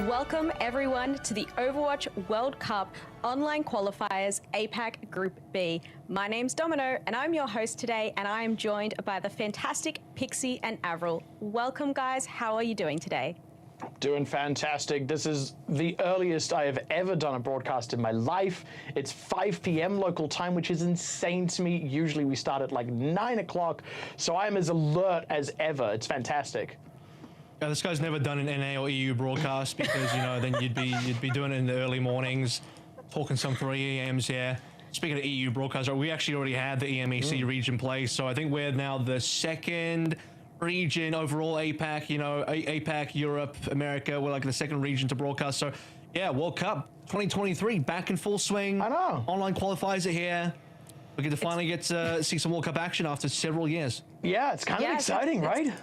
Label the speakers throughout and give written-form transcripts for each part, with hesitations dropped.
Speaker 1: Welcome everyone to the Overwatch World Cup online qualifiers APAC Group B. My name's Domino and I'm your host today, and I am joined by the fantastic Pixie and Avril. Welcome guys, how are you doing today?
Speaker 2: Doing fantastic. This is the earliest I have ever done a broadcast in my life. It's 5 p.m. local time, which is insane to me. Usually we start at like 9 o'clock, so I am as alert as ever. It's fantastic.
Speaker 3: Yeah, this guy's never done an NA or EU broadcast because, you know, then you'd be doing it in the early mornings, talking some 3 a.m.s here. Speaking of EU broadcast, we actually already had the EMEC region play, so I think we're now the second region overall APAC, you know, APAC, Europe, America, we're like the second region to broadcast. So yeah, World Cup 2023 back in full swing.
Speaker 2: I know.
Speaker 3: Online qualifiers are here. We get to finally get to see some World Cup action after several years.
Speaker 2: Yeah, it's kind of exciting, right?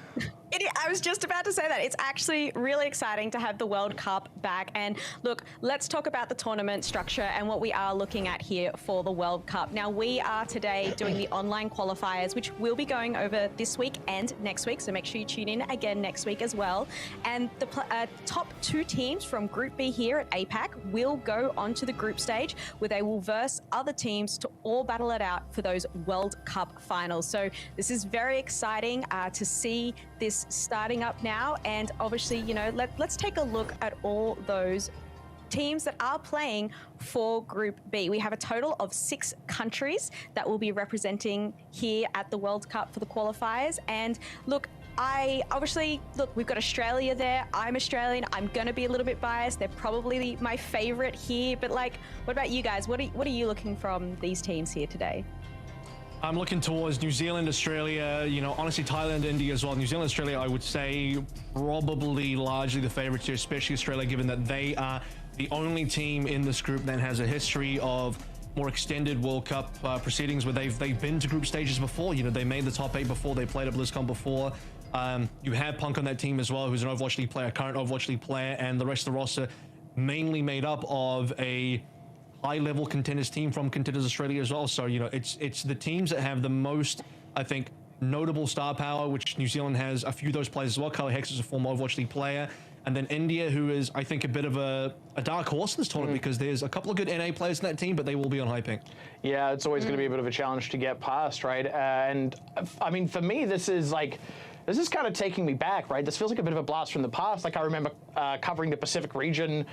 Speaker 1: I was just about to say that. It's actually really exciting to have the World Cup back. And look, let's talk about the tournament structure and what we are looking at here for the World Cup. Now, we are today doing the online qualifiers, which will be going over this week and next week. So make sure you tune in again next week as well. And the top 2 teams from Group B here at APAC will go onto the group stage, where they will verse other teams to all battle it out for those World Cup finals. So this is very exciting to see this starting up now. And obviously, you know, let's take a look at all those teams that are playing for Group B. We have a total of 6 countries that will be representing here at the World Cup for the qualifiers. And look, we've got Australia there. I'm Australian. I'm going to be a little bit biased. They're probably my favorite here. But like, what about you guys? What are you looking from these teams here today?
Speaker 3: I'm looking towards New Zealand, Australia, you know, honestly, Thailand, India as well. New Zealand, Australia, I would say probably largely the favorites here, especially Australia, given that they are the only team in this group that has a history of more extended World Cup proceedings where they've been to group stages before. You know, they made the top 8 before, they played at BlizzCon before. You have Punk on that team as well, who's an Overwatch League player, current Overwatch League player, and the rest of the roster mainly made up of a high-level contenders team from Contenders Australia as well. So, you know, it's the teams that have the most, I think, notable star power, which New Zealand has a few of those players as well. Kali Hex is a former Overwatch League player. And then India, who is, I think, a bit of a dark horse in this tournament because there's a couple of good NA players in that team, but they will be on high pink.
Speaker 2: Yeah, it's always going to be a bit of a challenge to get past, right? And I mean, for me, this is kind of taking me back, right? This feels like a bit of a blast from the past. Like I remember covering the Pacific region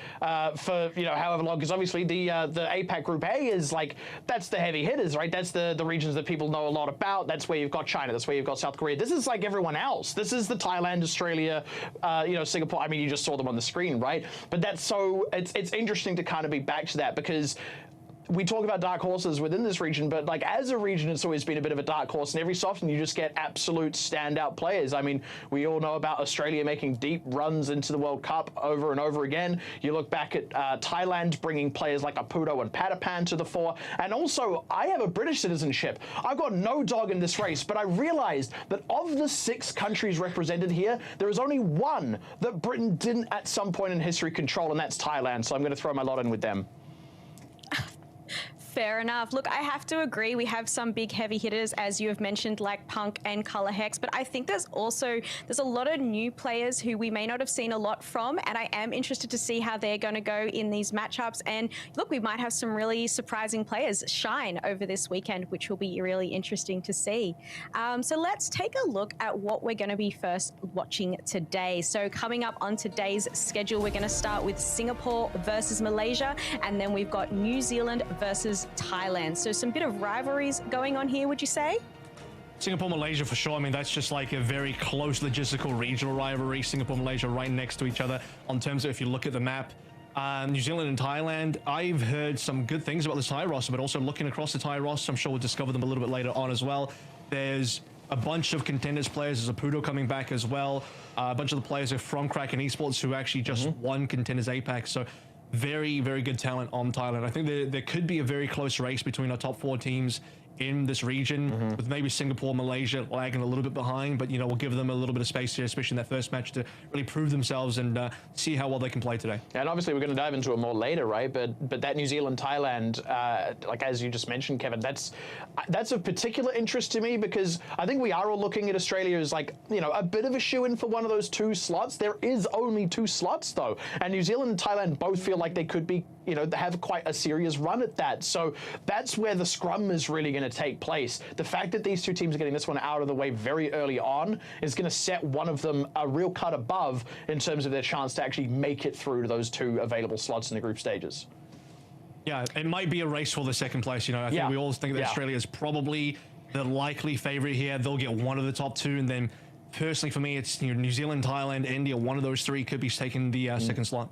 Speaker 2: for, you know, however long, because obviously the APAC Group A is like, that's the heavy hitters, right? That's the regions that people know a lot about. That's where you've got China. That's where you've got South Korea. This is like everyone else. This is the Thailand, Australia, you know, Singapore. I mean, you just saw them on the screen, right? But that's so, it's interesting to kind of be back to that, because we talk about dark horses within this region, but like as a region, it's always been a bit of a dark horse, and every so often you just get absolute standout players. I mean, we all know about Australia making deep runs into the World Cup over and over again. You look back at Thailand bringing players like Apudo and Patapan to the fore. And also, I have a British citizenship. I've got no dog in this race, but I realized that of the 6 countries represented here, there is only one that Britain didn't at some point in history control, and that's Thailand. So I'm going to throw my lot in with them.
Speaker 1: Fair enough. Look, I have to agree. We have some big heavy hitters, as you have mentioned, like Punk and Color Hex, but I think there's a lot of new players who we may not have seen a lot from, and I am interested to see how they're going to go in these matchups. And look, we might have some really surprising players shine over this weekend, which will be really interesting to see. So let's take a look at what we're going to be first watching today. So coming up on today's schedule, we're going to start with Singapore versus Malaysia, and then we've got New Zealand versus Thailand. So some bit of rivalries going on here, would you say?
Speaker 3: Singapore, Malaysia for sure. I mean, that's just like a very close logistical regional rivalry. Singapore, Malaysia right next to each other on terms of if you look at the map. New Zealand and Thailand, I've heard some good things about this Thai roster, but also looking across the Thai roster, I'm sure we'll discover them a little bit later on as well. There's a bunch of contenders players. There's Apudo coming back as well. A bunch of the players are from Kraken Esports who actually just won Contenders APAC. So very, very good talent on Thailand. I think there could be a very close race between our top 4 teams in this region, with maybe Singapore, Malaysia lagging a little bit behind, but we'll give them a little bit of space here, especially in that first match, to really prove themselves and see how well they can play today.
Speaker 2: And obviously we're going to dive into it more later, right? But that New Zealand Thailand, like as you just mentioned, Kevin, that's of particular interest to me, because I think we are all looking at Australia as like a bit of a shoe-in for one of those 2 slots. There is only 2 slots though, and New Zealand and Thailand both feel like they could be have quite a serious run at that. So that's where the scrum is really going to take place. The fact that these 2 teams are getting this one out of the way very early on is going to set one of them a real cut above in terms of their chance to actually make it through to those 2 available slots in the group stages.
Speaker 3: Yeah, it might be a race for the second place. I think we all think that Australia is probably the likely favorite here. They'll get one of the top 2, and then personally for me, it's New Zealand, Thailand, India. One of those 3 could be taking the second slot.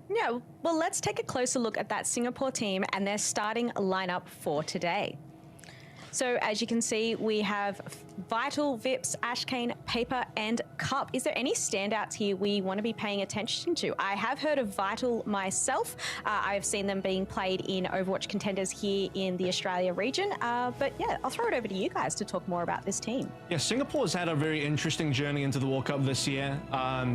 Speaker 1: Yeah, well, let's take a closer look at that Singapore team and their starting lineup for today. So as you can see, we have Vital, Vips, Ashkane, Paper, and Cup. Is there any standouts here we want to be paying attention to? I have heard of Vital myself. I've seen them being played in Overwatch contenders here in the Australia region. But yeah, I'll throw it over to you guys to talk more about this team.
Speaker 3: Yeah, Singapore's had a very interesting journey into the World Cup this year.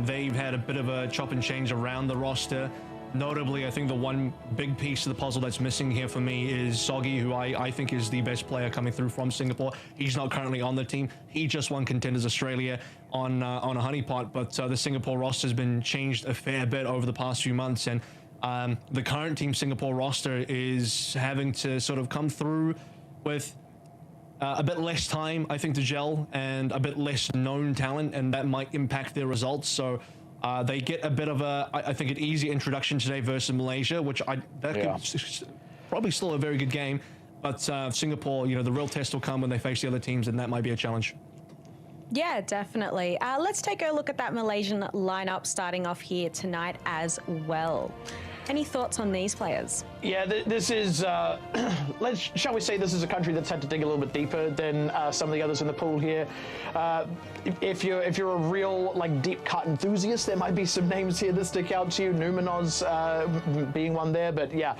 Speaker 3: They've had a bit of a chop and change around the roster. Notably, I think the one big piece of the puzzle that's missing here for me is Soggy, who I think is the best player coming through from Singapore. He's not currently on the team. He just won Contenders Australia on a honeypot, but the Singapore roster has been changed a fair bit over the past few months, and the current Team Singapore roster is having to sort of come through with a bit less time, I think, to gel, and a bit less known talent, and that might impact their results. So they get a bit of I think, an easy introduction today versus Malaysia, which could probably still a very good game. But Singapore, the real test will come when they face the other teams, and that might be a challenge.
Speaker 1: Yeah, definitely. Let's take a look at that Malaysian lineup starting off here tonight as well. Any thoughts on these players?
Speaker 2: Yeah, this is, shall we say this is a country that's had to dig a little bit deeper than some of the others in the pool here. If you're a real deep cut enthusiast, there might be some names here that stick out to you. Numenos being one there, but yeah,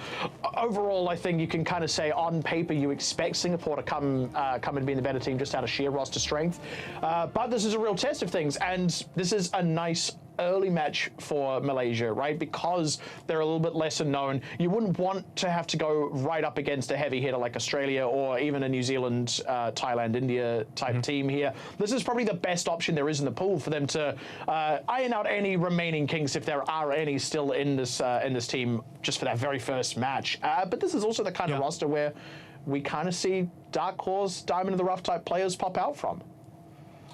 Speaker 2: overall I think you can kind of say on paper you expect Singapore to come and be the better team just out of sheer roster strength. But this is a real test of things, and this is a nice early match for Malaysia, right? Because they're a little bit lesser known. You wouldn't want to have to go right up against a heavy hitter like Australia or even a New Zealand, Thailand, India type team here. This is probably the best option there is in the pool for them to iron out any remaining kinks, if there are any still in this team, just for that very first match. But this is also the kind of roster where we kind of see dark horse, diamond in the rough type players pop out from.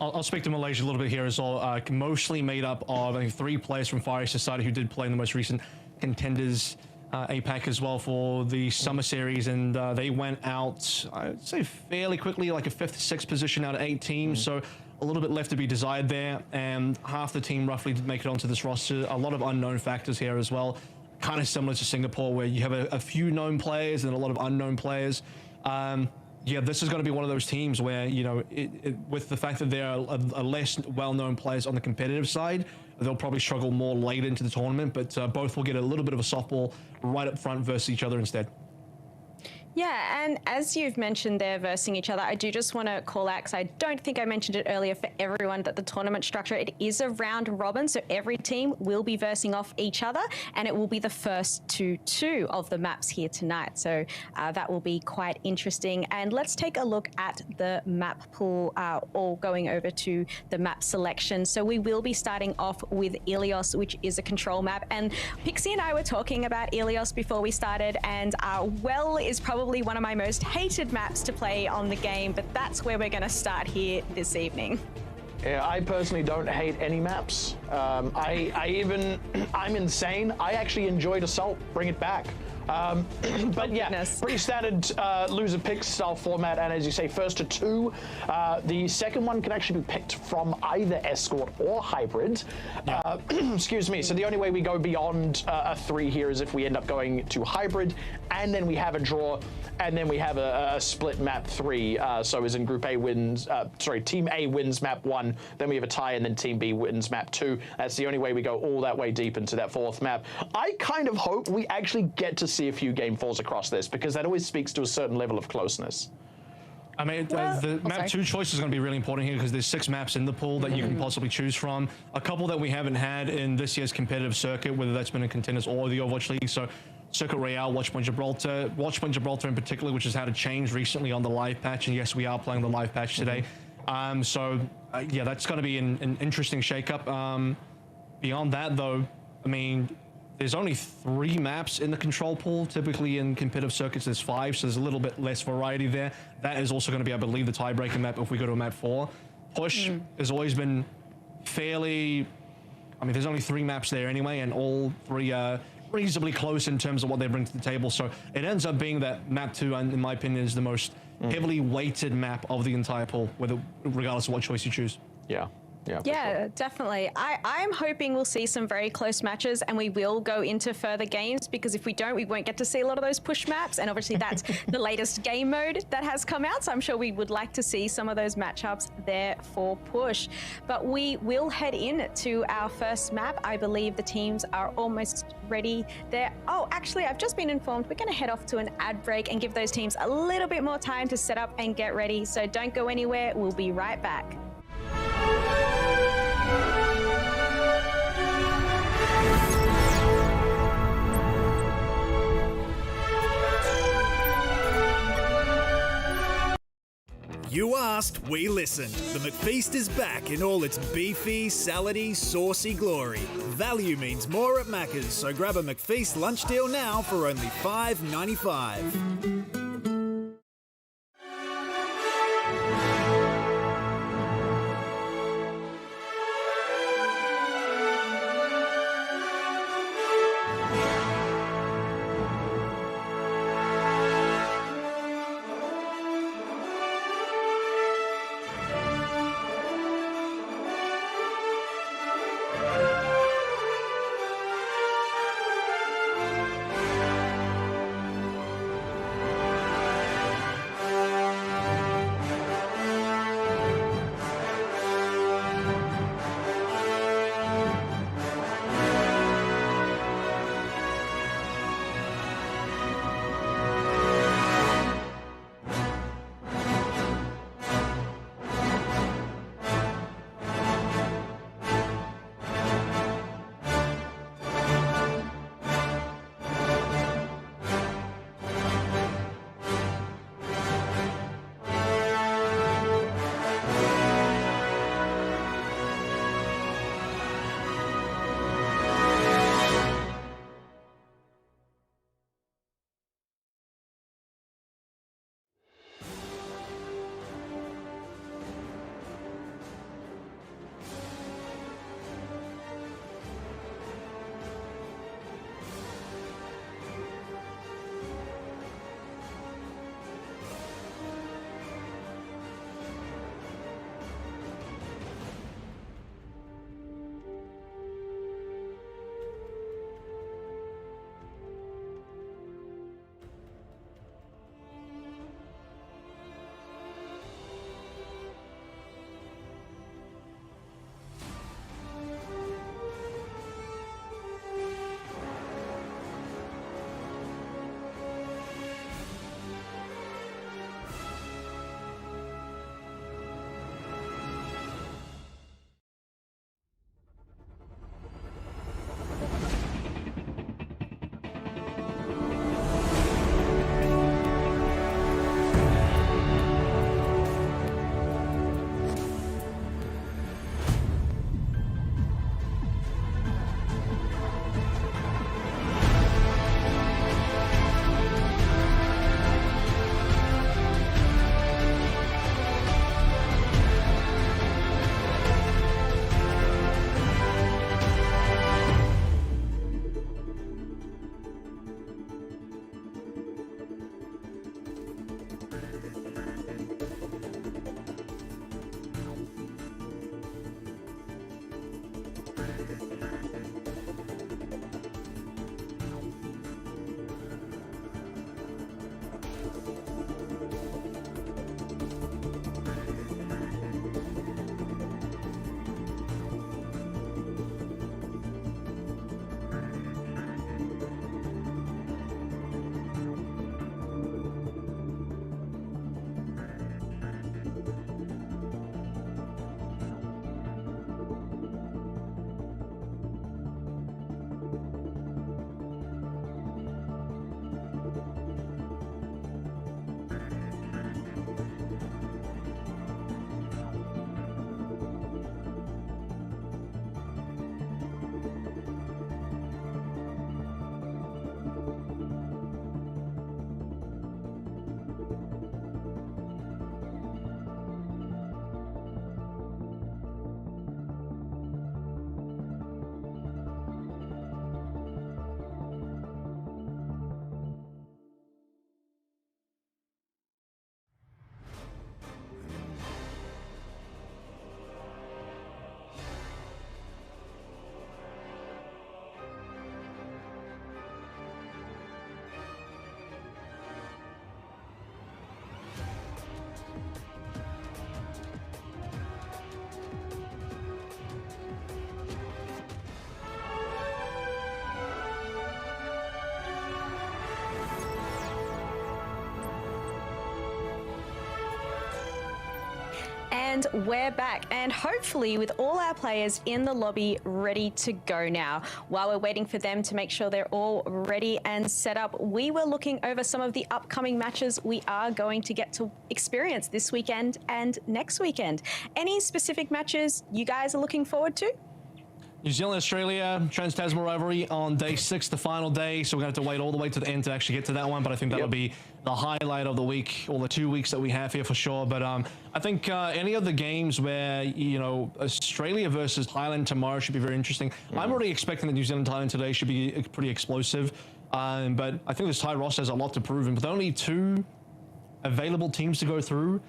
Speaker 3: I'll speak to Malaysia a little bit here as well. Mostly made up of, I think, 3 players from Fire Society who did play in the most recent Contenders APAC as well for the Summer Series, and they went out, I'd say, fairly quickly, like a 5th, 6th position out of 8 teams, so a little bit left to be desired there, and half the team roughly did make it onto this roster. A lot of unknown factors here as well, kind of similar to Singapore, where you have a few known players and a lot of unknown players. Yeah, this is going to be one of those teams where, with the fact that there are less well-known players on the competitive side, they'll probably struggle more late into the tournament, but both will get a little bit of a softball right up front versus each other instead.
Speaker 1: Yeah, and as you've mentioned, they're versing each other. I do just want to call out, because I don't think I mentioned it earlier for everyone, that the tournament structure, it is a round robin, so every team will be versing off each other, and it will be the first to 2 of the maps here tonight. So that will be quite interesting. And let's take a look at the map pool, all going over to the map selection. So we will be starting off with Ilios, which is a control map. And Pixie and I were talking about Ilios before we started, and Well is probably one of my most hated maps to play on the game, but that's where we're going to start here this evening.
Speaker 2: Yeah, I personally don't hate any maps. I'm insane. I actually enjoyed Assault. Bring it back. But yeah, pretty standard loser pick style format, and as you say, first to 2. The second one can actually be picked from either Escort or Hybrid. Excuse me. So the only way we go beyond a 3 here is if we end up going to Hybrid, and then we have a draw, and then we have a split map 3. So as in Group A wins, Team A wins map 1, then we have a tie, and then Team B wins map 2. That's the only way we go all that way deep into that 4th map. I kind of hope we actually get to see a few game falls across this, because that always speaks to a certain level of closeness.
Speaker 3: I mean,
Speaker 1: Well,
Speaker 3: the map 2 choice is going to be really important here because there's 6 maps in the pool that you can possibly choose from. A couple that we haven't had in this year's competitive circuit, whether that's been in Contenders or the Overwatch League. So Circuit Royale, Watchpoint Gibraltar in particular, which has had a change recently on the live patch. And yes, we are playing the live patch today. Yeah, that's going to be an interesting shakeup. Beyond that, though, I mean, there's only 3 maps in the control pool. Typically in competitive circuits, there's 5, so there's a little bit less variety there. That is also going to be, I believe, the tiebreaker map if we go to a map 4. Push has always been fairly... I mean, there's only 3 maps there anyway, and all 3 are reasonably close in terms of what they bring to the table. So it ends up being that map 2, and in my opinion, is the most heavily weighted map of the entire pool, regardless of what choice you choose.
Speaker 2: Yeah. Yeah,
Speaker 1: Yeah, definitely. I am hoping we'll see some very close matches and we will go into further games, because if we don't, we won't get to see a lot of those push maps. And obviously that's the latest game mode that has come out. So I'm sure we would like to see some of those matchups there for push. But we will head in to our first map. I believe the teams are almost ready there. Oh, actually, I've just been informed we're going to head off to an ad break and give those teams a little bit more time to set up and get ready. So don't go anywhere. We'll be right back.
Speaker 4: You asked, we listened. The McFeast is back in all its beefy, salady, saucy glory. Value means more at Macca's, so grab a McFeast lunch deal now for only $5.95.
Speaker 1: And we're back, and hopefully with all our players in the lobby ready to go now. While we're waiting for them to make sure they're all ready and set up, we were looking over some of the upcoming matches we are going to get to experience this weekend and next weekend. Any specific matches you guys are looking forward to?
Speaker 3: New Zealand, Australia, Trans-Tasman rivalry on day 6, the final day. So we're going to have to wait all the way to the end to actually get to that one. But I think that'll be the highlight of the week, or the 2 weeks that we have here for sure. But I think any of the games where, you know, Australia versus Thailand tomorrow should be very interesting. I'm already expecting that New Zealand, Thailand today should be pretty explosive. But I think this Thai roster has a lot to prove. And with only 2 available teams to go through,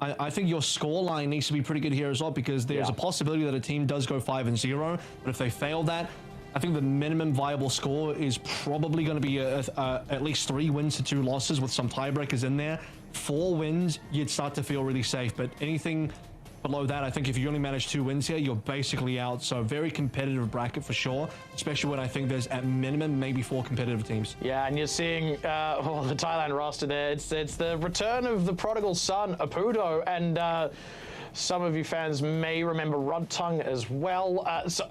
Speaker 3: I think your scoreline needs to be pretty good here as well, because there's a possibility that a team does go 5-0, but if they fail that, I think the minimum viable score is probably going to be at least 3 wins to 2 losses with some tiebreakers in there. 4 wins, you'd start to feel really safe, but anything below that, I think if you only manage 2 wins here, you're basically out. So very competitive bracket for sure, especially when I think there's at minimum maybe 4 competitive teams.
Speaker 2: Yeah, and you're seeing the Thailand roster there. It's the return of the prodigal son, Apudo, and some of you fans may remember Rodtung as well.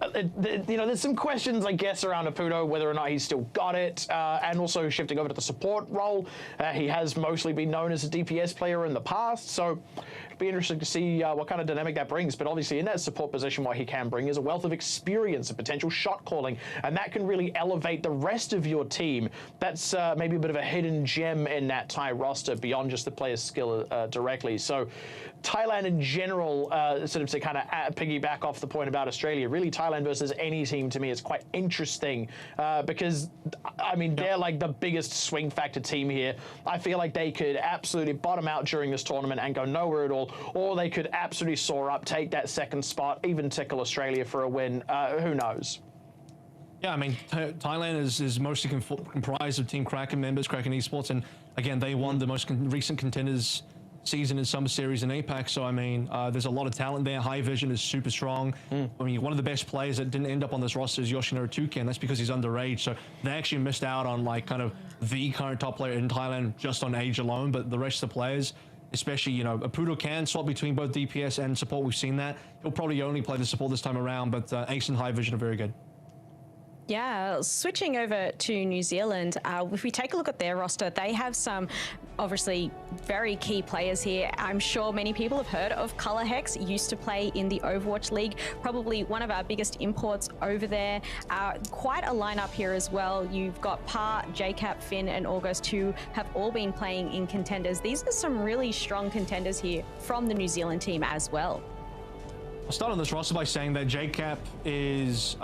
Speaker 2: You know, there's some questions, I guess, around Apudo, whether or not he's still got it, and also shifting over to the support role. He has mostly been known as a DPS player in the past, so it'd be interesting to see what kind of dynamic that brings. But obviously in that support position, what he can bring is a wealth of experience, a potential shot calling, and that can really elevate the rest of your team. That's maybe a bit of a hidden gem in that Thai roster beyond just the player's skill directly. So Thailand in general, sort of to kind of piggyback off the point about Australia, really Thailand versus any team to me is quite interesting because, I mean, they're like the biggest swing factor team here. I feel like they could absolutely bottom out during this tournament and go nowhere at all, or they could absolutely soar up, take that 2nd spot, even tickle Australia for a win. Who knows?
Speaker 3: Yeah, I mean, Thailand is mostly comprised of Team Kraken members, Kraken Esports, and again, they won the most recent contenders season in Summer Series in APAC, so I mean, there's a lot of talent there. High Vision is super strong. I mean, one of the best players that didn't end up on this roster is Yoshinori Toucan. That's because he's underage, so they actually missed out on like kind of the current top player in Thailand just on age alone, but the rest of the players, especially, you know, Apudo can swap between both DPS and support. We've seen that. He'll probably only play the support this time around, but Ace and High Vision are very good.
Speaker 1: Yeah, switching over to New Zealand, if we take a look at their roster, they have some obviously very key players here. I'm sure many people have heard of Color Hex, used to play in the Overwatch League, probably one of our biggest imports over there. Quite a lineup here as well. You've got Pa, JCap, Finn, and August, who have all been playing in contenders. These are some really strong contenders here from the New Zealand team as well.
Speaker 3: I'll start on this roster by saying that JCap is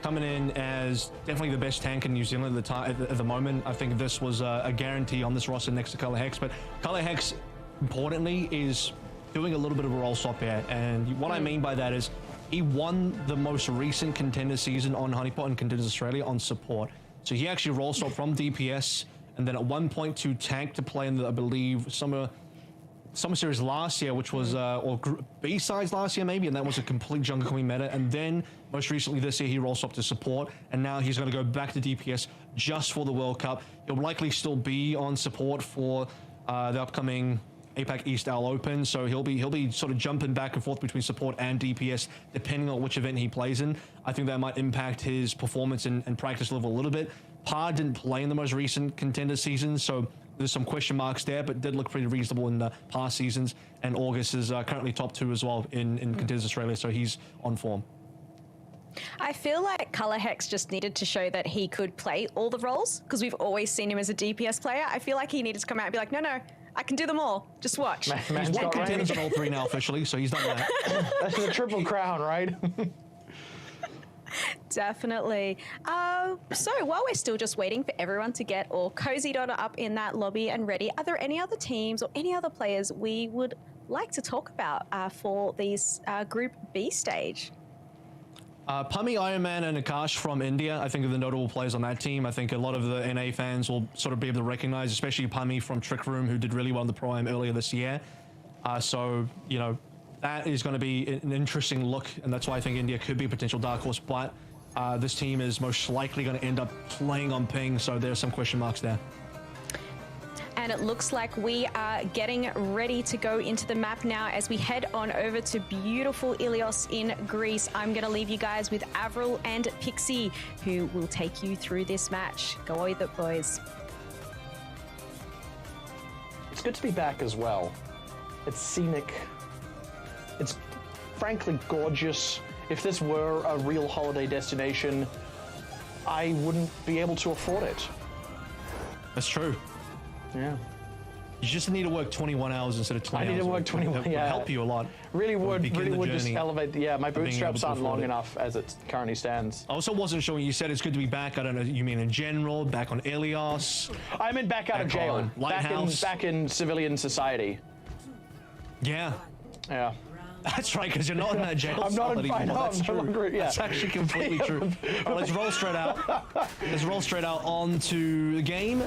Speaker 3: coming in as definitely the best tank in New Zealand at the moment. I think this was a guarantee on this roster next to Color Hex, but Color Hex, importantly, is doing a little bit of a role swap here. And what I mean by that is he won the most recent contender season on Honeypot and Contenders Australia on support. So he actually role swapped from DPS and then at one point to tank to play in the, I believe, Summer Series last year, which was or B-sides last year maybe, and that was a complete Jungle Queen meta. And then most recently this year he rolls up to support, and now he's going to go back to DPS just for the World Cup. He'll likely still be on support for the upcoming APAC East Owl Open, so he'll be sort of jumping back and forth between support and DPS depending on which event he plays in. I think that might impact his performance and practice level a little bit. Pa didn't play in the most recent contender season, so there's some question marks there, but did look pretty reasonable in the past seasons. And August is currently top 2 as well in Contenders Australia, so he's on form.
Speaker 1: I feel like Color Hex just needed to show that he could play all the roles, because we've always seen him as a DPS player. I feel like he needed to come out and be like, no, I can do them all. Just watch.
Speaker 3: He's won contenders on all 3 now officially, so he's done that.
Speaker 2: That's the triple crown, right?
Speaker 1: Definitely. So while we're still just waiting for everyone to get all cozied on up in that lobby and ready, are there any other teams or any other players we would like to talk about for these Group B stage?
Speaker 3: Pummy, Iron Man, and Akash from India, I think, are the notable players on that team. I think a lot of the NA fans will sort of be able to recognize, especially Pummy from Trick Room, who did really well in the Pro-Am earlier this year. So, you know, that is going to be an interesting look, and that's why I think India could be a potential dark horse, but this team is most likely going to end up playing on ping, so there's some question marks there.
Speaker 1: And it looks like we are getting ready to go into the map now as we head on over to beautiful Ilios in Greece. I'm going to leave you guys with Avril and Pixie, who will take you through this match. Go with it, boys.
Speaker 2: It's good to be back as well. It's scenic. It's frankly gorgeous. If this were a real holiday destination, I wouldn't be able to afford it.
Speaker 3: That's true.
Speaker 2: Yeah.
Speaker 3: You just need to work 21 hours instead of 20 hours.
Speaker 2: I need to work 21,
Speaker 3: It would help you a lot.
Speaker 2: Really would
Speaker 3: Begin the
Speaker 2: just
Speaker 3: journey
Speaker 2: elevate. Yeah, my
Speaker 3: of being
Speaker 2: bootstraps
Speaker 3: able to
Speaker 2: aren't long
Speaker 3: afford it.
Speaker 2: enough as it currently stands.
Speaker 3: I also wasn't sure when you said it's good to be back. I don't know, you mean in general, back on Ilios?
Speaker 2: I meant back out of
Speaker 3: Back
Speaker 2: jail.
Speaker 3: on Lighthouse.
Speaker 2: Back in civilian society.
Speaker 3: Yeah.
Speaker 2: Yeah.
Speaker 3: That's right, because you're not in that jail
Speaker 2: I'm
Speaker 3: cell
Speaker 2: not in
Speaker 3: anymore.
Speaker 2: I'm
Speaker 3: That's
Speaker 2: no
Speaker 3: true.
Speaker 2: longer, yeah.
Speaker 3: That's actually completely true. All right, let's roll straight out. Let's roll straight out onto the game.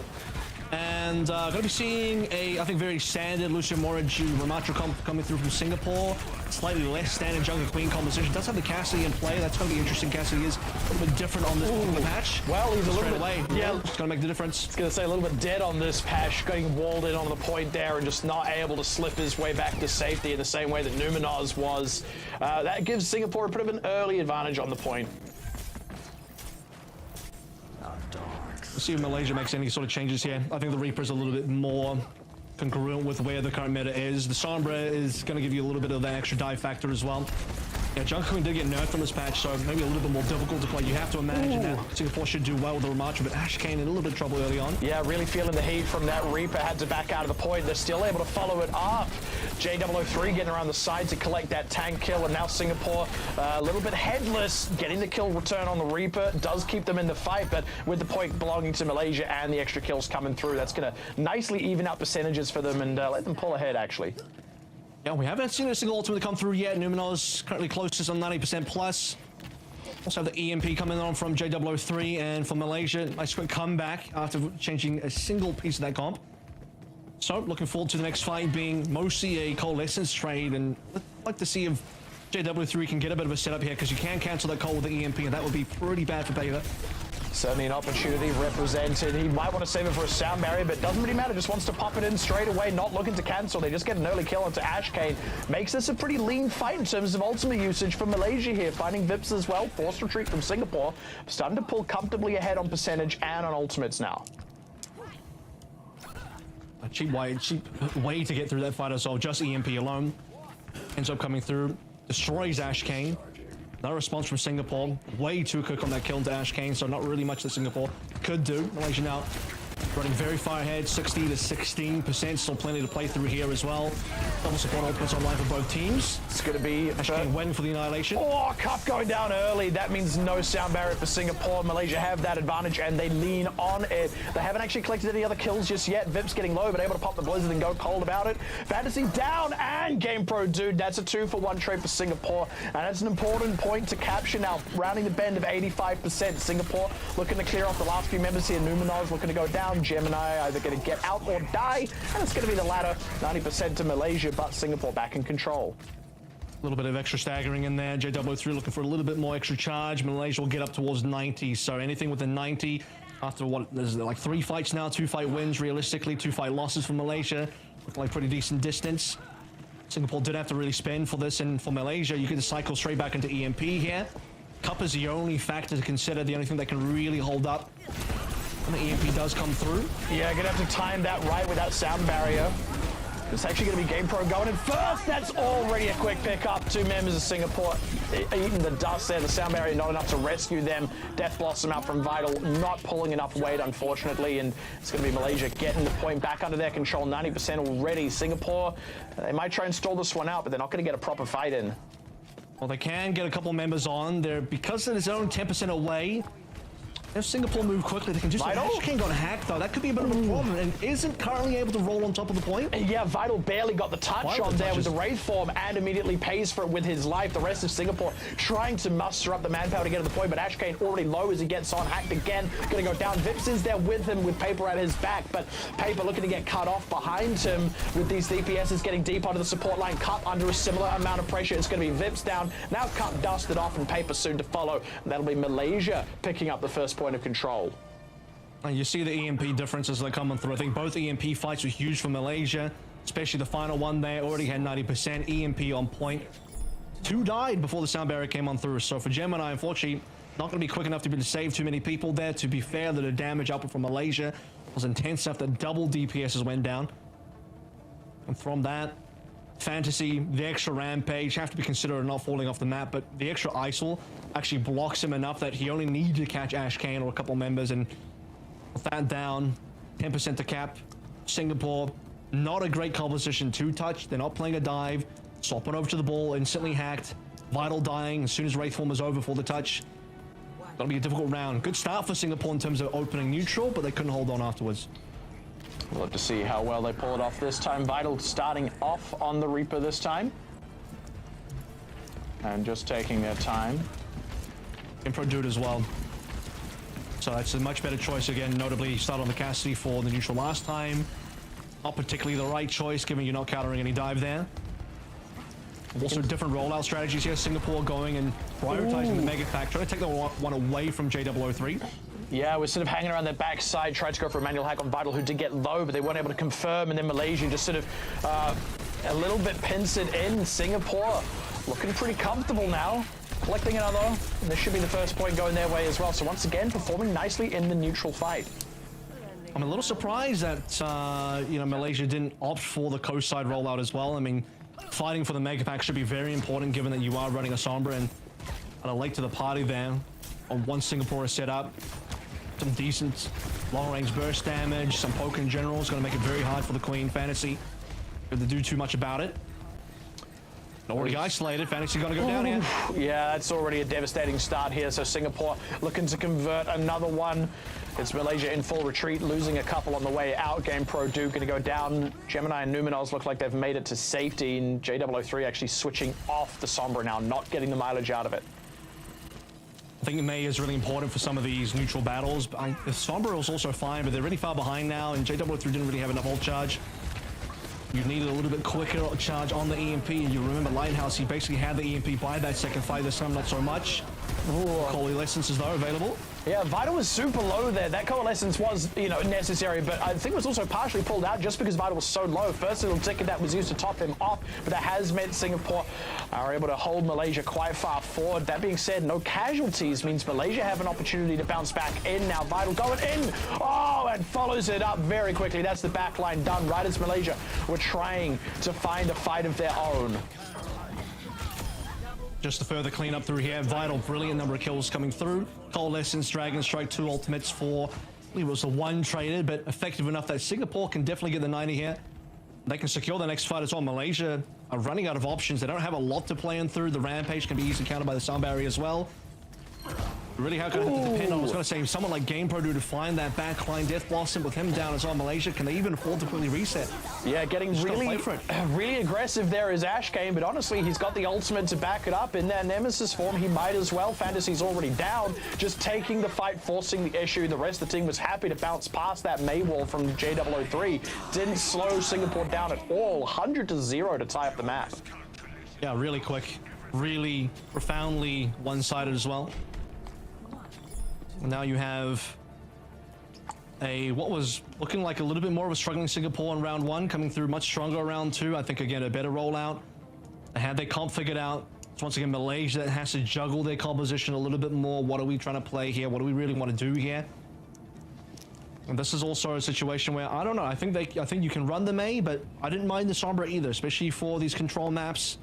Speaker 3: And going to be seeing a, I think, very standard Lucian Moraju Ramatra coming through from Singapore. Slightly less standard Jungle Queen composition. Does have the Cassidy in play. That's going to be interesting. Cassidy is a little bit different on this particular patch.
Speaker 2: Well, he's a little
Speaker 3: Straight
Speaker 2: bit
Speaker 3: away.
Speaker 2: yeah.
Speaker 3: It's going to make the difference.
Speaker 2: I was going to say a little bit dead on this patch, getting walled in on the point there and just not able to slip his way back to safety in the same way that Numenaz was. That gives Singapore a bit of an early advantage on the point.
Speaker 3: We'll see if Malaysia makes any sort of changes here. I think the Reaper's a little bit more congruent with where the current meta is. The Sombra is going to give you a little bit of that extra dive factor as well. Yeah, Jungle Queen did get nerfed from this patch, so maybe a little bit more difficult to play. You have to imagine that Singapore should do well with the Ramatra, but Ash Kane in a little bit of trouble early on.
Speaker 2: Yeah, really feeling the heat from that Reaper. Had to back out of the point. They're still able to follow it up. J003 getting around the side to collect that tank kill, and now Singapore a little bit headless, getting the kill return on the Reaper. Does keep them in the fight, but with the point belonging to Malaysia and the extra kills coming through, that's going to nicely even out percentages for them and let them pull ahead, actually.
Speaker 3: Yeah, we haven't seen a single ultimate come through yet. Numenaz currently closest on 90% plus. Also have the EMP coming on from J003, and for Malaysia, nice quick comeback after changing a single piece of that comp. So, looking forward to the next fight being mostly a coalescence trade, and I'd like to see if J003 can get a bit of a setup here, because you can cancel that call with the EMP, and that would be pretty bad for Paver.
Speaker 2: Certainly an opportunity represented. He might want to save it for a sound barrier, but doesn't really matter. Just wants to pop it in straight away, not looking to cancel. They just get an early kill onto Ash Kane. Makes this a pretty lean fight in terms of ultimate usage for Malaysia here. Finding Vips as well. Forced retreat from Singapore. Starting to pull comfortably ahead on percentage and on ultimates now.
Speaker 3: A cheap way to get through that fight as well. Just EMP alone. Ends up coming through. Destroys Ash Kane. No response from Singapore. Way too quick on that kill into Ash Kane, so not really much that Singapore could do. Malaysia now running very far ahead, 60 to 16%. Still plenty to play through here as well. Double support ultimates online for both teams.
Speaker 2: It's going to be
Speaker 3: Ash Kane went for the annihilation.
Speaker 2: Oh, Cup going down early. That means no sound barrier for Singapore. Malaysia have that advantage and they lean on it. They haven't actually collected any other kills just yet. Vip's getting low, but able to pop the blizzard and go cold about it. Fantasy down and GamePro, dude. That's a 2-for-1 trade for Singapore. And that's an important point to capture now. Rounding the bend of 85%. Singapore looking to clear off the last few members here. Numenaz looking to go down. Gemini either going to get out or die. And it's going to be the latter. 90% to Malaysia, but Singapore back in control.
Speaker 3: A little bit of extra staggering in there. J003 looking for a little bit more extra charge. Malaysia will get up towards 90. So anything within 90 after what, there's like 3 fights now, 2 fight wins realistically, 2 fight losses for Malaysia. Looking like pretty decent distance. Singapore did have to really spend for this, and for Malaysia, you can cycle straight back into EMP here. Cup is the only factor to consider, the only thing that can really hold up. And the EMP does come through.
Speaker 2: Yeah, gonna have to time that right with that sound barrier. It's actually going to be GamePro going in first. That's already a quick pickup. 2 members of Singapore eating the dust there. The sound barrier not enough to rescue them. Death Blossom out from Vital, not pulling enough weight, unfortunately. And it's going to be Malaysia getting the point back under their control. 90% already. Singapore, they might try and stall this one out, but they're not going to get a proper fight in.
Speaker 3: Well, they can get a couple members on there because it is only 10% away. If Singapore move quickly, they can just...
Speaker 2: Vital?
Speaker 3: Ash Kane got hacked, though. That could be a bit of a problem, and isn't currently able to roll on top of the point.
Speaker 2: Yeah, Vital barely got the touch on there with the Wraith form and immediately pays for it with his life. The rest of Singapore trying to muster up the manpower to get to the point, but Ash Kane already low as he gets on. Hacked again, going to go down. Vips is there with him with Paper at his back, but Paper looking to get cut off behind him with these DPSs getting deep onto the support line. Cup under a similar amount of pressure. It's going to be Vips down. Now Cup dusted off and Paper soon to follow. And that'll be Malaysia picking up the first point of control.
Speaker 3: And you see the EMP differences that are coming through. I think both EMP fights were huge for Malaysia, especially the final one there. Already had 90% EMP on point. 2 died before the sound barrier came on through. So for Gemini, unfortunately, not going to be quick enough to be able to save too many people there. To be fair, the damage output from Malaysia was intense enough that double DPSs went down. And from that, Fantasy, the extra rampage, have to be considered not falling off the map, but the extra ISIL actually blocks him enough that he only needed to catch Ash Kane or a couple members, and with that down, 10% to cap. Singapore, not a great composition to touch. They're not playing a dive. Swapping over to the ball, instantly hacked. Vital dying as soon as Wraithform was over for the touch. That'll be a difficult round. Good start for Singapore in terms of opening neutral, but they couldn't hold on afterwards.
Speaker 2: We'll have to see how well they pull it off this time. Vital starting off on the Reaper this time. And just taking their time.
Speaker 3: Impro Dude as well. So that's a much better choice again, notably start on the Cassidy for the neutral last time. Not particularly the right choice, given you're not countering any dive there. Also different rollout strategies here. Singapore going and prioritizing the Mega Pack, trying to take the one away from J003.
Speaker 2: Yeah, we're sort of hanging around their backside, tried to go for a manual hack on Vital, who did get low, but they weren't able to confirm, and then Malaysia just sort of a little bit pincered in. Singapore looking pretty comfortable now, collecting another, and this should be the first point going their way as well. So once again, performing nicely in the neutral fight.
Speaker 3: I'm a little surprised that, you know, Malaysia didn't opt for the coast side rollout as well. I mean, fighting for the Mega Pack should be very important, given that you are running a Sombra and a late to the party there. On one Singapore is set up. Some decent long-range burst damage, some poke in general is going to make it very hard for the Queen. Fantasy to do too much about it. Already isolated. Fantasy going to go down here.
Speaker 2: Yeah, that's already a devastating start here. So Singapore looking to convert another one. It's Malaysia in full retreat, losing a couple on the way out. Game Pro Duke going to go down. Gemini and Numenals look like they've made it to safety, and J003 actually switching off the Sombra now, not getting the mileage out of it.
Speaker 3: I think May is really important for some of these neutral battles. The Sombra was also fine, but they're really far behind now, and J003 didn't really have enough ult charge. You needed a little bit quicker charge on the EMP. You remember Lighthouse, he basically had the EMP by that second fight. This time, not so much. Coalescence is though available.
Speaker 2: Yeah, Vital was super low there. That coalescence was, you know, necessary, but I think it was also partially pulled out just because Vital was so low. First little ticket that was used to top him off, but that has meant Singapore are able to hold Malaysia quite far forward. That being said, no casualties means Malaysia have an opportunity to bounce back in. Now Vital going in. Oh, and follows it up very quickly. That's the back line done right as Malaysia were trying to find a fight of their own.
Speaker 3: Just to further clean up through here, Vital, brilliant number of kills coming through. Coalescence, Dragon Strike, 2 ultimates for, I believe it was the 1 traded, but effective enough that Singapore can definitely get the 90 here. They can secure the next fight as well. Malaysia are running out of options. They don't have a lot to play in through. The Rampage can be easily countered by the sound barrier as well. Really how going to have to depend on, I was going to say, someone like Game Pro do to find that back line. Death Blossom with him down as well. Malaysia, can they even afford to quickly reset?
Speaker 2: Yeah, getting really aggressive there is Ash Kane, but honestly, he's got the ultimate to back it up. In that Nemesis form, he might as well. Fantasy's already down, just taking the fight, forcing the issue. The rest of the team was happy to bounce past that May wall from J003. Didn't slow Singapore down at all. 100-0 to tie up the map.
Speaker 3: Yeah, really quick. Really profoundly one-sided as well. Now you have what was looking like a little bit more of a struggling Singapore in round 1, coming through much stronger round 2. I think, again, a better rollout. Had their comp figured out. It's once again Malaysia that has to juggle their composition a little bit more. What are we trying to play here? What do we really want to do here? And this is also a situation where, I don't know, I think you can run the May, but I didn't mind the Sombra either, especially for these control maps.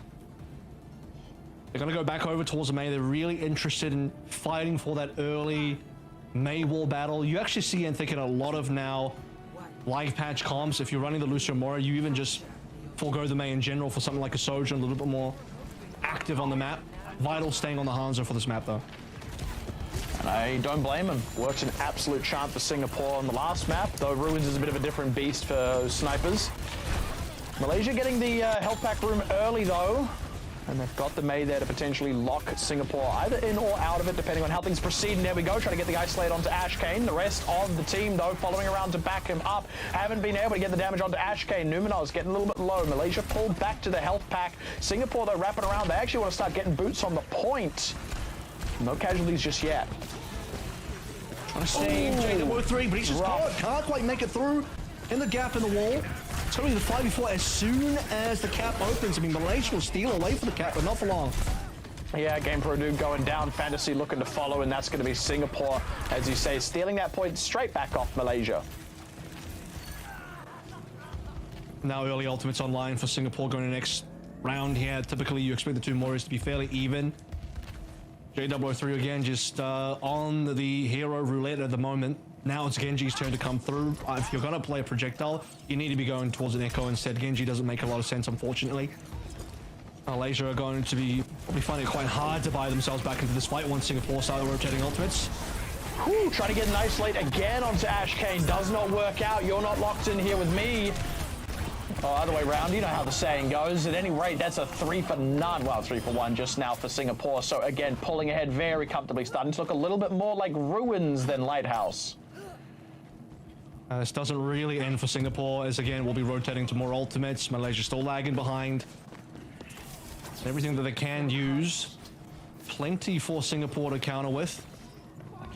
Speaker 3: They're going to go back over towards the May. They're really interested in fighting for that early May wall battle. You actually see and thinking a lot of now live patch comps. If you're running the Lucio Mora, you even just forego the May in general for something like a Sojourn, a little bit more active on the map. Vital staying on the Hanzo for this map though.
Speaker 2: And I don't blame him. Worked an absolute charm for Singapore on the last map, though Ruins is a bit of a different beast for snipers. Malaysia getting the health pack room early though. And they've got the May there to potentially lock Singapore either in or out of it, depending on how things proceed. And there we go, trying to get the isolate onto Ash Kane. The rest of the team, though, following around to back him up. Haven't been able to get the damage onto Ash Kane. Numenals getting a little bit low. Malaysia pulled back to the health pack. Singapore, though, wrapping around. They actually want to start getting boots on the point. No casualties just yet.
Speaker 3: Trying to save JW3, but he's just caught. Can't quite make it through in the gap in the wall. It's going to be the 5v4 as soon as the cap opens. I mean, Malaysia will steal away from the cap, but not for long.
Speaker 2: Yeah, Game Pro Dude going down, Fantasy looking to follow, and that's going to be Singapore, as you say, stealing that point straight back off Malaysia.
Speaker 3: Now early ultimates online for Singapore going to next round here. Typically, you expect the two Warriors to be fairly even. JW3 again just on the hero roulette at the moment. Now it's Genji's turn to come through. If you're going to play a projectile, you need to be going towards an Echo instead. Genji doesn't make a lot of sense, unfortunately. Malaysia are going to be probably finding it quite hard to buy themselves back into this fight once Singapore start rotating ultimates.
Speaker 2: Whew, trying to get an isolate again onto Ash Kane. Does not work out. You're not locked in here with me. Oh, other way around. You know how the saying goes. At any rate, that's a 3 for none. Well, 3 for 1 just now for Singapore. So again, pulling ahead very comfortably, starting to look a little bit more like Ruins than Lighthouse.
Speaker 3: This doesn't really end for Singapore, as again, we'll be rotating to more ultimates. Malaysia still lagging behind. Everything that they can use, plenty for Singapore to counter with.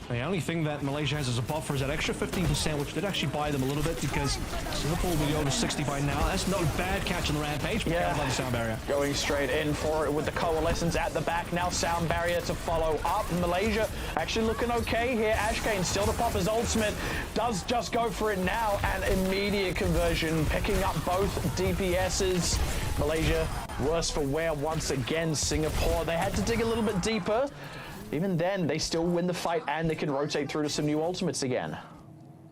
Speaker 3: The only thing that Malaysia has as a buffer is that extra 15%, which did actually buy them a little bit because Singapore will be over 60 by now. That's no bad catch on the rampage, but yeah, by the sound barrier.
Speaker 2: Going straight in for it with the Coalescence at the back. Now sound barrier to follow up. Malaysia actually looking okay here. Ash Kane still to pop his ultimate. Does just go for it now, and immediate conversion, picking up both DPSs. Malaysia worse for wear once again. Singapore, they had to dig a little bit deeper. Even then, they still win the fight, and they can rotate through to some new ultimates again.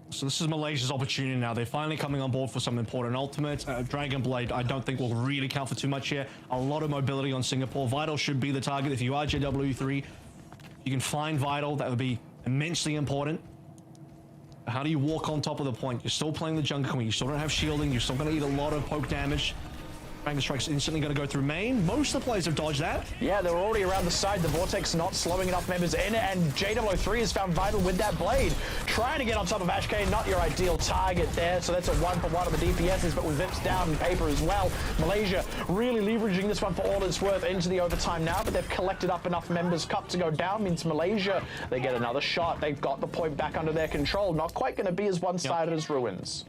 Speaker 3: So this is Malaysia's opportunity now. They're finally coming on board for some important ultimates. Dragon Blade, I don't think will really count for too much here. A lot of mobility on Singapore. Vital should be the target. If you are JW3, you can find Vital. That would be immensely important. How do you walk on top of the point? You're still playing the jungle queen. You still don't have shielding. You're still going to eat a lot of poke damage. Dragon Strike's instantly going to go through main. Most of the players have dodged that.
Speaker 2: Yeah, they're already around the side. The Vortex not slowing enough members in, and JW3 has found Vital with that blade. Trying to get on top of Ash Kane, not your ideal target there. So that's a 1 for 1 of the DPSs, but with Vips down in paper as well. Malaysia really leveraging this one for all it's worth into the overtime now, but they've collected up enough members. Cup to go down means Malaysia, they get another shot. They've got the point back under their control. Not quite going to be as one-sided as Ruins.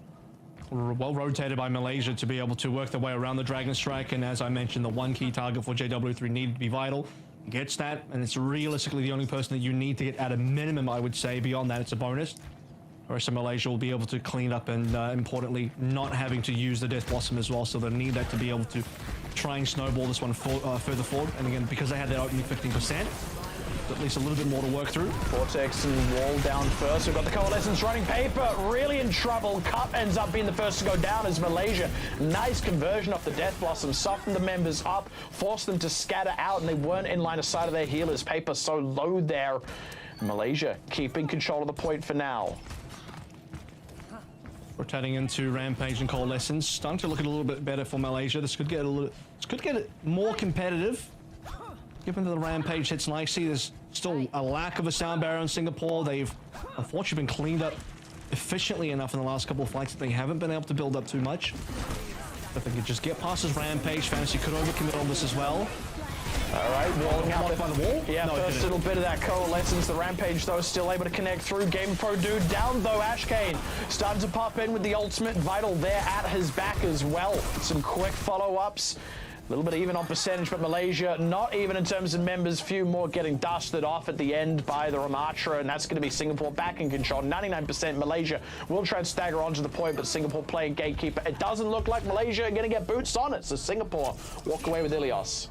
Speaker 3: Well rotated by Malaysia to be able to work their way around the Dragon Strike, and as I mentioned, the one key target for JW3 needed to be Vital. Gets that, and it's realistically the only person that you need to get at a minimum, I would say. Beyond that, it's a bonus. The rest of Malaysia will be able to clean up and, importantly, not having to use the Death Blossom as well, so they'll need that to be able to try and snowball this one further forward. And again, because they had that opening 15%, at least a little bit more to work through.
Speaker 2: Vortex and wall down first. We've got the Coalescence running paper, really in trouble. Cup ends up being the first to go down as Malaysia. Nice conversion off the Death Blossom, softened the members up, forced them to scatter out, and they weren't in line of sight of their healers. Paper so low there. Malaysia keeping control of the point for now.
Speaker 3: Rotating into Rampage and Coalescence, starting to look a little bit better for Malaysia. This could get more competitive. Given that the Rampage hits nicely, there's still a lack of a sound barrier in Singapore. They've unfortunately been cleaned up efficiently enough in the last couple of fights that they haven't been able to build up too much. If they could just get past this Rampage, Fantasy could overcommit on this as well.
Speaker 2: All right, walling out
Speaker 3: by the wall.
Speaker 2: Yeah, no, first little bit of that Coalescence. The Rampage, though, still able to connect through. Game Pro Dude down, though. Ash Kane starting to pop in with the ultimate. Vital there at his back as well. Some quick follow-ups. A little bit even on percentage, but Malaysia not even in terms of members. Few more getting dusted off at the end by the Ramatra, and that's going to be Singapore back in control. 99% Malaysia will try and stagger onto the point, but Singapore playing gatekeeper. It doesn't look like Malaysia are going to get boots on it, so Singapore walk away with Ilios.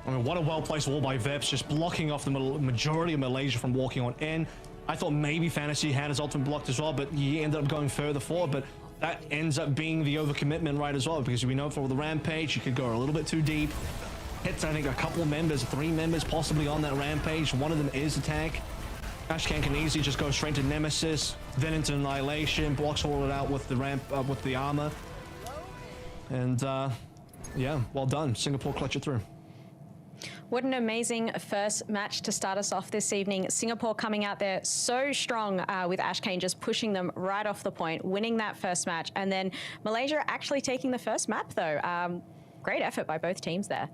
Speaker 3: I mean, what a well-placed wall by Veps, just blocking off the majority of Malaysia from walking on in. I thought maybe Fantasy had his ultimate blocked as well, but he ended up going further forward, but that ends up being the overcommitment right as well, because we know for the Rampage, you could go a little bit too deep. Hits, I think, a couple of members, 3 members possibly on that Rampage. One of them is a tank. Ash Kane can easily just go straight to Nemesis, then into Annihilation, blocks all it out with the with the armor. And yeah, well done. Singapore clutch it through.
Speaker 1: What an amazing first match to start us off this evening. Singapore coming out there so strong with Ash Kane just pushing them right off the point, winning that first match. And then Malaysia actually taking the first map, though. Great effort by both teams there.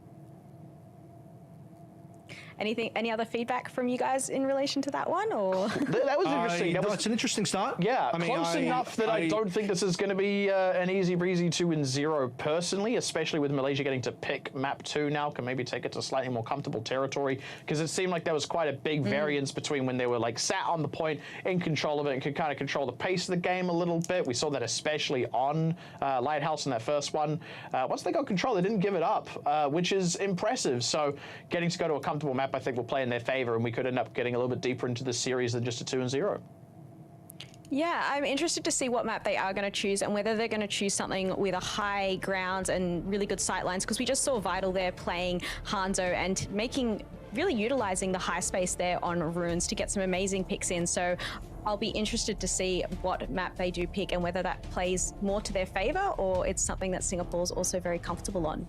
Speaker 1: Any other feedback from you guys in relation to that one, or?
Speaker 2: That was interesting.
Speaker 3: It's an interesting start.
Speaker 2: Yeah, close enough that I don't think this is going to be an easy breezy 2-0 personally, especially with Malaysia getting to pick map 2 now, can maybe take it to slightly more comfortable territory, because it seemed like there was quite a big variance between when they were like sat on the point, in control of it, and could kind of control the pace of the game a little bit. We saw that especially on Lighthouse in that first one. Once they got control, they didn't give it up, which is impressive. So getting to go to a comfortable map, I think, will play in their favor, and we could end up getting a little bit deeper into the series than just a 2-0.
Speaker 1: Yeah, I'm interested to see what map they are going to choose and whether they're going to choose something with a high ground and really good sight lines, because we just saw Vital there playing Hanzo and really utilizing the high space there on runes to get some amazing picks in. So I'll be interested to see what map they do pick and whether that plays more to their favor or it's something that Singapore's also very comfortable on.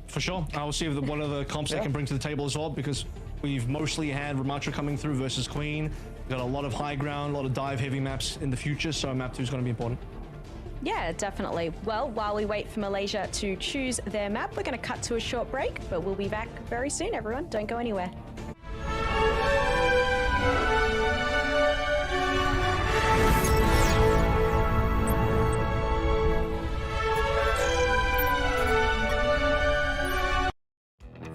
Speaker 3: For sure. I will see what other comps they can bring to the table as well, because we've mostly had Ramattra coming through versus Queen. We've got a lot of high ground, a lot of dive heavy maps in the future, so map 2 is going to be important.
Speaker 1: Yeah, definitely. Well, while we wait for Malaysia to choose their map, we're going to cut to a short break, but we'll be back very soon, everyone. Don't go anywhere.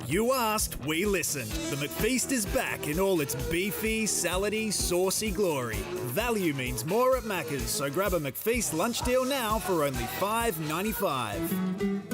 Speaker 4: You asked, we listened. The McFeast is back in all its beefy, salady, saucy glory. Value means more at Macca's, so grab a McFeast lunch deal now for only $5.95.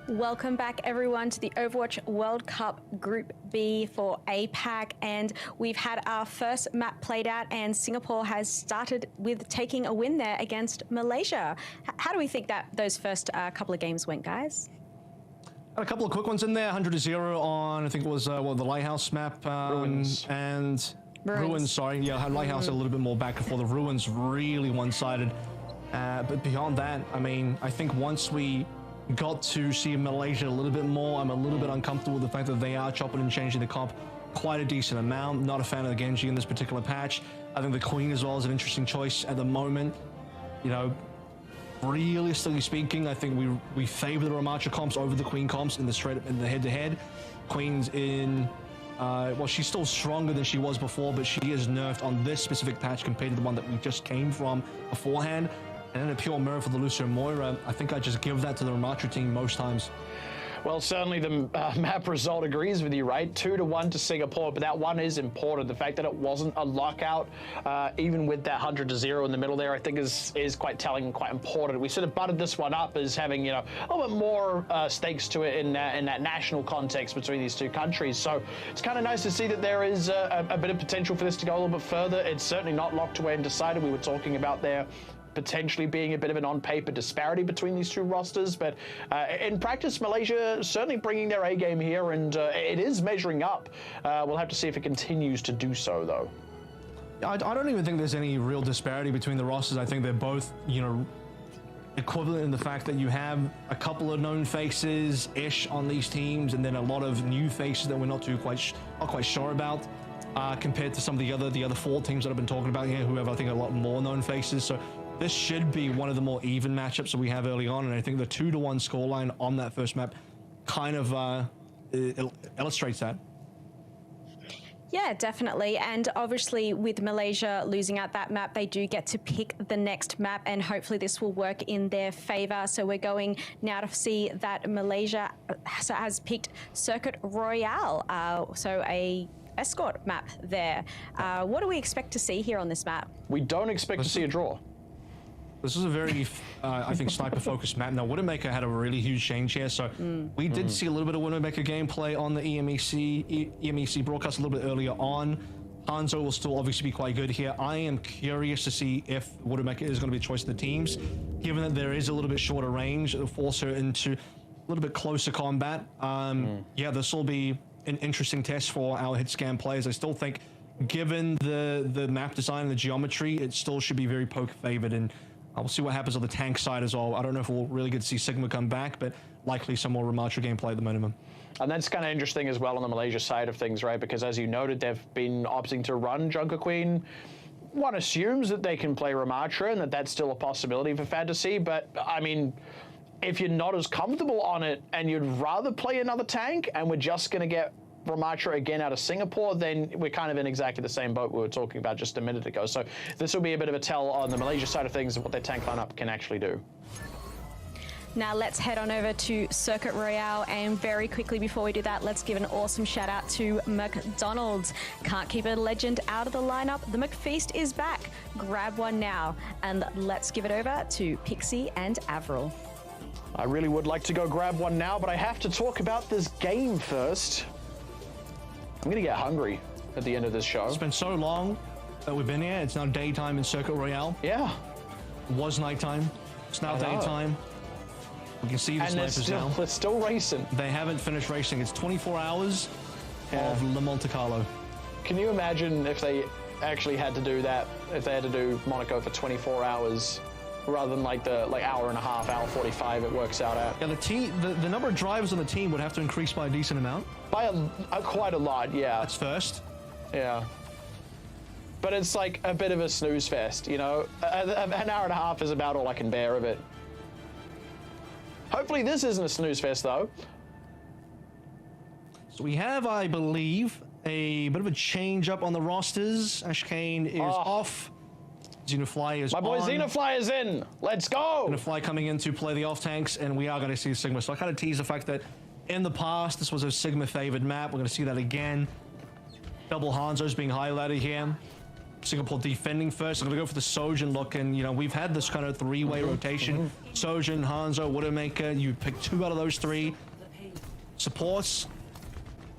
Speaker 1: Welcome back, everyone, to the Overwatch World Cup Group B for APAC, and we've had our first map played out, and Singapore has started with taking a win there against Malaysia. How do we think that those first couple of games went, guys?
Speaker 3: Had a couple of quick ones in there. 100-0 on, I think it was the Lighthouse map.
Speaker 2: Ruins.
Speaker 3: And
Speaker 1: Ruins,
Speaker 3: sorry. Yeah, Lighthouse a little bit more back and forth. The Ruins really one-sided. But beyond that, I mean, I think once we got to see Malaysia a little bit more, I'm a little bit uncomfortable with the fact that they are chopping and changing the comp quite a decent amount. Not a fan of the Genji in this particular patch. I think the Queen as well is an interesting choice at the moment. You know, realistically speaking, I think we favor the Ramattra comps over the Queen comps in the head-to-head. Queen's in, well, she's still stronger than she was before, but she is nerfed on this specific patch compared to the one that we just came from beforehand. And in a pure mirror for the Lucio Moira, I think I just give that to the Ramattra team most times.
Speaker 2: Well, certainly the map result agrees with you, right? 2-1 to Singapore, but that one is important. The fact that it wasn't a lockout, even with that 100-0 in the middle there, I think is quite telling and quite important. We sort of butted this one up as having, you know, a little bit more stakes to it in that national context between these two countries. So it's kind of nice to see that there is a bit of potential for this to go a little bit further. It's certainly not locked away and decided. We were talking about there potentially being a bit of an on-paper disparity between these two rosters, but in practice, Malaysia certainly bringing their A-game here, and it is measuring up. We'll have to see if it continues to do so, though.
Speaker 3: I don't even think there's any real disparity between the rosters. I think they're both, you know, equivalent in the fact that you have a couple of known faces-ish on these teams, and then a lot of new faces that we're not quite sure about, compared to some of the other four teams that I've been talking about here, who have, I think, a lot more known faces. So this should be one of the more even matchups that we have early on, and I think the 2-1 scoreline on that first map kind of illustrates that.
Speaker 1: Yeah, definitely. And obviously with Malaysia losing out that map, they do get to pick the next map, and hopefully this will work in their favor. So we're going now to see that Malaysia has picked Circuit Royale, so a escort map there. What do we expect to see here on this map?
Speaker 2: We don't expect to see a draw.
Speaker 3: This is a very, I think, sniper-focused map. Now, Widowmaker had a really huge change here, so we did see a little bit of Widowmaker gameplay on the EMEC broadcast a little bit earlier on. Hanzo will still obviously be quite good here. I am curious to see if Widowmaker is going to be a choice of the teams, given that there is a little bit shorter range. It'll force her into a little bit closer combat. Yeah, this will be an interesting test for our hit scan players. I still think, given the map design and the geometry, it still should be very poke favored, and we'll see what happens on the tank side as well. I don't know if we'll really get to see Sigma come back, but likely some more Ramattra gameplay at the minimum.
Speaker 2: And that's kind of interesting as well on the Malaysia side of things, right? Because as you noted, they've been opting to run Junker Queen. One assumes that they can play Ramattra and that that's still a possibility for Fantasy, but I mean, if you're not as comfortable on it and you'd rather play another tank and we're just going to get Ramattra again out of Singapore, then we're kind of in exactly the same boat we were talking about just a minute ago. So this will be a bit of a tell on the Malaysia side of things of what their tank lineup can actually do.
Speaker 1: Now let's head on over to Circuit Royale, and very quickly before we do that, let's give an awesome shout out to McDonald's. Can't keep a legend out of the lineup. The McFeast is back. Grab one now, and let's give it over to Pixie and Avril.
Speaker 2: I really would like to go grab one now, but I have to talk about this game first. I'm gonna get hungry at the end of this show.
Speaker 3: It's been so long that we've been here. It's now daytime in Circuit Royale.
Speaker 2: Yeah.
Speaker 3: It was nighttime. It's now daytime. We can see the snipers now.
Speaker 2: They're still racing.
Speaker 3: They haven't finished racing. It's 24 hours of Le Monte Carlo.
Speaker 2: Can you imagine if they actually had to do that? If they had to do Monaco for 24 hours rather than like the hour and a half, hour 45 it works out at.
Speaker 3: Yeah, the number of drivers on the team would have to increase by a decent amount.
Speaker 2: By quite a lot, yeah.
Speaker 3: That's first.
Speaker 2: Yeah. But it's like a bit of a snooze fest, you know? An hour and a half is about all I can bear of it. Hopefully this isn't a snooze fest, though.
Speaker 3: So we have, I believe, a bit of a change up on the rosters. Ashkane is off. Xenofly is on.
Speaker 2: My boy Xenofly is in. Let's go.
Speaker 3: Xenofly coming in to play the off tanks, and we are going to see Sigma. So I kind of tease the fact that In the past, this was a Sigma favored map. We're going to see that again. Double Hanzo's being highlighted here. Singapore defending first. I'm going to go for the Sojin look, and you know, we've had this kind of three-way rotation. Sojin, Hanzo, Widowmaker. You pick 2 out of those 3. Supports.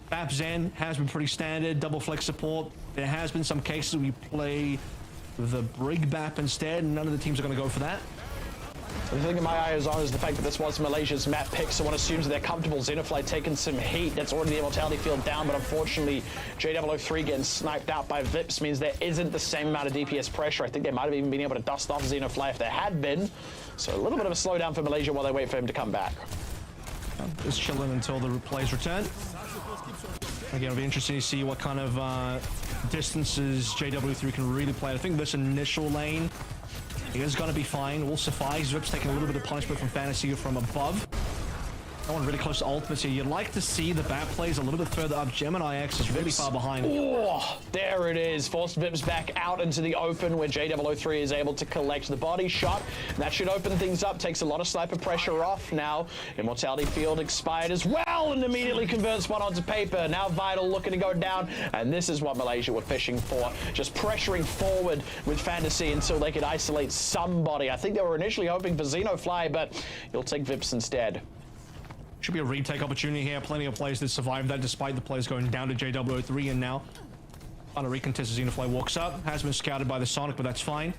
Speaker 3: Bap Zen has been pretty standard. Double flex support. There has been some cases we play the Brig Bap instead, and none of the teams are going to go for that.
Speaker 2: The thing in my eye is on is the fact that this was Malaysia's map pick, so one assumes that they're comfortable. Xenofly taking some heat. That's already the immortality field down, but unfortunately, J003 getting sniped out by Vips means there isn't the same amount of DPS pressure. I think they might have even been able to dust off Xenofly if there had been. So a little bit of a slowdown for Malaysia while they wait for him to come back.
Speaker 3: Just chilling until the plays return. Again, it'll be interesting to see what kind of distances JW3 can really play. I think this initial lane is going to be fine. Will suffice. Vip's taking a little bit of punishment from Fantasy from above. No one really close to ultimates here. You'd like to see the bat plays a little bit further up. Gemini X is really far behind.
Speaker 2: Oh, there it is. Forced Vips back out into the open where J003 is able to collect the body shot. That should open things up. Takes a lot of sniper pressure off. Now, Immortality Field expired as well and immediately converts one onto paper. Now Vital looking to go down. And this is what Malaysia were fishing for. Just pressuring forward with Fantasy until they could isolate somebody. I think they were initially hoping for Xenofly, but you'll take Vips instead.
Speaker 3: Should be a retake opportunity here. Plenty of players that survived that despite the players going down to J003, and now on a recontest as Xenofly walks up. Has been scouted by the Sonic, but that's fine.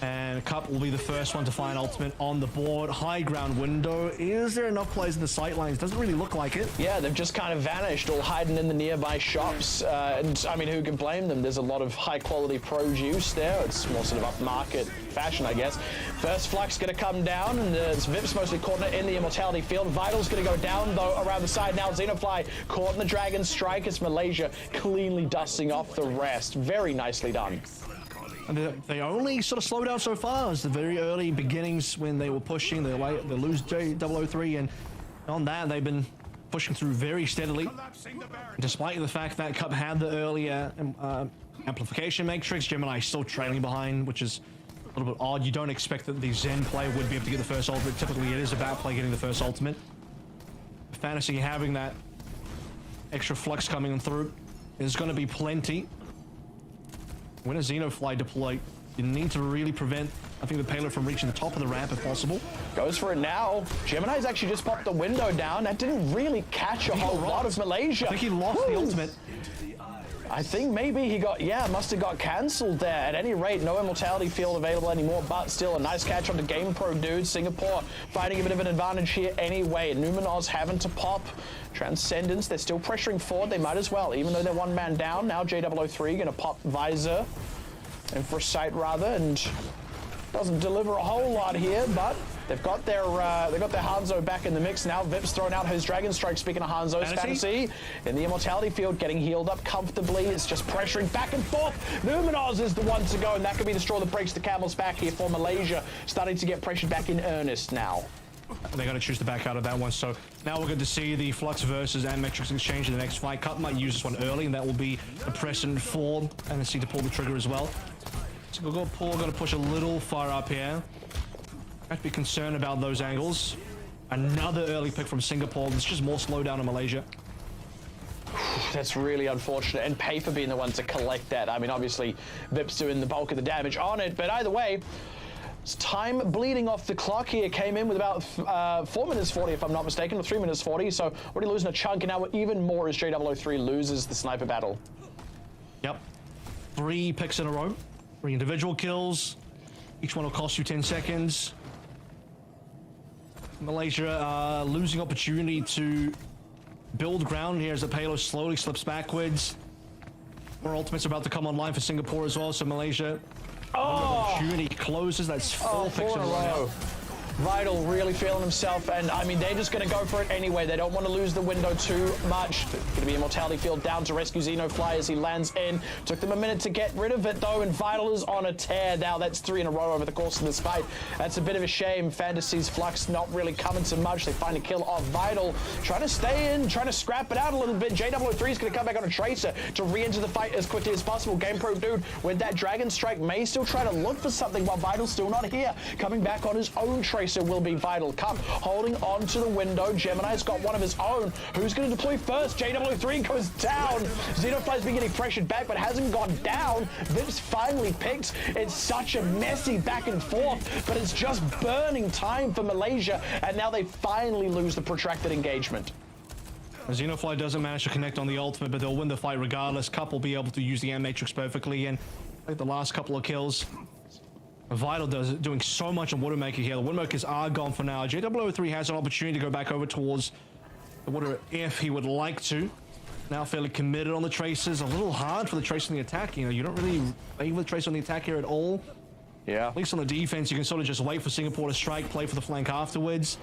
Speaker 3: And Cup will be the first one to find ultimate on the board. High ground window. Is there enough players in the sight lines? Doesn't really look like it.
Speaker 2: Yeah, they've just kind of vanished, all hiding in the nearby shops. And I mean, who can blame them? There's a lot of high quality produce there. It's more sort of upmarket fashion, I guess. First Flux going to come down, and it's Vips mostly caught in the Immortality Field. Vital's going to go down, though, around the side now. Xenofly caught in the Dragon Strike. It's Malaysia cleanly dusting off the rest. Very nicely done.
Speaker 3: And they only sort of slowed down so far. It's the very early beginnings when they were pushing. They lose J003, and on that, they've been pushing through very steadily. Despite the fact that Cup had the earlier amplification matrix, Gemini still trailing behind, which is a little bit odd. You don't expect that the Zen player would be able to get the first ultimate. Typically, it is a bad play getting the first ultimate. Fantasy having that extra flux coming through is going to be plenty. When a Xenofly deploy, you need to really prevent, I think, the payload from reaching the top of the ramp if possible.
Speaker 2: Goes for it now. Gemini's actually just popped the window down. That didn't really catch a whole lot of Malaysia.
Speaker 3: I think he lost the ultimate.
Speaker 2: I think maybe he got, must have got cancelled there. At any rate, no Immortality Field available anymore, but still a nice catch on the GamePro dude. Singapore finding a bit of an advantage here anyway. Numenos having to pop. Transcendence, they're still pressuring forward. They might as well, even though they're one man down. Now J003 going to pop Visor and for sight rather, and doesn't deliver a whole lot here, but they've got their Hanzo back in the mix now. Vip's thrown out his Dragon Strike. Speaking of Hanzo's Fantasy in the Immortality Field, getting healed up comfortably. It's just pressuring back and forth. Numenos is the one to go, and that could be the straw that breaks the camel's back here for Malaysia. Starting to get pressured back in earnest now.
Speaker 3: They're going to choose to back out of that one. So now we're going to see the Flux versus and Matrix exchange in the next fight. Cup might use this one early, and that will be a precedent for NSC to pull the trigger as well. So we're going to push a little far up here. Have to be concerned about those angles. Another early pick from Singapore. It's just more slowdown in Malaysia.
Speaker 2: That's really unfortunate, and Paper being the one to collect that. I mean, obviously, Vip's doing the bulk of the damage on it, but either way, time bleeding off the clock here. Came in with about 4 minutes 40, if I'm not mistaken, or 3 minutes 40, so already losing a chunk, and now even more as J003 loses the sniper battle.
Speaker 3: Yep. 3 picks in a row. 3 individual kills. Each one will cost you 10 seconds. Malaysia losing opportunity to build ground here as the payload slowly slips backwards. More ultimates about to come online for Singapore as well, so Malaysia... opportunity closes. That's 4 picks in a row. Vital really feeling himself, and I mean, they're just going to go for it anyway. They don't want to lose the window too much. Going to be Immortality Field down to rescue Xenofly as he lands in. Took them a minute to get rid of it, though, and Vital is on a tear. Now that's 3 in a row over the course of this fight. That's a bit of a shame. Fantasy's Flux not really coming so much. They find a kill off Vital. Trying to stay in, trying to scrap it out a little bit. J003 is going to come back on a Tracer to re-enter the fight as quickly as possible. GamePro dude with that Dragon Strike may still try to look for something while Vital's still not here. Coming back on his own Tracer.
Speaker 2: Tracer will be vital. Cup holding on to the window. Gemini's got one of his own. Who's going to deploy first? JW3 goes down. Xenofly's been getting pressured back, but hasn't gone down. Vips finally picked. It's such a messy back and forth, but it's just burning time for Malaysia, and now they finally lose the protracted engagement.
Speaker 3: Xenofly doesn't manage to connect on the ultimate, but they'll win the fight regardless. Cup will be able to use the M Matrix perfectly, and I think the last couple of kills, Vital doing so much on Widowmaker here. The Widowmakers are gone for now. JW3 has an opportunity to go back over towards the Widow if he would like to. Now fairly committed on the Tracers. A little hard for the Tracer on the attack. You know, you don't really favor the Tracer on the attack here at all.
Speaker 2: Yeah.
Speaker 3: At least on the defense, you can sort of just wait for Singapore to strike, play for the flank afterwards.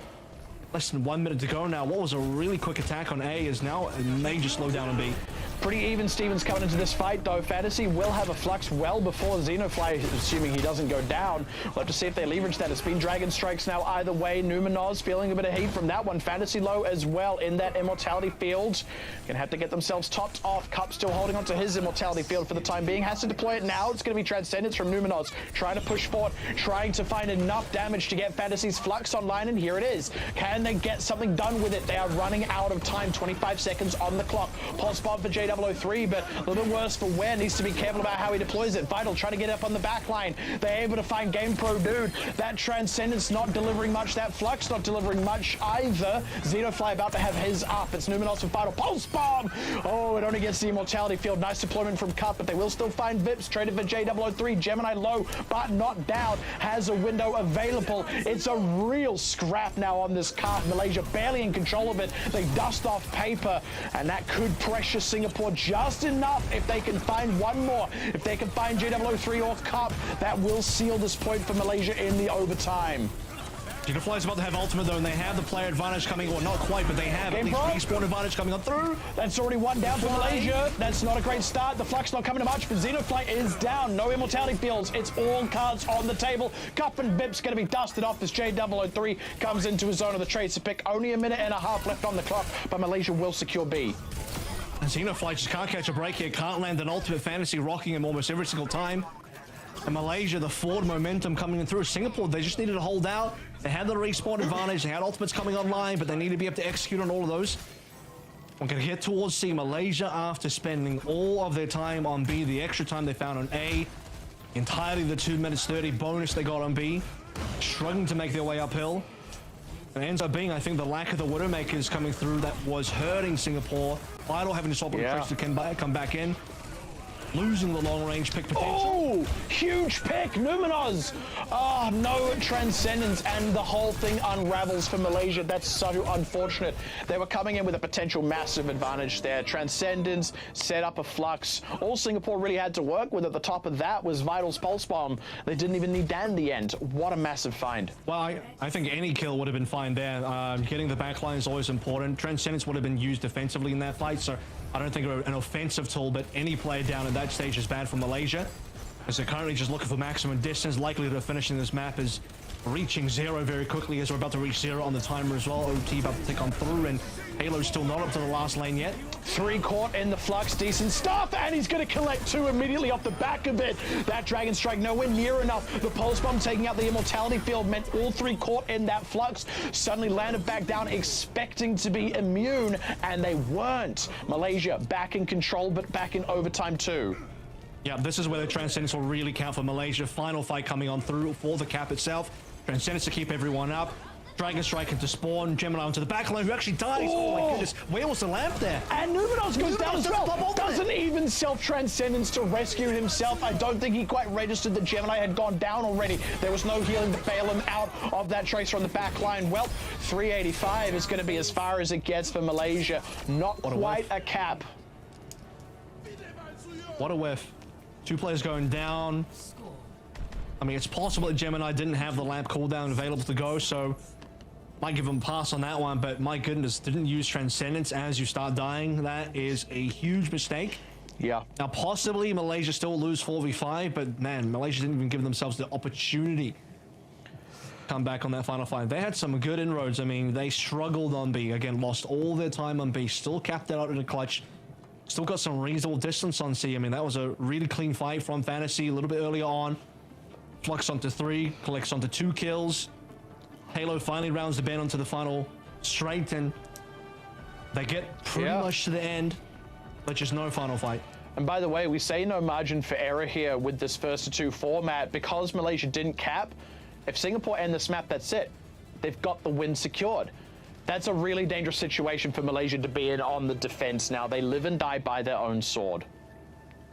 Speaker 3: Less than 1 minute to go now. What was a really quick attack on A is now a major slowdown on B.
Speaker 2: Pretty even Stevens coming into this fight, though. Fantasy will have a flux well before Xenofly, assuming he doesn't go down. We'll have to see if they leverage that. It's been Dragon Strikes now either way. Numinoz feeling a bit of heat from that one. Fantasy low as well in that Immortality field. Gonna have to get themselves topped off. Cup still holding on to his Immortality field for the time being. Has to deploy it now. It's going to be Transcendence from Numinoz. Trying to push forward, trying to find enough damage to get Fantasy's flux online, and here it is. Can they get something done with it? They are running out of time. 25 seconds on the clock. Pulse bomb for JW3, but a little bit worse for Ware. Needs to be careful about how he deploys it. Vital trying to get up on the back line. They're able to find Game Pro Dude. That Transcendence not delivering much. That Flux not delivering much either. Xenofly about to have his up. It's Numinos for Vital. Pulse bomb! Oh, it only gets the Immortality field. Nice deployment from Cup, but they will still find Vips. Traded for JW3. Gemini low, but not down. Has a window available. It's a real scrap now on this card. Malaysia barely in control of it. They dust off paper, and that could pressure Singapore just enough. If they can find one more, if they can find JW3 or Cup, that will seal this point for Malaysia in the overtime.
Speaker 3: Xenofly's about to have ultimate though, and they have the player advantage coming, or not quite, but they have at least respawn advantage coming on through.
Speaker 2: That's already one down for Malaysia. That's not a great start. The Flux not coming to much, but Xenofly is down. No Immortality fields. It's all cards on the table. Cup and Vip's going to be dusted off as JW3 comes into his zone of the Tracer pick. Only a minute and a half left on the clock, but Malaysia will secure B.
Speaker 3: And Xenofly just can't catch a break here, can't land an ultimate. Fantasy rocking him almost every single time. And Malaysia, the forward momentum coming in through. Singapore, they just needed to hold out. They had the respawn advantage. They had ultimates coming online, but they need to be able to execute on all of those. We're going to get towards C. Malaysia, after spending all of their time on B, the extra time they found on A, entirely the 2 minutes 30 bonus they got on B, struggling to make their way uphill. And it ends up being, I think, the lack of the Widowmakers coming through that was hurting Singapore. Vital having to swap with Chris to come back in. Losing the long-range pick potential.
Speaker 2: Oh, huge pick, Numinos. Oh, no Transcendence, and the whole thing unravels for Malaysia. That's so unfortunate. They were coming in with a potential massive advantage there. Transcendence, set up a Flux. All Singapore really had to work with at the top of that was Vital's Pulse Bomb. They didn't even need Dan in the end. What a massive find.
Speaker 3: Well, I think any kill would have been fine there. Getting the backline is always important. Transcendence would have been used defensively in that fight, so I don't think an offensive tool, but any player down at that stage is bad for Malaysia, as they're currently just looking for maximum distance. Likelihood of finishing this map is reaching 0 very quickly, as we're about to reach 0 on the timer as well. OT about to tick on through, and Halo's still not up to the last lane yet.
Speaker 2: 3 caught in the Flux, decent stuff, and he's going to collect 2 immediately off the back of it. That Dragon Strike nowhere near enough. The Pulse Bomb taking out the Immortality field meant all 3 caught in that Flux suddenly landed back down, expecting to be immune, and they weren't. Malaysia back in control, but back in overtime too.
Speaker 3: Yeah, this is where the Transcendence will really count for Malaysia. Final fight coming on through for the cap itself. Transcendence to keep everyone up. Dragon Strike into spawn, Gemini onto the backline, who actually dies. Oh my goodness, where was the lamp there?
Speaker 2: And Numinos goes down as well. Doesn't even self-transcendence to rescue himself. I don't think he quite registered that Gemini had gone down already. There was no healing to bail him out of that Tracer on the backline. Well, 385 is going to be as far as it gets for Malaysia. Not quite a cap.
Speaker 3: What a whiff. 2 players going down. I mean, it's possible that Gemini didn't have the lamp cooldown available to go, so might give him a pass on that one, but my goodness, didn't use Transcendence as you start dying. That is a huge mistake.
Speaker 2: Yeah.
Speaker 3: Now, possibly Malaysia still lose 4v5, but man, Malaysia didn't even give themselves the opportunity to come back on that final fight. They had some good inroads. I mean, they struggled on B. Again, lost all their time on B, still capped it out in a clutch. Still got some reasonable distance on C. I mean, that was a really clean fight from Fantasy a little bit earlier on. Flux onto 3, collects onto 2 kills. Halo finally rounds the bend onto the final straight, and they get pretty much to the end, but just no final fight.
Speaker 2: And by the way, we say no margin for error here with this first to two format because Malaysia didn't cap. If Singapore end this map, that's it. They've got the win secured. That's a really dangerous situation for Malaysia to be in on the defense now. They live and die by their own sword.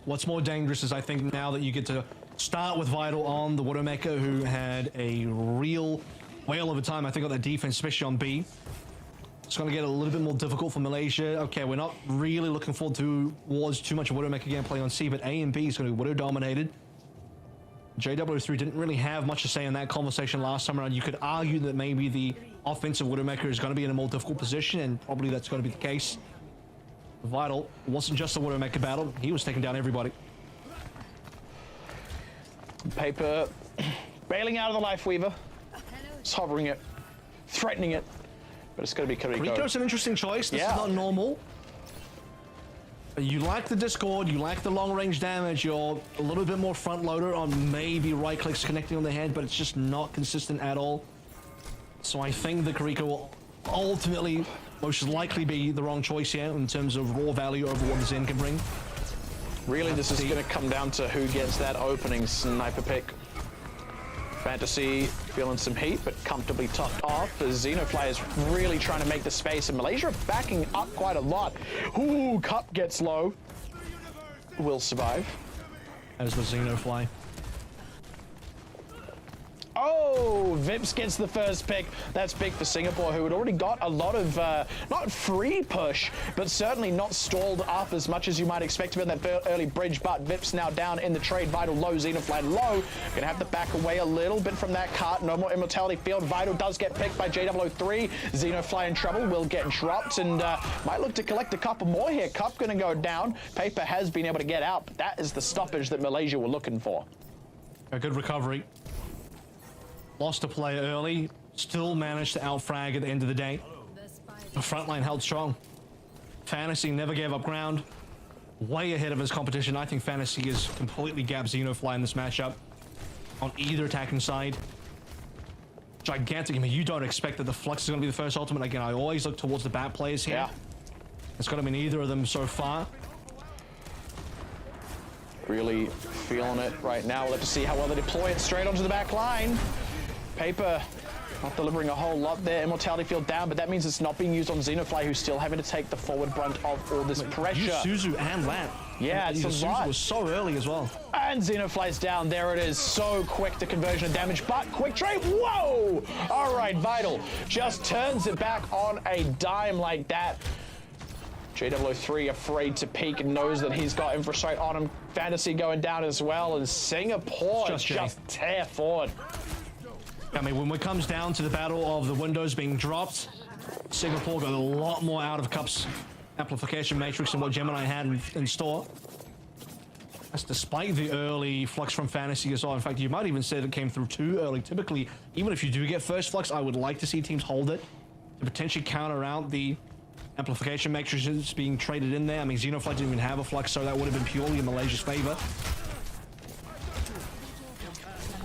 Speaker 3: What's more dangerous is I think now that you get to start with Vital on the Widowmaker, who had a real whale of a time, I think, on that defense, especially on B. It's going to get a little bit more difficult for Malaysia. Okay, we're not really looking forward towards too much Widowmaker gameplay on C, but A and B is going to be Widow dominated. JW3 didn't really have much to say in that conversation last time around. You could argue that maybe the offensive Widowmaker is going to be in a more difficult position, and probably that's going to be the case. Vital wasn't just a Widowmaker battle. He was taking down everybody.
Speaker 2: Paper bailing out of the Life Weaver. Just hovering it, threatening it. But it's going to be Kiriko.
Speaker 3: Kiriko's an interesting choice. This is not normal. You like the Discord, you like the long range damage, you're a little bit more front loader on maybe right clicks connecting on the head, but it's just not consistent at all. So I think the Kiriko will ultimately most likely be the wrong choice here in terms of raw value over what the Zen can bring.
Speaker 2: Really, this is going to come down to who gets that opening sniper pick. Fantasy feeling some heat, but comfortably tucked off as Xenofly is really trying to make the space, and Malaysia backing up quite a lot. Ooh, Cup gets low. Will survive.
Speaker 3: As the Xenofly.
Speaker 2: Oh, Vips gets the first pick. That's big for Singapore, who had already got a lot of, not free push, but certainly not stalled up as much as you might expect to in that early bridge. But Vips now down in the trade. Vital low, Xenofly low. Gonna have to back away a little bit from that cart. No more Immortality Field. Vital does get picked by JW3. Xenofly in trouble, will get dropped, and might look to collect a couple more here. Cup gonna go down. Paper has been able to get out, but that is the stoppage that Malaysia were looking for.
Speaker 3: A good recovery. Lost a player early, still managed to outfrag at the end of the day. The front line held strong. Fantasy never gave up ground. Way ahead of his competition. I think Fantasy is completely gapped Xenofly in this matchup on either attacking side. Gigantic. I mean, you don't expect that the Flux is going to be the first ultimate. Again, I always look towards the bat players here.
Speaker 2: Yeah.
Speaker 3: It's got to be neither of them so far.
Speaker 2: Really feeling it right now. We'll have to see how well they deploy it straight onto the back line. Paper not delivering a whole lot there. Immortality Field down, but that means it's not being used on Xenofly, who's still having to take the forward brunt of all this pressure.
Speaker 3: Suzu and Lamp.
Speaker 2: Yeah, it's a lot.
Speaker 3: Suzu was so early as well.
Speaker 2: And Xenofly's down. There it is. So quick, the conversion of damage, but quick trade. Whoa! All right, Vital just turns it back on a dime like that. JW3 afraid to peek and knows that he's got infrastructure on him. Fantasy going down as well, and Singapore just tear forward.
Speaker 3: I mean, when it comes down to the battle of the windows being dropped, Singapore got a lot more out of Cup's amplification matrix than what Gemini had in store. That's despite the early Flux from Fantasy as well. In fact, you might even say it came through too early. Typically, even if you do get first Flux, I would like to see teams hold it to potentially counter out the amplification matrices being traded in there. I mean, Xenofly didn't even have a Flux, so that would have been purely in Malaysia's favor.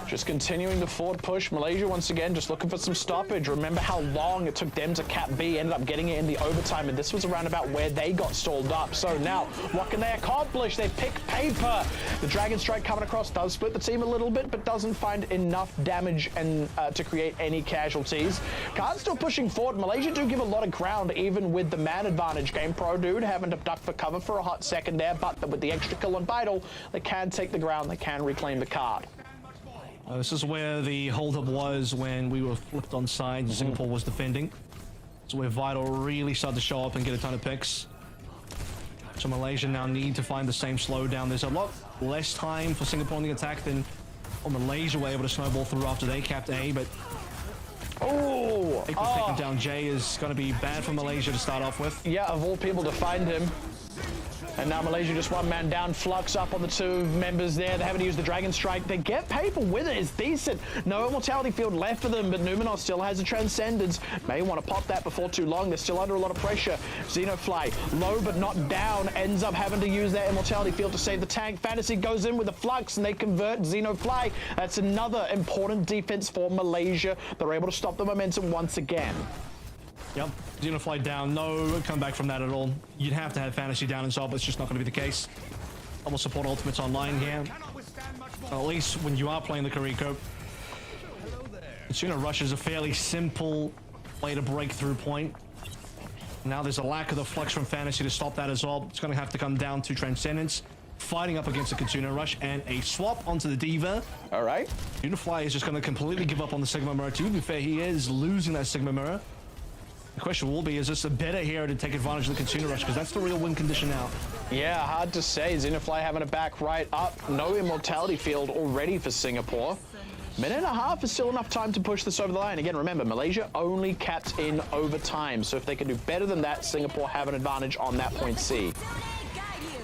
Speaker 2: Just continuing the forward push. Malaysia, once again, just looking for some stoppage. Remember how long it took them to cap B, ended up getting it in the overtime, and this was around about where they got stalled up. So now, what can they accomplish? They pick Paper. The Dragon Strike coming across does split the team a little bit, but doesn't find enough damage and to create any casualties. Card's still pushing forward. Malaysia do give a lot of ground, even with the man advantage. Game Pro dude having to duck for cover for a hot second there, but with the extra kill on Vital, they can take the ground, they can reclaim the card.
Speaker 3: This is where the holdup was when we were flipped on sides. Singapore was defending. So where Vital really started to show up and get a ton of picks. So Malaysia now need to find the same slowdown. There's a lot less time for Singapore on the attack than Malaysia were able to snowball through after they capped A, but taking down J is going to be bad for Malaysia to start off with.
Speaker 2: Yeah, of all people to find him. And now Malaysia just one man down. Flux up on the two members there. They haven't used the Dragon Strike. They get paper with it. It's decent. No Immortality Field left for them, but Numenor still has a Transcendence. May want to pop that before too long. They're still under a lot of pressure. Xenofly, low but not down, ends up having to use their Immortality Field to save the tank. Fantasy goes in with a Flux, and they convert Xenofly. That's another important defense for Malaysia. They're able to stop the momentum once again.
Speaker 3: Yep, Xenofly down. No comeback from that at all. You'd have to have Fantasy down as well, but it's just not going to be the case. Double support ultimates online here. At least when you are playing the Kariko. Kitsuna Rush is a fairly simple way to break through point. Now there's a lack of the Flux from Fantasy to stop that as well. It's going to have to come down to Transcendence, fighting up against the Kitsuna Rush, and a swap onto the Diva.
Speaker 2: All right.
Speaker 3: Xenofly is just going to completely give up on the Sigma Mirror. To be fair, he is losing that Sigma Mirror. The question will be, is this a better hero to take advantage of the Kitsuna Rush? Because that's the real win condition now.
Speaker 2: Yeah, hard to say. Xenofly having a back right up. No Immortality Field already for Singapore. Minute and a half is still enough time to push this over the line. Again, remember, Malaysia only capped in overtime. So if they can do better than that, Singapore have an advantage on that point C.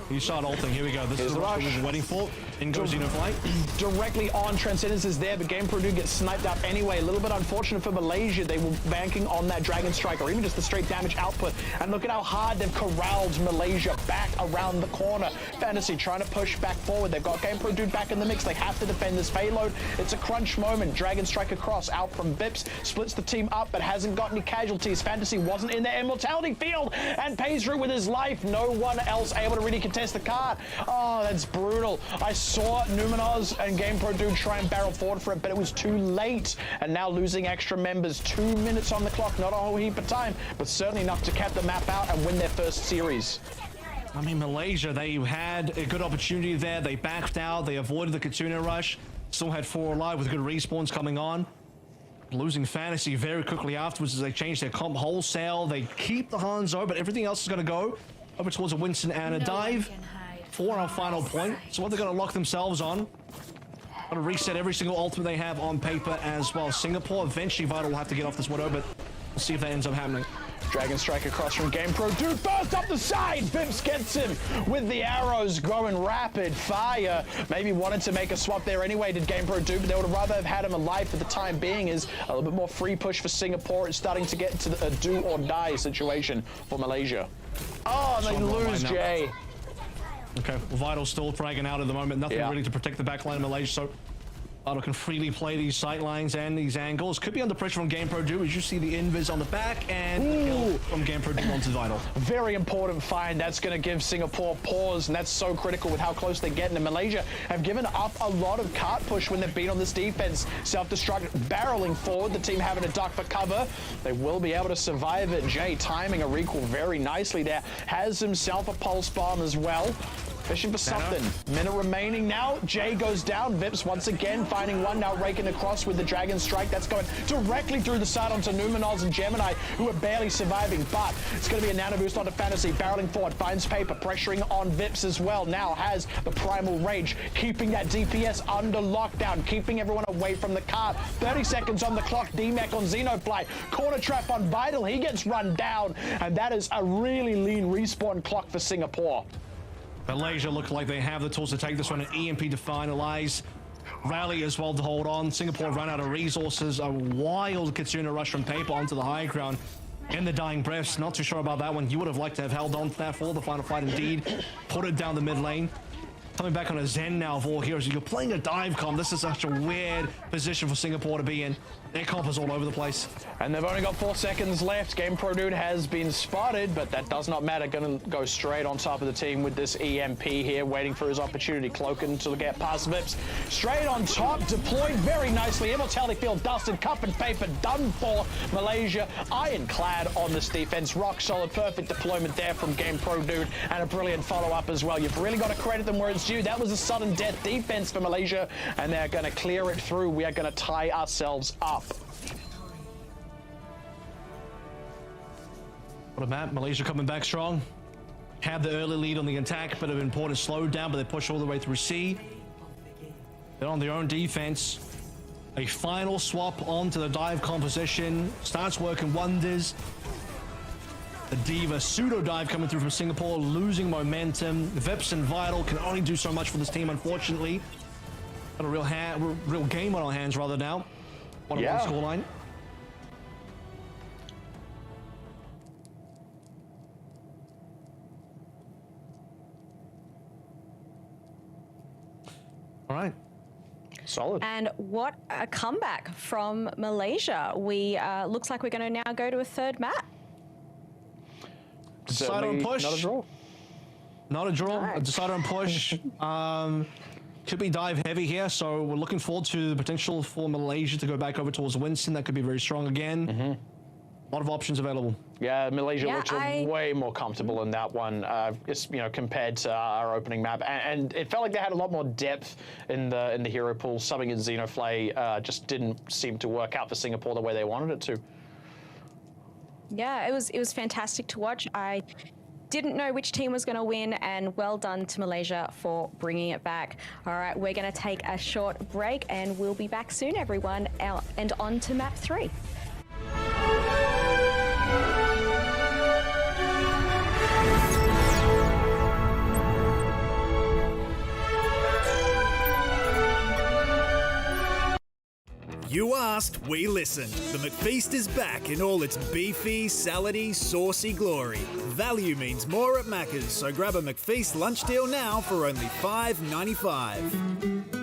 Speaker 3: You start ulting. Here we go. This is the rush we've been waiting for. In goes Xenofly.
Speaker 2: Directly on. Transcendence is there, but Game Pro do get sniped out anyway. A little bit unfortunate for Malaysia. They were banking on that Dragon Strike or even just the straight damage output. And look at how hard they've corralled Malaysia back around the corner. Fantasy trying to push back forward. They've got Game Pro dude back in the mix. They have to defend this payload. It's a crunch moment. Dragon Strike across out from Vips. Splits the team up, but hasn't got any casualties. Fantasy wasn't in their Immortality Field and pays through with his life. No one else able to really contest the card. Oh, that's brutal. I saw Numenors and Game Pro dude try and barrel forward for it, but it was too late. And now losing extra members. 2 minutes on the clock. Not a whole heap of time, but certainly enough to cap the map out and win their first series.
Speaker 3: I mean, Malaysia, they had a good opportunity there. They backed out. They avoided the Kitsuna Rush. Still had 4 alive with good respawns coming on. Losing Fantasy very quickly afterwards as they change their comp wholesale. They keep the Hanzo, but everything else is going to go over towards a Winston and a dive for our final point. So what they're going to lock themselves on. Got to reset every single ultimate they have on paper as well. Singapore, eventually Vital will have to get off this Widow, but we'll see if that ends up happening.
Speaker 2: Dragon Strike across from Game Pro. Dude, burst up the side. Vips gets him with the arrows going rapid fire. Maybe wanted to make a swap there anyway, did Game Pro do, but they would rather have had him alive for the time being. Is a little bit more free push for Singapore. It's starting to get to a do or die situation for Malaysia. Oh, and they lose, Jay.
Speaker 3: Okay, Vital still fragging out at the moment. Nothing really to protect the backline of Malaysia, so Vital can freely play these sight lines and these angles. Could be under pressure from Game Pro do as you see the invis on the back and the kill from Game Pro do onto Vital.
Speaker 2: Very important find. That's going to give Singapore pause, and that's so critical with how close they're getting. And Malaysia have given up a lot of cart push when they've been on this defense. Self-destruct, barreling forward, the team having to duck for cover. They will be able to survive it. Jay timing a recall very nicely there. Has himself a pulse bomb as well. Fishing for something. Minute remaining now. Jay goes down. Vips once again finding one. Now raking across with the Dragon Strike. That's going directly through the side onto Numenors and Gemini, who are barely surviving. But it's going to be a nano boost onto Fantasy. Barreling forward. Finds paper. Pressuring on Vips as well. Now has the Primal Rage. Keeping that DPS under lockdown. Keeping everyone away from the cart. 30 seconds on the clock. DMAC on Xenofly. Corner trap on Vital. He gets run down. And that is a really lean respawn clock for Singapore.
Speaker 3: Malaysia look like they have the tools to take this one. An EMP to finalize. Rally as well to hold on. Singapore run out of resources. A wild Kitsuna Rush from paper onto the high ground. In the dying breaths. Not too sure about that one. You would have liked to have held on to that for the final fight indeed. Put it down the mid lane. Coming back on a Zen now of all heroes. You're playing a dive comp. This is such a weird position for Singapore to be in. Their comp is all over the place. And
Speaker 2: they've only got 4 seconds left. Game Pro dude has been spotted, but that does not matter. Going to go straight on top of the team with this EMP here, waiting for his opportunity. Cloaking to get past Vips. Straight on top, deployed very nicely. Immortality Field dusted, cup and paper done for Malaysia. Ironclad on this defense. Rock solid, perfect deployment there from Game Pro dude, and a brilliant follow-up as well. You've really got to credit them where it's due. That was a sudden death defense for Malaysia, and they're going to clear it through. We are going to tie ourselves up.
Speaker 3: What a map. Malaysia coming back strong. Had the early lead on the attack, but have been important slowed down, but they push all the way through C. They're on their own defense. A final swap onto the dive composition. Starts working wonders. The Diva pseudo dive coming through from Singapore, losing momentum. Vips and Vital can only do so much for this team, unfortunately. Got a real game on our hands rather now. One scoreline. All right.
Speaker 2: Solid.
Speaker 1: And what a comeback from Malaysia. We looks like we're going to now go to a third map.
Speaker 3: Decide on push.
Speaker 2: Not a draw.
Speaker 3: Not a draw.
Speaker 1: No.
Speaker 3: Decide on push. Could be dive heavy here, so we're looking forward to the potential for Malaysia to go back over towards Winston. That could be very strong again. A lot of options available.
Speaker 2: Yeah, Malaysia looks way more comfortable in that one, compared to our opening map, and it felt like they had a lot more depth in the hero pool. Subbing in Xenoflay just didn't seem to work out for Singapore the way they wanted it to.
Speaker 1: Yeah, it was fantastic to watch. I didn't know which team was going to win, and well done to Malaysia for bringing it back. All right, we're going to take a short break, and we'll be back soon, everyone, and on to map 3.
Speaker 4: You asked, we listened. The McFeast is back in all its beefy, salady, saucy glory. Value means more at Macca's, so grab a McFeast lunch deal now for only $5.95.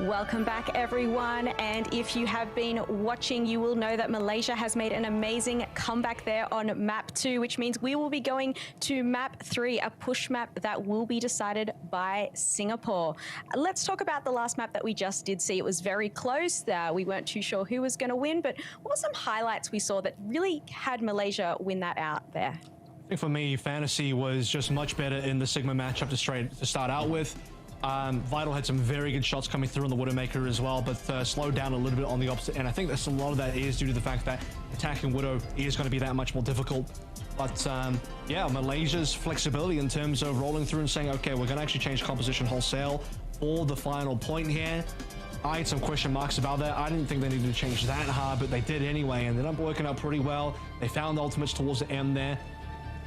Speaker 1: Welcome back, everyone. And if you have been watching, you will know that Malaysia has made an amazing comeback there on map 2, which means we will be going to map 3, a push map that will be decided by Singapore. Let's talk about the last map that we just did see. It was very close. We weren't too sure who was going to win, but what were some highlights we saw that really had Malaysia win that out there?
Speaker 3: I think for me, Fantasy was just much better in the Sigma matchup to start out with. Vital had some very good shots coming through on the Widowmaker as well, but slowed down a little bit on the opposite end. I think that's a lot of that is due to the fact that attacking Widow is going to be that much more difficult. But yeah, Malaysia's flexibility in terms of rolling through and saying, okay, we're going to actually change composition wholesale for the final point here. I had some question marks about that. I didn't think they needed to change that hard, but they did anyway. Ended up working out pretty well. They found ultimates towards the end there.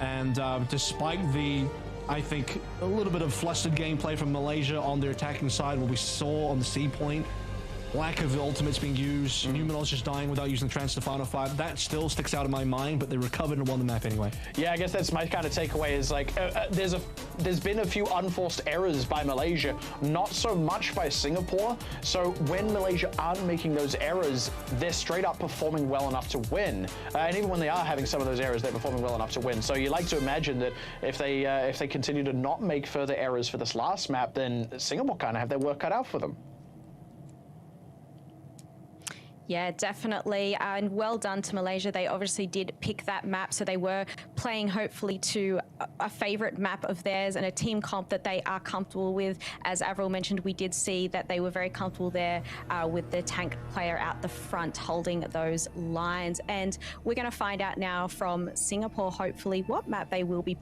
Speaker 3: And despite the, I think, a little bit of flustered gameplay from Malaysia on their attacking side, what we saw on the C point, lack of ultimates being used, Numenors just dying without using trance to final fight, that still sticks out in my mind, but they recovered and won the map anyway. Yeah,
Speaker 2: I guess that's my kind of takeaway is like, there's been a few unforced errors by Malaysia, not so much by Singapore. So when Malaysia aren't making those errors, they're straight up performing well enough to win. And even when they are having some of those errors, they're performing well enough to win. So you like to imagine that if they continue to not make further errors for this last map, then Singapore kind of have their work cut out for them.
Speaker 1: Yeah, definitely. And well done to Malaysia. They obviously did pick that map, so they were playing hopefully to a favorite map of theirs and a team comp that they are comfortable with. As Avril mentioned, we did see that they were very comfortable there with the tank player out the front holding those lines. And we're going to find out now from Singapore, hopefully, what map they will be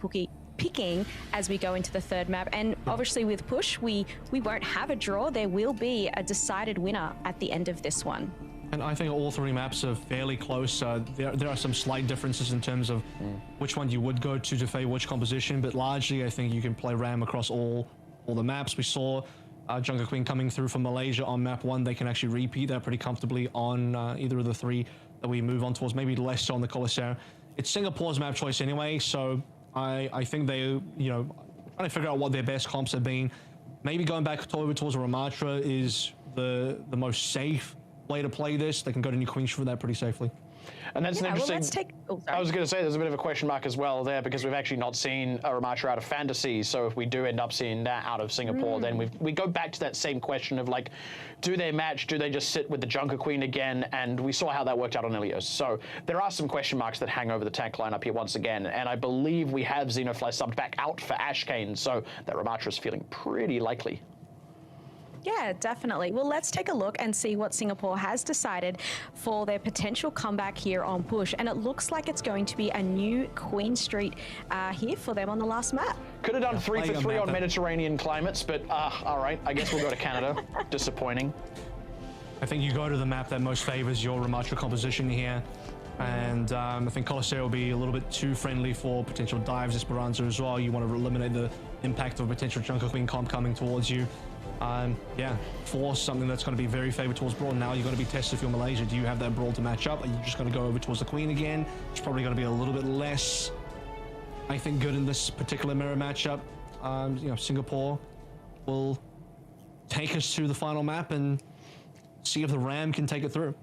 Speaker 1: picking as we go into the third map. And obviously with push, we won't have a draw. There will be a decided winner at the end of this one.
Speaker 3: And I think all three maps are fairly close. There are some slight differences in terms of which one you would go to favor which composition, but largely I think you can play Ram across all the maps. We saw Junker Queen coming through from Malaysia on map 1. They can actually repeat that pretty comfortably on either of the three that we move on towards, maybe less so on the Qualifiers. It's Singapore's map choice anyway, so I think they, you know, trying to figure out what their best comps have been. Maybe going back over towards Ramatra is the most safe way to play this. They can go to New Queens for that pretty safely.
Speaker 2: And that's an interesting... I was going to say, there's a bit of a question mark as well there, because we've actually not seen a Ramatra out of Fantasy. So if we do end up seeing that out of Singapore, then we go back to that same question of like, do they match? Do they just sit with the Junker Queen again? And we saw how that worked out on Ilios. So there are some question marks that hang over the tank lineup here once again. And I believe we have Xenofly subbed back out for Ashkane. So that Ramatra is feeling pretty likely.
Speaker 1: Yeah, definitely. Well, let's take a look and see what Singapore has decided for their potential comeback here on push. And it looks like it's going to be a new Queen Street here for them on the last map.
Speaker 2: Could have done 3 for 3 on Mediterranean climates, but all right, I guess we'll go to Canada. Disappointing.
Speaker 3: I think you go to the map that most favors your Ramatra composition here. And I think Coliseum will be a little bit too friendly for potential dives, Esperanza as well. You want to eliminate the impact of a potential Junker Queen comp coming towards you. Yeah, force something that's going to be very favored towards Brawl. Now you're going to be tested if you're Malaysia. Do you have that Brawl to match up? Are you just going to go over towards the Queen again? It's probably going to be a little bit less, I think, good in this particular mirror matchup. You know, Singapore will take us to the final map and see if the Ram can take it through.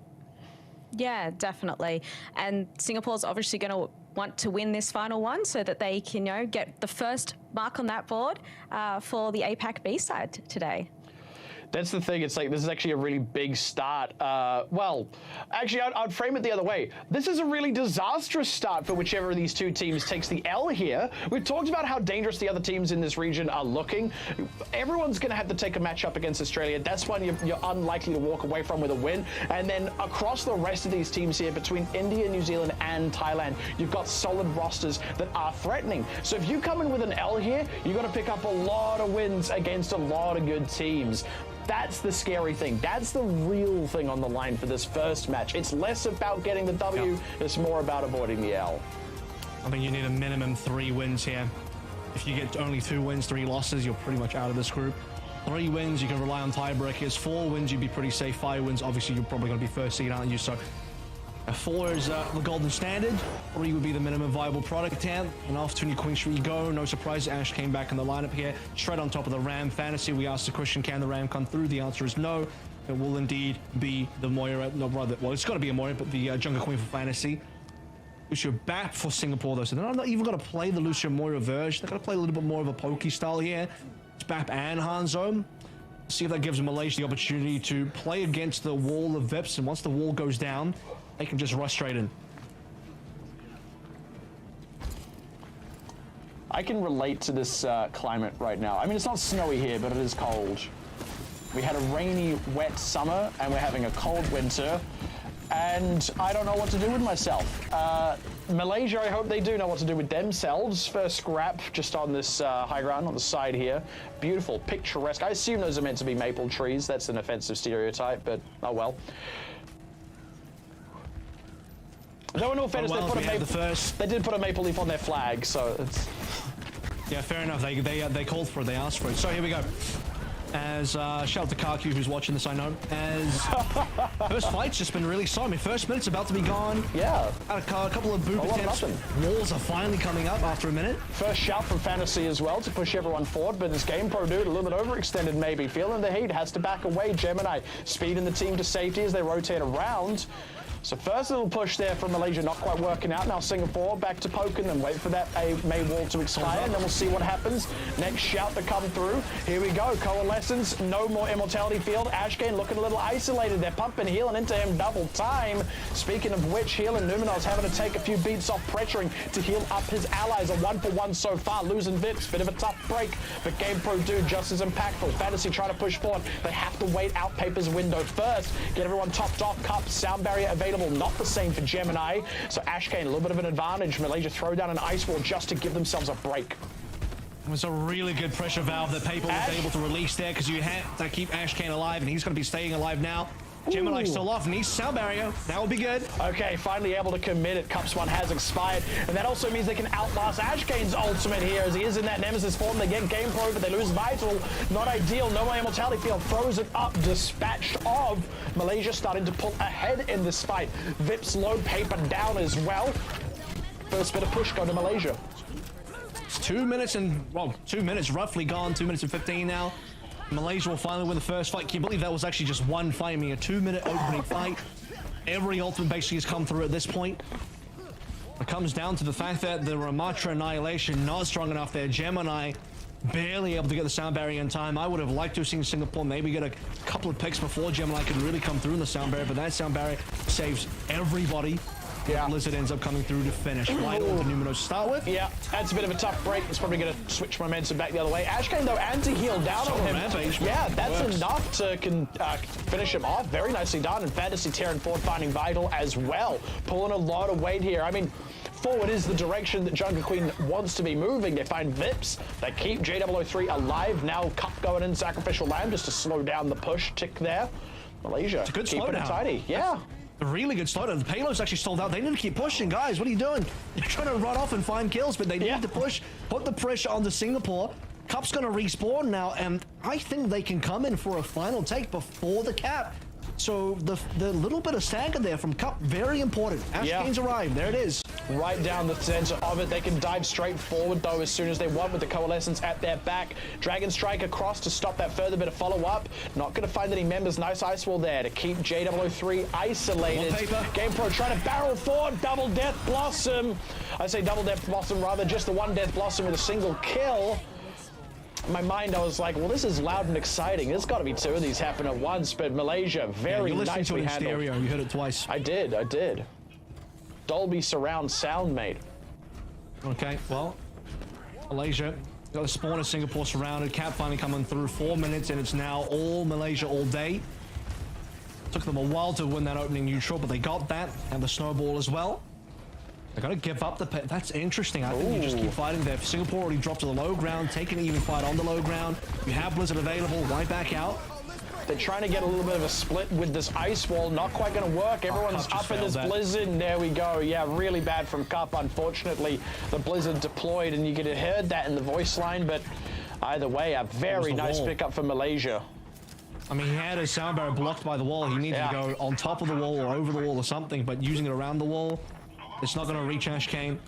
Speaker 1: Yeah, definitely. And Singapore's obviously going to want to win this final one so that they can, you know, get the first mark on that board for the APAC-B side today.
Speaker 2: That's the thing. It's like, this is actually a really big start. Well, actually, I'd frame it the other way. This is a really disastrous start for whichever of these two teams takes the L here. We've talked about how dangerous the other teams in this region are looking. Everyone's going to have to take a matchup against Australia. That's one you're unlikely to walk away from with a win. And then across the rest of these teams here, between India, New Zealand, and Thailand, you've got solid rosters that are threatening. So if you come in with an L here, you're going to pick up a lot of wins against a lot of good teams. That's the scary thing. That's the real thing on the line for this first match. It's less about getting the W, it's more about avoiding the L.
Speaker 3: I mean, you need a minimum 3 wins here. If you get only 2 wins, 3 losses, you're pretty much out of this group. 3 wins, you can rely on tiebreakers. 4 wins, you'd be pretty safe. 5 wins, obviously, you're probably going to be first seed, aren't you? So 4 is the golden standard. 3 would be the minimum viable product here. And off to New Queen Street you go. No surprise, Ash came back in the lineup here. Straight on top of the Ram. Fantasy, we asked the question, can the Ram come through? The answer is no. It will indeed be the Moira. No, rather, well, it's got to be a Moira, but the Jungle Queen for Fantasy. Lucio back for Singapore, though. So they're not even going to play the Lucio Moira version. They're going to play a little bit more of a pokey style here. It's Bap and Hanzo. See if that gives Malaysia the opportunity to play against the wall of Vips. And once the wall goes down, they can just rush straight in.
Speaker 2: I can relate to this climate right now. I mean, it's not snowy here, but it is cold. We had a rainy, wet summer, and we're having a cold winter, and I don't know what to do with myself. Malaysia, I hope they do know what to do with themselves. First scrap just on this high ground on the side here. Beautiful, picturesque. I assume those are meant to be maple trees. That's an offensive stereotype, but oh well. Though in all fairness, they did put a maple leaf on their flag, so it's...
Speaker 3: Yeah, fair enough. They called for it. They asked for it. So here we go. As shout out to Karku who's watching this, I know. As first fight's just been really slow. I mean, first minute's about to be gone.
Speaker 2: Yeah.
Speaker 3: Had a couple of boop attempts. Walls are finally coming up after a minute.
Speaker 2: First shout from Fantasy as well to push everyone forward, but this GamePro dude a little bit overextended maybe. Feeling the heat, has to back away. Gemini speeding the team to safety as they rotate around. So first little push there from Malaysia, not quite working out. Now Singapore back to poking them, wait for that May wall to expire, and then we'll see what happens. Next shout to come through. Here we go, Coalescence, no more Immortality Field. Ashkane looking a little isolated. They're pumping, healing into him double time. Speaking of which, healing Numenor's having to take a few beats off, pressuring to heal up his allies. A 1-for-1 so far, losing Vips, bit of a tough break, but GamePro dude just as impactful. Fantasy trying to push forward. They have to wait out Paper's window first. Get everyone topped off, Cup, sound barrier available. Not the same for Gemini. So Ashkane, a little bit of an advantage. Malaysia throw down an ice wall just to give themselves a break.
Speaker 3: It was a really good pressure valve that Paper was able to release there because you had to keep Ashkane alive, and he's going to be staying alive now. Gemini still off, and he's sound barrier. That will be good.
Speaker 2: Okay, finally able to commit it. Cups 1 has expired, and that also means they can outlast Ashkane's ultimate here as he is in that Nemesis form. They get GamePro, but they lose Vital. Not ideal. No more Immortality Field. Throws it up. Dispatched of. Malaysia starting to pull ahead in this fight. Vips load Paper down as well. First bit of push go to Malaysia.
Speaker 3: It's 2 minutes and, well, 2 minutes roughly gone. 2 minutes and 15 now. Malaysia will finally win the first fight. Can you believe that was actually just one fight? I mean, a 2-minute opening fight. Every ultimate basically has come through at this point. It comes down to the fact that the Ramatra Annihilation not strong enough there. Gemini barely able to get the sound barrier in time. I would have liked to have seen Singapore maybe get a couple of picks before Gemini could really come through in the sound barrier, but that sound barrier saves everybody. Yeah. Blizzard ends up coming through to finish. Right on to Numino to start with.
Speaker 2: Yeah, that's a bit of a tough break. It's probably going to switch momentum back the other way. Ashkane, though, anti-heal down on him.
Speaker 3: Rampage,
Speaker 2: yeah, that's enough to finish him off. Very nicely done. And Fantasy tearing forward, finding Vital as well. Pulling a lot of weight here. I mean, forward is the direction that Jungle Queen wants to be moving. They find Vips. They keep J003 alive. Now Cup going in Sacrificial Lamb just to slow down the push tick there. Malaysia,
Speaker 3: it's a good
Speaker 2: keeping it tidy. Yeah.
Speaker 3: A really good slowdown. The payload's actually sold out. They need to keep pushing, guys. What are you doing? You're trying to run off and find kills, but they need to push, put the pressure onto Singapore. Cup's going to respawn now, and I think they can come in for a final take before the cap. So the little bit of stagger there from Cup, very important. Ashkane's arrived. There it is.
Speaker 2: Right down the center of it. They can dive straight forward, though, as soon as they want with the Coalescence at their back. Dragon Strike across to stop that further bit of follow-up. Not going to find any members. Nice ice wall there to keep J003 isolated. GamePro trying to barrel forward. Double Death Blossom. I say Double Death Blossom, rather. Just the one Death Blossom with a single kill. In my mind, I was like, well, this is loud and exciting. There's got to be 2 of these happen at once, but Malaysia very nicely handled.
Speaker 3: Stereo. You heard it twice.
Speaker 2: I did. Dolby surround sound, mate.
Speaker 3: Okay, well, Malaysia got the spawn of Singapore surrounded. Cap finally coming through. 4 minutes, and it's now all Malaysia all day. Took them a while to win that opening neutral, but they got that, and the snowball as well. They're going to give up the pit. That's interesting. I think you just keep fighting there. Singapore already dropped to the low ground, taking an even fight on the low ground. You have Blizzard available, right back out.
Speaker 2: They're trying to get a little bit of a split with this ice wall. Not quite going to work. Everyone's up in this Blizzard. There we go. Yeah, really bad from Cup. Unfortunately, the Blizzard deployed, and you could have heard that in the voice line. But either way, a very nice pickup for Malaysia.
Speaker 3: I mean, he had his sound barrier blocked by the wall. He needed to go on top of the wall or over the wall or something, but using it around the wall, it's not going to reach Ash Kane.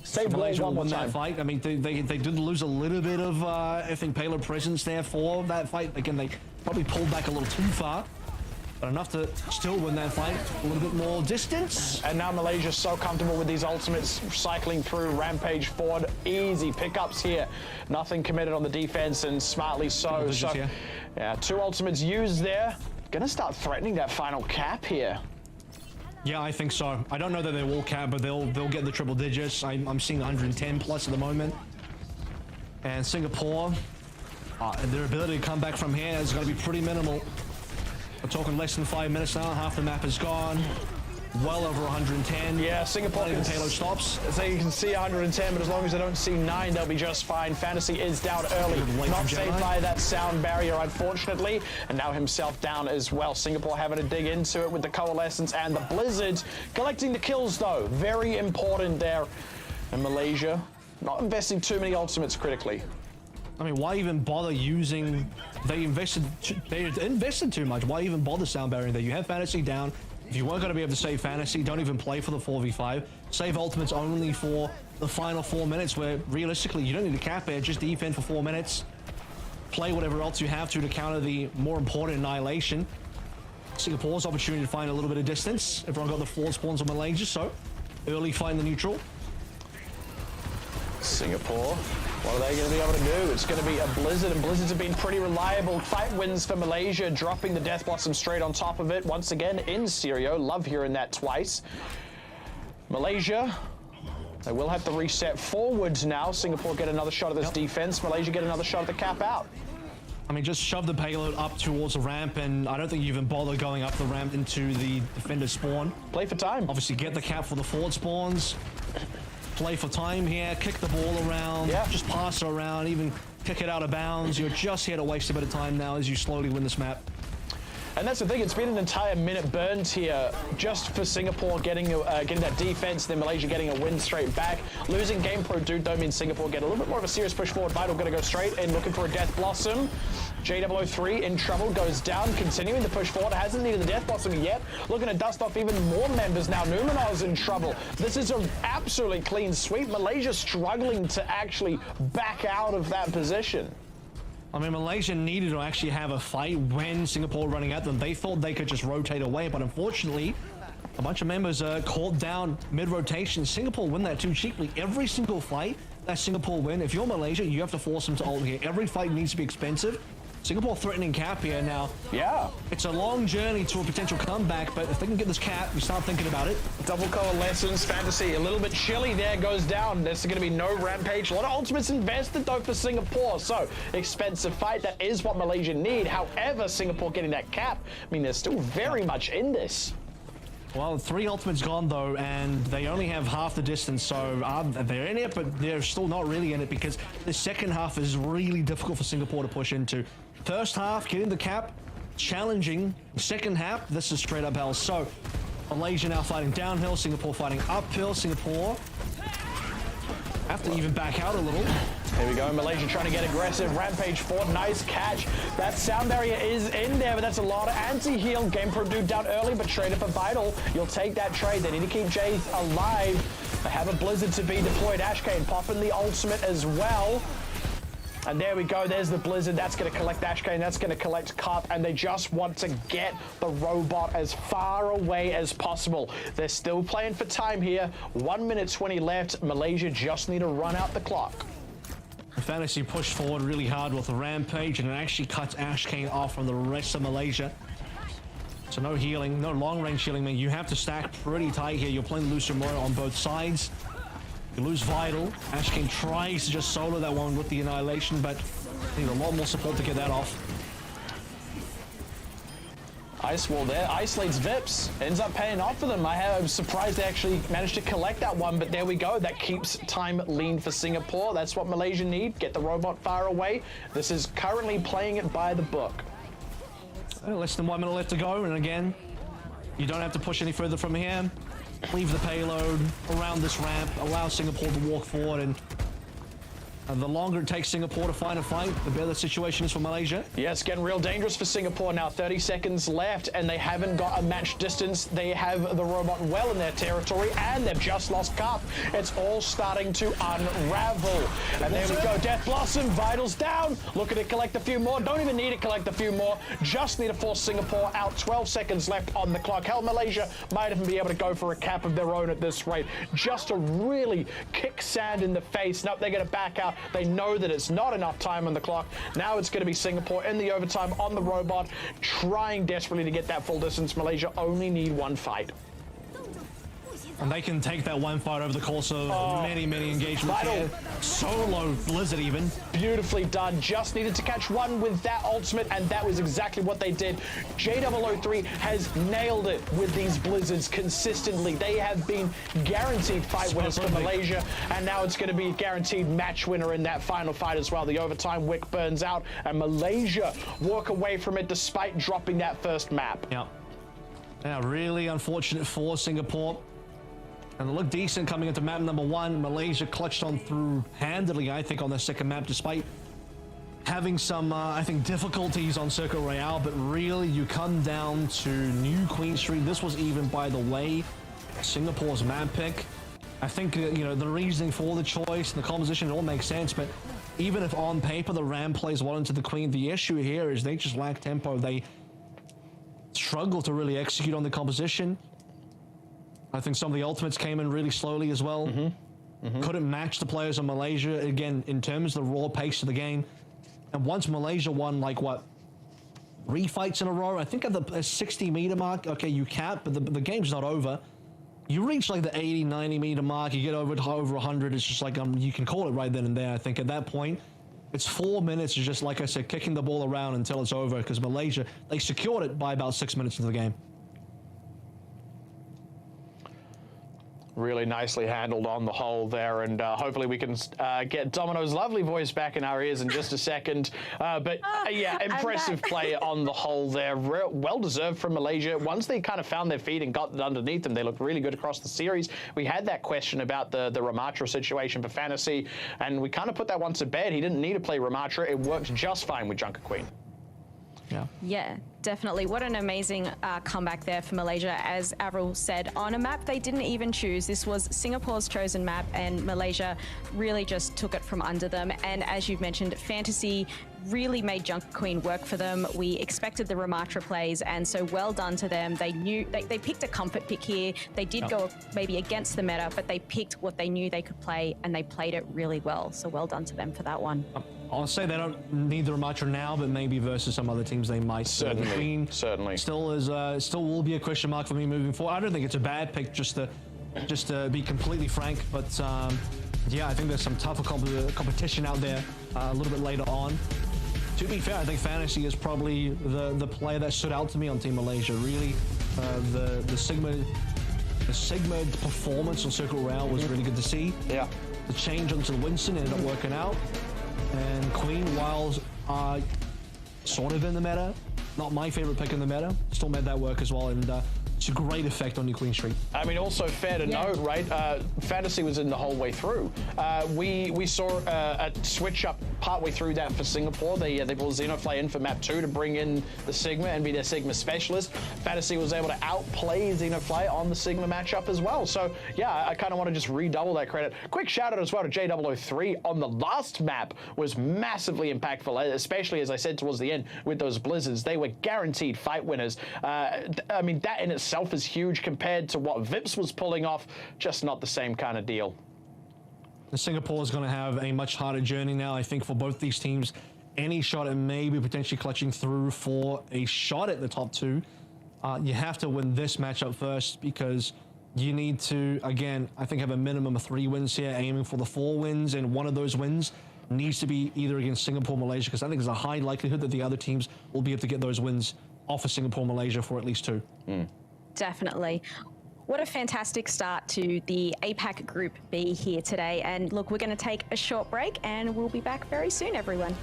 Speaker 2: Save
Speaker 3: Malaysia
Speaker 2: one
Speaker 3: will
Speaker 2: more
Speaker 3: win
Speaker 2: time.
Speaker 3: that fight. I mean, they did lose a little bit of, I think, payload presence there for that fight. Again, they probably pulled back a little too far, but enough to still win that fight. A little bit more distance.
Speaker 2: And now Malaysia's so comfortable with these ultimates cycling through Rampage forward. Easy pickups here. Nothing committed on the defense, and smartly so. Yeah, 2 ultimates used there. Gonna start threatening that final cap here.
Speaker 3: Yeah, I think so. I don't know that they will cap, but they'll get the triple digits. I'm seeing 110 plus at the moment. And Singapore, their ability to come back from here is going to be pretty minimal. We're talking less than 5 minutes now. Half the map is gone. Well over 110.
Speaker 2: Yeah, Singapore
Speaker 3: can payload stops.
Speaker 2: So you can see 110, but as long as they don't see 9, they'll be just fine. Fantasy is down early. Not saved by that sound barrier, unfortunately. And now himself down as well. Singapore having to dig into it with the Coalescence and the Blizzard. Collecting the kills, though. Very important there. And Malaysia not investing too many ultimates critically.
Speaker 3: I mean, why even bother using... They invested too much. Why even bother sound barrier there? You have Fantasy down. If you weren't going to be able to save Fantasy, don't even play for the 4v5. Save ultimates only for the final 4 minutes, where realistically you don't need to cap it. Just defend for 4 minutes. Play whatever else you have to counter the more important Annihilation. Singapore's opportunity to find a little bit of distance. Everyone got the 4 spawns on Malaysia, so early find the neutral.
Speaker 2: Singapore, what are they going to be able to do? It's going to be a Blizzard, and Blizzards have been pretty reliable. Fight wins for Malaysia, dropping the Death Blossom straight on top of it. Once again, in Serio. Love hearing that twice. Malaysia, they will have to reset forwards now. Singapore get another shot at this defense. Malaysia get another shot at the cap out.
Speaker 3: I mean, just shove the payload up towards the ramp, and I don't think you even bother going up the ramp into the defender spawn.
Speaker 2: Play for time.
Speaker 3: Obviously, get the cap for the forward spawns. Play for time here, kick the ball around, just pass it around, even kick it out of bounds. You're just here to waste a bit of time now as you slowly win this map.
Speaker 2: And that's the thing, it's been an entire minute burned here just for Singapore getting that defense, then Malaysia getting a win straight back. Losing Game Pro Dude though means Singapore get a little bit more of a serious push forward. Vital going to go straight and looking for a Death Blossom. J003 in trouble, goes down, continuing the push forward. Hasn't needed the Death Blossom yet. Looking to dust off even more members now. Numenor's in trouble. This is an absolutely clean sweep. Malaysia struggling to actually back out of that position.
Speaker 3: I mean, Malaysia needed to actually have a fight when Singapore were running at them. They thought they could just rotate away, but unfortunately, a bunch of members caught down mid-rotation. Singapore win that too cheaply. Every single fight that Singapore win, if you're Malaysia, you have to force them to ult here. Every fight needs to be expensive. Singapore threatening cap here now.
Speaker 2: Yeah.
Speaker 3: It's a long journey to a potential comeback, but if they can get this cap, we start thinking about it.
Speaker 2: Double Coalescence, Fantasy, a little bit chilly there, goes down. There's going to be no Rampage. A lot of ultimates invested, though, for Singapore. So, expensive fight. That is what Malaysia need. However, Singapore getting that cap, I mean, they're still very much in this.
Speaker 3: Well, 3 ultimates gone, though, and they only have half the distance, so they're in it, but they're still not really in it because the second half is really difficult for Singapore to push into. First half, getting the cap, challenging. Second half, this is straight up hell. So, Malaysia now fighting downhill, Singapore fighting uphill. Singapore have to even back out a little.
Speaker 2: Here we go, Malaysia trying to get aggressive. Rampage forward, nice catch. That sound barrier is in there, but that's a lot of anti-heal. Game Pro Dude down early, but traded for Vital. You'll take that trade. They need to keep Jay alive. They have a Blizzard to be deployed. Ashkane popping the ultimate as well. And there we go, there's the Blizzard. That's going to collect Ashkane, that's going to collect Cup, and they just want to get the robot as far away as possible. They're still playing for time here. 1 minute 20 left. Malaysia just need to run out the clock.
Speaker 3: Fantasy pushed forward really hard with the Rampage, and it actually cuts Ashkane off from the rest of Malaysia. So no healing, no long-range healing, man. You have to stack pretty tight here. You're playing Lucimura on both sides. You lose Vital. Ashkane tries to just solo that one with the Annihilation, but need a lot more support to get that off.
Speaker 2: Ice Wall there, isolates Vips, ends up paying off for them. I'm surprised they actually managed to collect that one, but there we go. That keeps time lean for Singapore. That's what Malaysia need, get the robot far away. This is currently playing it by the book.
Speaker 3: Less than 1 minute left to go, and again, you don't have to push any further from here. Leave the payload around this ramp, allow Singapore to walk forward, and The longer it takes Singapore to find a fight, the better the situation is for Malaysia.
Speaker 2: Yeah, it's getting real dangerous for Singapore now. 30 seconds left, and they haven't got a match distance. They have the robot well in their territory, and they've just lost Cup. It's all starting to unravel. And there we go. Death Blossom, Vitals down. Looking to collect a few more. Don't even need to collect a few more. Just need to force Singapore out. 12 seconds left on the clock. Hell, Malaysia might even be able to go for a cap of their own at this rate. Just to really kick sand in the face. Nope, they're going to back out. They know that it's not enough time on the clock. Now it's going to be Singapore in the overtime on the robot, trying desperately to get that full distance. Malaysia only need one fight.
Speaker 3: And they can take that one fight over the course of many engagements here. Solo Blizzard even.
Speaker 2: Beautifully done. Just needed to catch one with that ultimate, and that was exactly what they did. J003 has nailed it with these Blizzards consistently. They have been guaranteed fight winners for Malaysia, and now it's going to be a guaranteed match winner in that final fight as well. The overtime wick burns out, and Malaysia walk away from it despite dropping that first map.
Speaker 3: Yeah. Yeah, really unfortunate for Singapore. And they look decent coming into map number 1. Malaysia clutched on through handily, I think, on their second map, despite having some, I think, difficulties on Circuit Royale. But really, you come down to New Queen Street. This was even, by the way, Singapore's map pick. I think, you know, the reasoning for the choice and the composition, it all makes sense. But even if on paper the Ram plays well into the Queen, the issue here is they just lack tempo. They struggle to really execute on the composition. I think some of the ultimates came in really slowly as well. Couldn't match the players of Malaysia, again, in terms of the raw pace of the game. And once Malaysia won, like, what, 3 fights in a row? I think at the 60-meter mark, okay, you cap, but the game's not over. You reach, like, the 80, 90-meter mark, you get over 100, it's just like, you can call it right then and there. I think at that point, it's 4 minutes of just, like I said, kicking the ball around until it's over, because Malaysia, they secured it by about 6 minutes into the game.
Speaker 2: Really nicely handled on the whole there, and hopefully we can get Domino's lovely voice back in our ears in just a second. Yeah, impressive play on the whole there. Well deserved from Malaysia. Once they kind of found their feet and got it underneath them, they looked really good across the series. We had that question about the Ramatra situation for Fantasy, and we kind of put that one to bed. He didn't need to play Ramatra. It worked just fine with Junker Queen.
Speaker 1: Yeah, definitely. What an amazing comeback there for Malaysia. As Avril said, on a map they didn't even choose. This was Singapore's chosen map, and Malaysia really just took it from under them. And as you've mentioned, Fantasy really made Junker Queen work for them. We expected the Ramatra plays, and so well done to them. They knew they picked a comfort pick here. They did go maybe against the meta, but they picked what they knew they could play, and they played it really well. So well done to them for that one.
Speaker 3: I'll say they don't need the Ramatra now, but maybe versus some other teams they might.
Speaker 2: Certainly,
Speaker 3: the Queen
Speaker 2: certainly.
Speaker 3: Still will be a question mark for me moving forward. I don't think it's a bad pick, just to be completely frank. But yeah, I think there's some tougher competition out there a little bit later on. To be fair, I think Fantasy is probably the player that stood out to me on Team Malaysia. Really, the Sigma performance on Circle Royale was really good to see. Yeah. The change onto the Winston ended up working out. And Queen, while sort of in the meta, not my favorite pick in the meta, still made that work as well, and it's a great effect on New Queen Street. I mean, also fair to note, right? Fantasy was in the whole way through. We saw a switch up partway through that for Singapore. They pulled Xenofly in for map 2 to bring in the Sigma and be their Sigma specialist. Fantasy was able to outplay Xenofly on the Sigma matchup as well. So yeah, I kind of want to just redouble that credit. Quick shout out as well to J003 on the last map was massively impactful, especially as I said towards the end with those Blizzards. They were guaranteed fight winners. I mean, that in itself is huge compared to what Vips was pulling off. Just not the same kind of deal. Singapore is going to have a much harder journey now, I think, for both these teams. Any shot at maybe potentially clutching through for a shot at the top 2, you have to win this matchup first, because you need to, again, I think have a minimum of 3 wins here, aiming for the 4 wins, and one of those wins needs to be either against Singapore, Malaysia, because I think there's a high likelihood that the other teams will be able to get those wins off of Singapore, Malaysia for at least 2.
Speaker 1: Definitely. What a fantastic start to the APAC Group B here today. And look, we're going to take a short break and we'll be back very soon, everyone.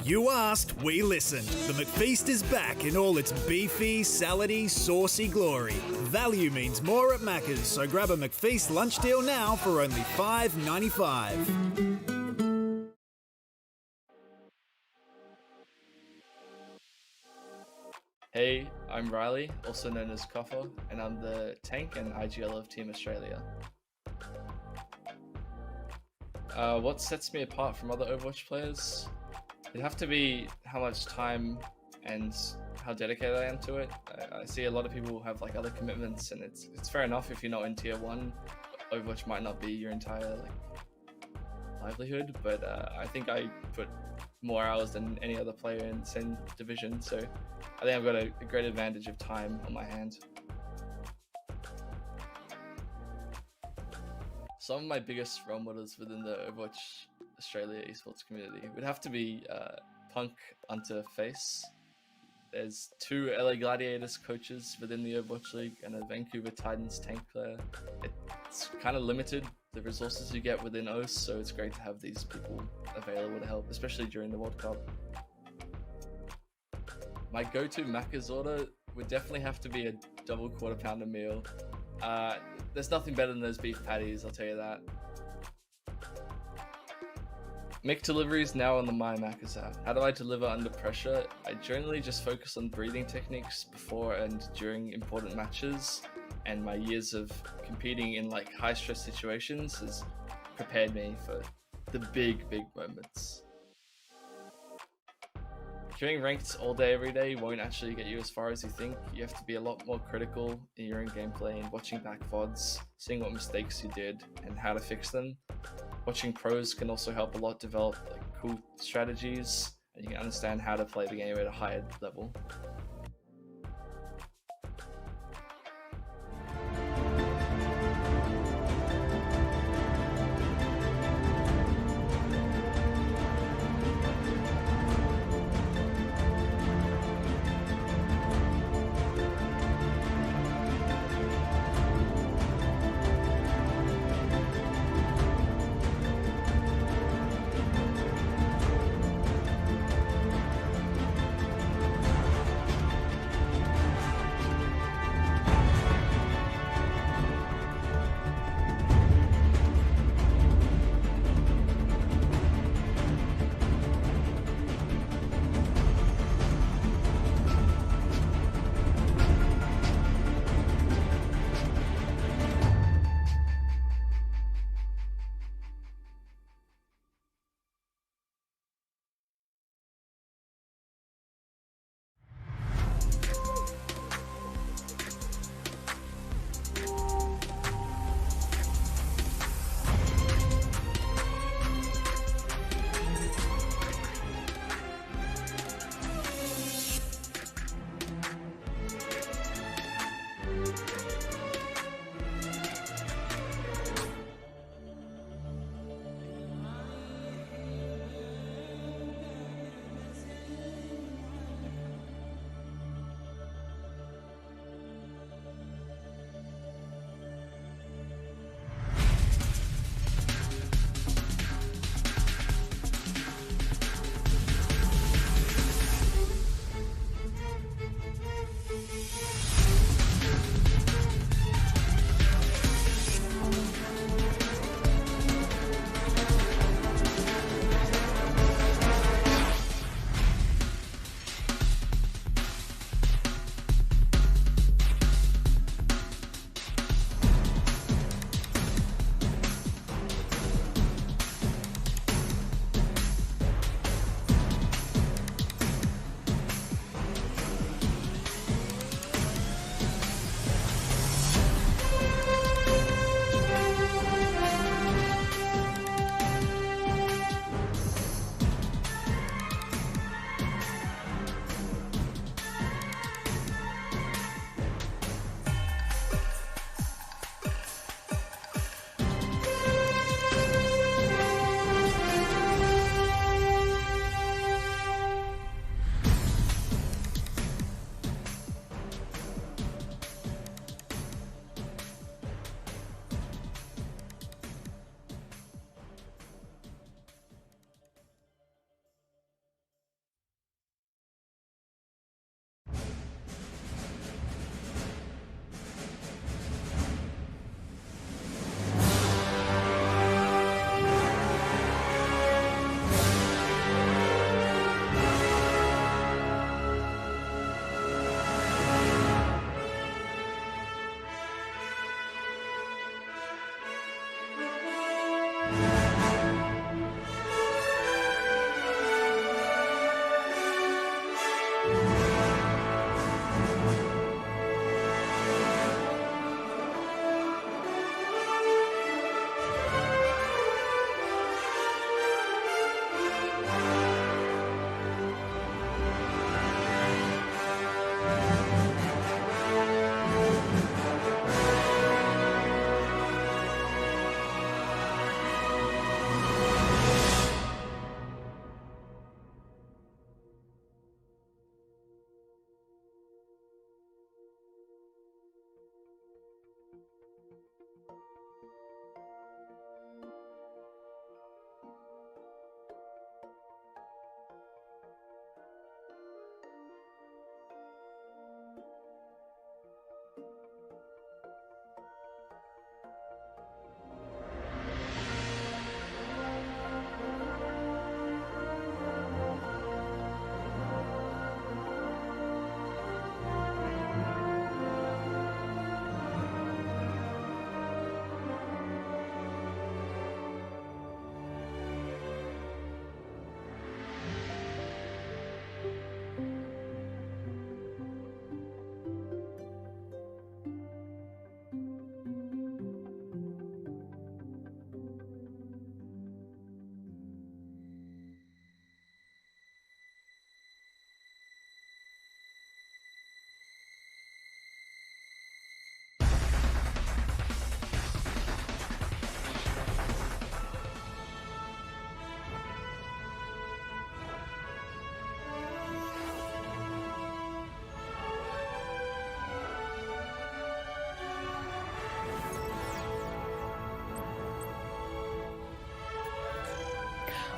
Speaker 4: You asked, we listened. The McFeast is back in all its beefy, salady, saucy glory. Value means more at Macca's, so grab a McFeast lunch deal now for only $5.95.
Speaker 5: Hey, I'm Riley, also known as Coffer, and I'm the tank and IGL of Team Australia. What sets me apart from other Overwatch players? It'd have to be how much time and how dedicated I am to it. I see a lot of people have like other commitments, and it's fair enough if you're not in tier 1. Overwatch might not be your entire livelihood, but I think I put more hours than any other player in the same division, so I think I've got a great advantage of time on my hands. Some of my biggest role models within the Overwatch Australia esports community would have to be Punk Unter Face. There's 2 LA Gladiators coaches within the Overwatch League and a Vancouver Titans tank player. It's kind of limited, the resources you get within OS, so it's great to have these people available to help, especially during the World Cup. My go-to Macca's order would definitely have to be a double quarter pounder meal. There's nothing better than those beef patties, I'll tell you that. Make deliveries now on the My Macca's app. How do I deliver under pressure? I generally just focus on breathing techniques before and during important matches, and my years of competing in like high stress situations has prepared me for the big moments. Queuing ranked all day every day won't actually get you as far as you think. You have to be a lot more critical in your own gameplay and watching back VODs, seeing what mistakes you did and how to fix them. Watching pros can also help a lot develop like cool strategies, and you can understand how to play the game at a higher level.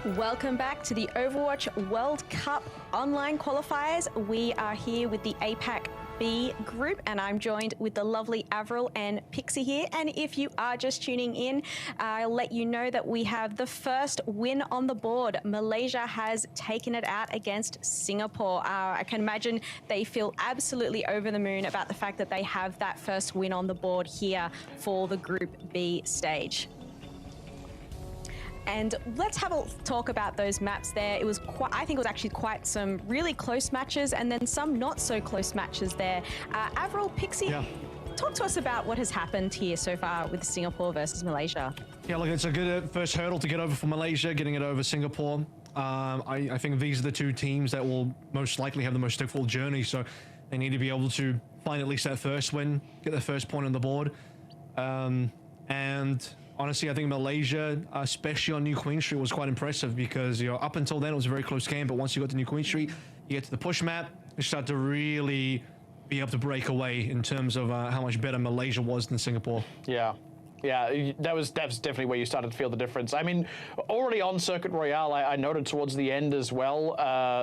Speaker 1: Welcome back to the Overwatch World Cup online qualifiers. We are here with the APAC-B group, and I'm joined with the lovely Avril and Pixie here. And if you are just tuning in, I'll let you know that we have the first win on the board. Malaysia has taken it out against Singapore. I can imagine they feel absolutely over the moon about the fact that they have that first win on the board here for the Group B stage. And let's have a talk about those maps there. It was quite, I think it was actually quite some really close matches and then some not so close matches there. Avril, Pixie, talk to us about what has happened here so far with Singapore versus Malaysia.
Speaker 3: Yeah, look, it's a good first hurdle to get over for Malaysia, getting it over Singapore. I think these are the two teams that will most likely have the most difficult journey, so they need to be able to find at least that first win, get the first point on the board. And honestly, I think Malaysia, especially on New Queen Street, was quite impressive because, you know, up until then it was a very close game, but once you got to New Queen Street, you get to the push map, you start to really be able to break away in terms of how much better Malaysia was than Singapore.
Speaker 2: Yeah. Yeah, that's definitely where you started to feel the difference. I mean, already on Circuit Royale, I noted towards the end as well,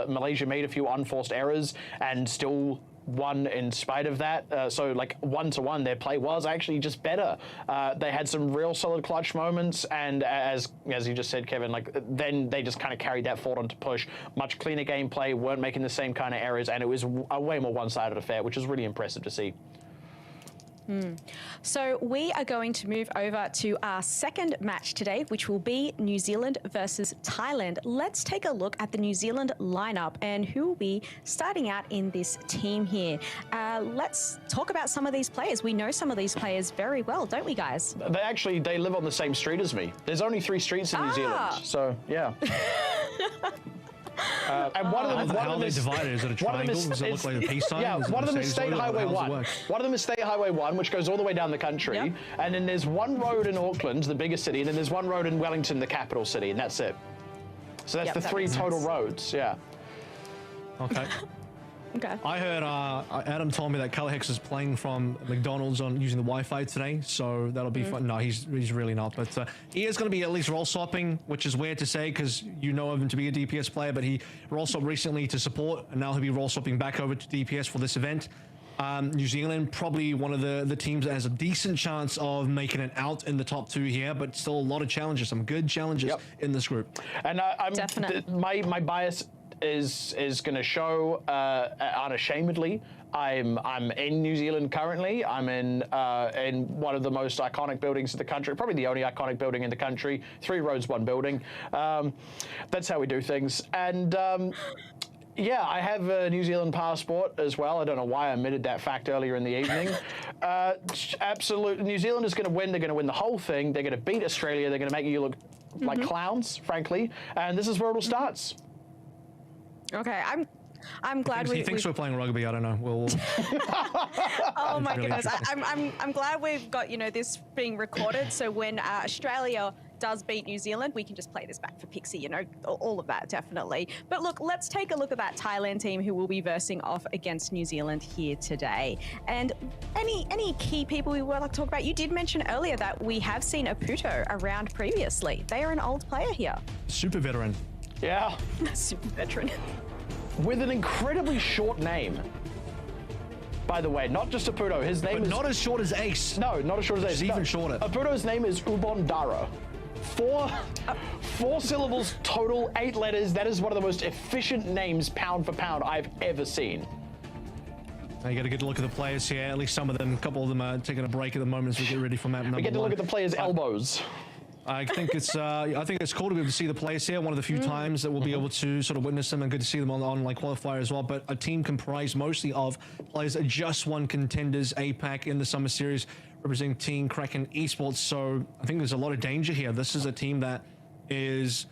Speaker 2: Malaysia made a few unforced errors and still won in spite of that. So like 1-to-1, their play was actually just better. They had some real solid clutch moments, and as you just said, Kevin, like then they just kind of carried that forward onto push. Much cleaner gameplay, weren't making the same kind of errors, and it was a way more one-sided affair, which was really impressive to see.
Speaker 1: So we are going to move over to our second match today, which will be New Zealand versus Thailand. Let's take a look at the New Zealand lineup and who will be starting out in this team here. Let's talk about some of these players. We know some of these players very well, don't we, guys?
Speaker 2: They live on the same street as me. There's only 3 streets in New Zealand, so yeah. And one of them is
Speaker 3: divided. Is it a triangle? Does it look like a peace sign?
Speaker 2: Yeah, one of them is State Highway 1. One of them is State Highway 1, which goes all the way down the country. Yep. And then there's one road in Auckland, the biggest city, and then there's one road in Wellington, the capital city, and that's it. So that's the 3 total roads, yeah.
Speaker 3: Okay.
Speaker 1: Okay.
Speaker 3: I heard Adam told me that Callahix is playing from McDonald's on using the Wi-Fi today, so that'll be fun. No, he's really not, but he is going to be at least role swapping, which is weird to say because you know him to be a DPS player, but he role swapped recently to support, and now he'll be role swapping back over to DPS for this event. New Zealand, probably one of the teams that has a decent chance of making it out in the top 2 here, but still a lot of challenges, some good challenges in this group.
Speaker 2: And my bias is going to show unashamedly. I'm in New Zealand currently. I'm in one of the most iconic buildings in the country, probably the only iconic building in the country. 3 roads, 1 building. That's how we do things. And yeah, I have a New Zealand passport as well. I don't know why I omitted that fact earlier in the evening. Absolutely, New Zealand is going to win. They're going to win the whole thing. They're going to beat Australia. They're going to make you look like clowns, frankly. And this is where it all starts.
Speaker 1: Okay, I'm glad
Speaker 3: he thinks we're playing rugby. I don't know. We'll
Speaker 1: oh my goodness! I'm glad we've got this being recorded. So when Australia does beat New Zealand, we can just play this back for Pixie. All of that definitely. But look, let's take a look at that Thailand team who will be versing off against New Zealand here today. And any key people we would like to talk about? You did mention earlier that we have seen Aputo around previously. They are an old player here.
Speaker 3: Super veteran.
Speaker 2: Yeah.
Speaker 1: Super veteran.
Speaker 2: With an incredibly short name. By the way, not just Aputo. His name is
Speaker 3: not as short as Ace.
Speaker 2: No, not as short as Ace.
Speaker 3: It's even shorter.
Speaker 2: Aputo's name is Ubon Dara. 4 syllables total, 8 letters. That is one of the most efficient names pound for pound I've ever seen.
Speaker 3: Now you got to get a look at the players here. At least some of them, a couple of them are taking a break at the moment as we get ready for map number 1.
Speaker 2: We get to look at the players' elbows.
Speaker 3: I think it's cool to be able to see the players here. One of the few times that we'll be able to sort of witness them, and good to see them on like qualifier as well. But a team comprised mostly of players that just won contenders APAC in the summer series, representing Team Kraken Esports. So I think there's a lot of danger here. This is a team that is,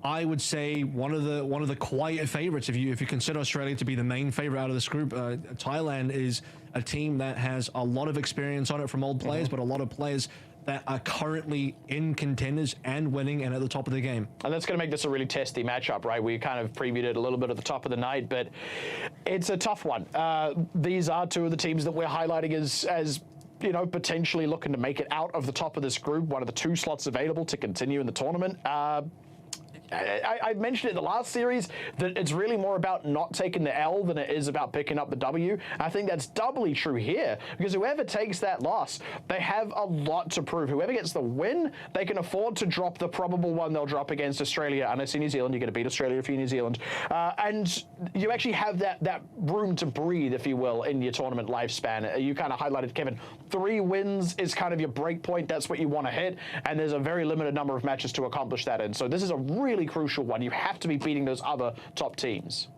Speaker 3: I would say one of the quiet favorites. If you consider Australia to be the main favorite out of this group, Thailand is a team that has a lot of experience on it from old players, but a lot of players that are currently in contenders and winning and at the top of the game.
Speaker 2: And that's going to make this a really testy matchup, right? We kind of previewed it a little bit at the top of the night, but it's a tough one. These are 2 of the teams that we're highlighting as potentially looking to make it out of the top of this group, one of the 2 slots available to continue in the tournament. I mentioned it in the last series that it's really more about not taking the L than it is about picking up the W. I think that's doubly true here because whoever takes that loss, they have a lot to prove. Whoever gets the win, they can afford to drop the probable one they'll drop against Australia. Unless you're New Zealand, you're going to beat Australia if you're New Zealand. And you actually have that room to breathe, if you will, in your tournament lifespan. You kind of highlighted, Kevin, 3 wins is kind of your break point. That's what you want to hit. And there's a very limited number of matches to accomplish that in. So this is a really crucial one. You have to be beating those other top teams.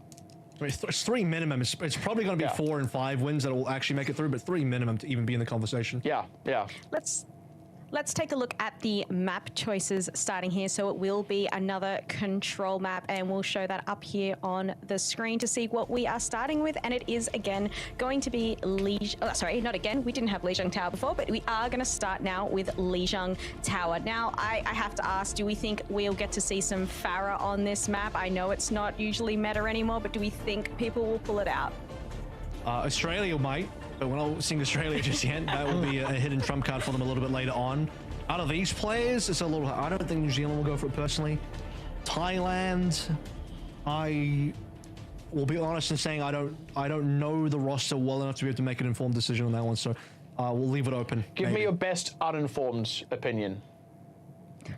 Speaker 3: I mean, it's 3 minimum. It's probably going to be 4 and 5 wins that will actually make it through, but 3 minimum to even be in the conversation.
Speaker 2: Yeah, yeah.
Speaker 1: Let's take a look at the map choices starting here. So it will be another control map, and we'll show that up here on the screen to see what we are starting with. And it is again going to be sorry, not again. We didn't have Lijiang Tower before, but we are going to start now with Lijiang Tower. Now, I have to ask, do we think we'll get to see some Pharah on this map? I know it's not usually meta anymore, but do we think people will pull it out?
Speaker 3: Australia might, but we're not seeing Australia just yet. That will be a hidden trump card for them a little bit later on. Out of these players, it's a little. I don't think New Zealand will go for it personally. Thailand, I will be honest in saying I don't know the roster well enough to be able to make an informed decision on that one. So we'll leave it open.
Speaker 2: Give me your best uninformed opinion.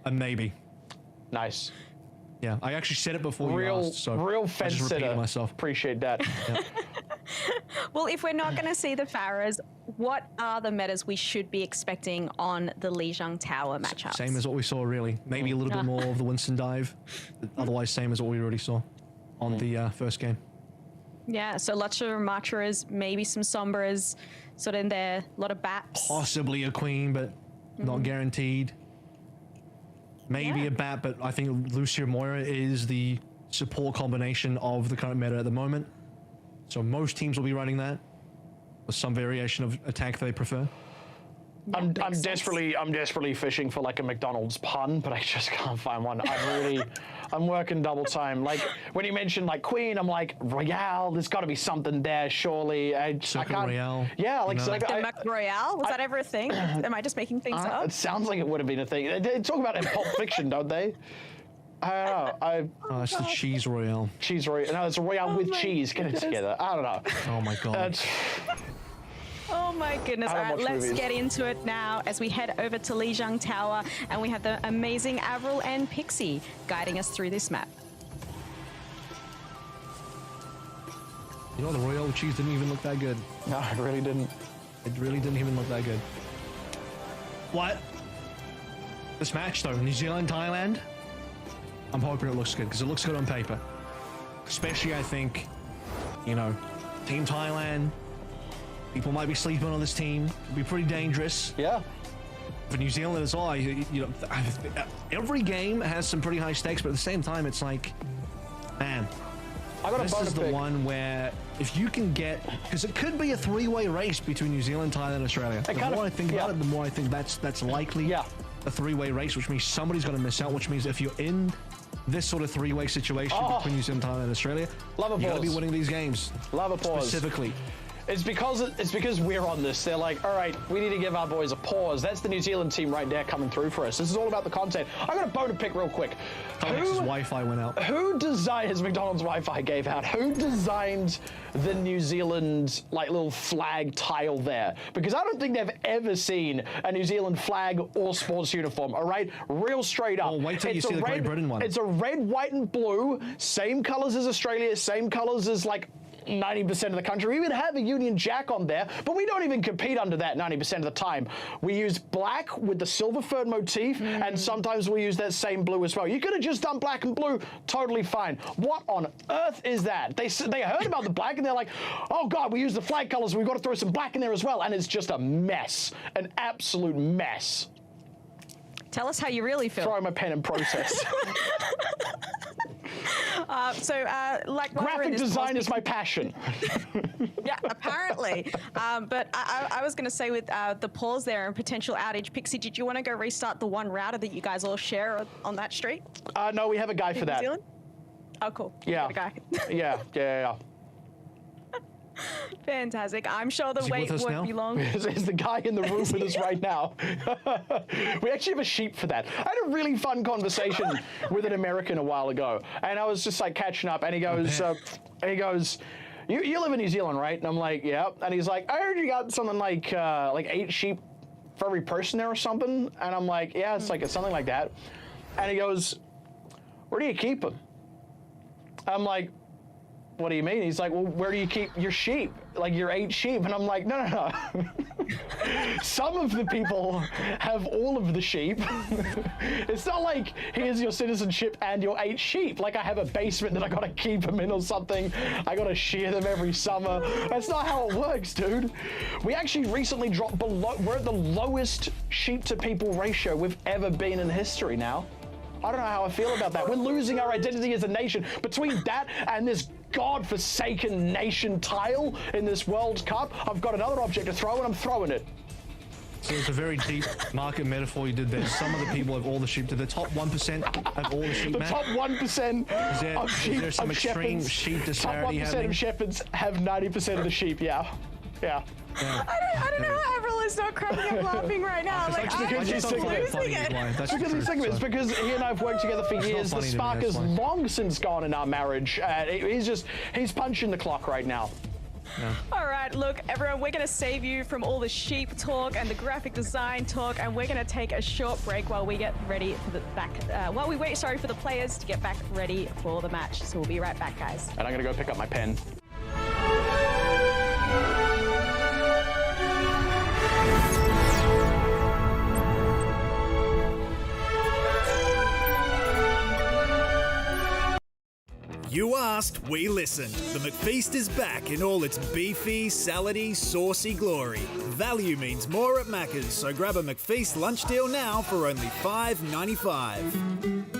Speaker 3: A maybe.
Speaker 2: Nice.
Speaker 3: Yeah, I actually said it before you asked, so
Speaker 2: real fence
Speaker 3: just repeating
Speaker 2: sitter.
Speaker 3: myself.
Speaker 2: Appreciate that.
Speaker 3: Yeah.
Speaker 1: Well, if we're not going to see the Pharahs, what are the metas we should be expecting on the Lijiang Tower matchups?
Speaker 3: Same as what we saw, really. Maybe a little bit more of the Winston dive. Otherwise, same as what we already saw on the first game.
Speaker 1: Yeah, so lots of Matras, maybe some Sombras, sort of in there, a lot of Bats.
Speaker 3: Possibly a Queen, but not guaranteed. Maybe a Bat, but I think Lucia Moira is the support combination of the current meta at the moment. So most teams will be running that with some variation of attack they prefer.
Speaker 2: I'm desperately fishing for like a McDonald's pun, but I just can't find one. I'm working double time. Like when you mentioned like Queen, I'm like Royale. There's got to be something there, surely. I can't.
Speaker 3: Royale.
Speaker 2: Yeah, like
Speaker 1: The Mac Royale? Was that ever a thing? Am I just making things up?
Speaker 2: It sounds like it would have been a thing. They talk about it in Pulp Fiction, don't they? I don't know.
Speaker 3: That's the Cheese Royale.
Speaker 2: Cheese Royale. No, it's a Royale with cheese. Get it together. I don't know.
Speaker 3: Oh my god.
Speaker 1: Oh my goodness. All right, let's get into it now as we head over to Lijiang Tower, and we have the amazing Avril and Pixie guiding us through this map.
Speaker 3: You know, the Royale with cheese didn't even look that good.
Speaker 2: No, it really didn't.
Speaker 3: It really didn't even look that good. What? This match, though, New Zealand, Thailand, I'm hoping it looks good, because it looks good on paper. Especially, I think, you know, Team Thailand, people might be sleeping on this team. It'll be pretty dangerous.
Speaker 2: Yeah.
Speaker 3: For New Zealand as well, every game has some pretty high stakes, but at the same time, it's like, man, this is the one where if you can get, because it could be a 3-way race between New Zealand, Thailand, and Australia. The more I think about it, the more I think that's likely a 3-way race, which means somebody's going to miss out, which means if you're in this sort of 3-way situation between New Zealand, Thailand, and Australia, you got to be winning these games.
Speaker 2: Love applause.
Speaker 3: Specifically.
Speaker 2: It's because we're on this. They're like, all right, we need to give our boys a pause. That's the New Zealand team right there coming through for us. This is all about the content. I got a bone to pick real quick.
Speaker 3: Alex's Wi-Fi went out.
Speaker 2: Who designed his McDonald's Wi-Fi gave out? Who designed the New Zealand like little flag tile there? Because I don't think they've ever seen a New Zealand flag or sports uniform. All right, real straight up.
Speaker 3: Well, wait till you see the Great Britain one.
Speaker 2: It's a red, white, and blue. Same colors as Australia. Same colors as like 90% of the country. We even have a Union Jack on there, but we don't even compete under that 90% of the time. We use black with the silver fern motif, and sometimes we use that same blue as well. You could have just done black and blue, totally fine. What on earth is that? They heard about the black and they're like, oh God, we use the flag colors, we've got to throw some black in there as well, and it's just a mess, an absolute mess.
Speaker 1: Tell us how you really feel.
Speaker 2: Throw my pen and process.
Speaker 1: Like
Speaker 2: graphic design is my passion.
Speaker 1: Yeah, apparently. But I was going to say with the pause there and potential outage, Pixie, did you want to go restart the one router that you guys all share on that street?
Speaker 2: No, we have a guy for that.
Speaker 1: New Zealand? Oh, cool.
Speaker 2: Yeah.
Speaker 1: You got a guy.
Speaker 2: Yeah.
Speaker 1: Fantastic. I'm sure the
Speaker 3: he
Speaker 1: wait
Speaker 3: with us
Speaker 1: won't
Speaker 3: now?
Speaker 1: be long.
Speaker 2: There's the guy in the room with us right now. We actually have a sheep for that. I had a really fun conversation with an American a while ago, and I was just like catching up, and he goes, you live in New Zealand, right? And I'm like, yeah. And he's like, I heard you got something like 8 sheep for every person there or something. And I'm like, yeah, it's like something like that. And he goes, where do you keep them? I'm like, what do you mean? He's like, well, where do you keep your sheep? Like your 8 sheep? And I'm like, no. Some of the people have all of the sheep. It's not like, here's your citizenship and your 8 sheep. Like I have a basement that I gotta keep them in or something. I gotta shear them every summer. That's not how it works, dude. We actually recently dropped below, we're at the lowest sheep to people ratio we've ever been in history now. I don't know how I feel about that. We're losing our identity as a nation. Between that and this godforsaken nation tile in this World Cup, I've got another object to throw and I'm throwing it.
Speaker 3: So it's a very deep market metaphor you did there. Some of the people have all the sheep. To the top 1% have all the sheep,
Speaker 2: The
Speaker 3: Matt?
Speaker 2: top 1% of sheep,
Speaker 3: is there some
Speaker 2: of
Speaker 3: extreme
Speaker 2: shepherds,
Speaker 3: sheep disparity
Speaker 2: top 1%
Speaker 3: happening?
Speaker 2: of shepherds have 90% of the sheep, yeah.
Speaker 1: I don't know how everyone is not cracking up laughing right now.
Speaker 2: It's
Speaker 1: Like,
Speaker 2: like because
Speaker 1: I'm
Speaker 2: he's
Speaker 1: just
Speaker 2: thinking it.
Speaker 1: losing it.
Speaker 3: That's
Speaker 2: Because he's thinking it's because he and I have worked together for years. The
Speaker 3: funny to me,
Speaker 2: spark
Speaker 3: that's
Speaker 2: is
Speaker 3: fine.
Speaker 2: long since gone in our marriage. He's punching the clock right now.
Speaker 3: Yeah.
Speaker 1: All right, look, everyone, we're going to save you from all the sheep talk and the graphic design talk, and we're going to take a short break while we get ready for the while we wait, for the players to get back ready for the match. So we'll be right back, guys.
Speaker 2: And I'm gonna go pick up my pen.
Speaker 4: You asked, we listened. The McFeast is back in all its beefy, salady, saucy glory. Value means more at Macca's, so grab a McFeast lunch deal now for only $5.95.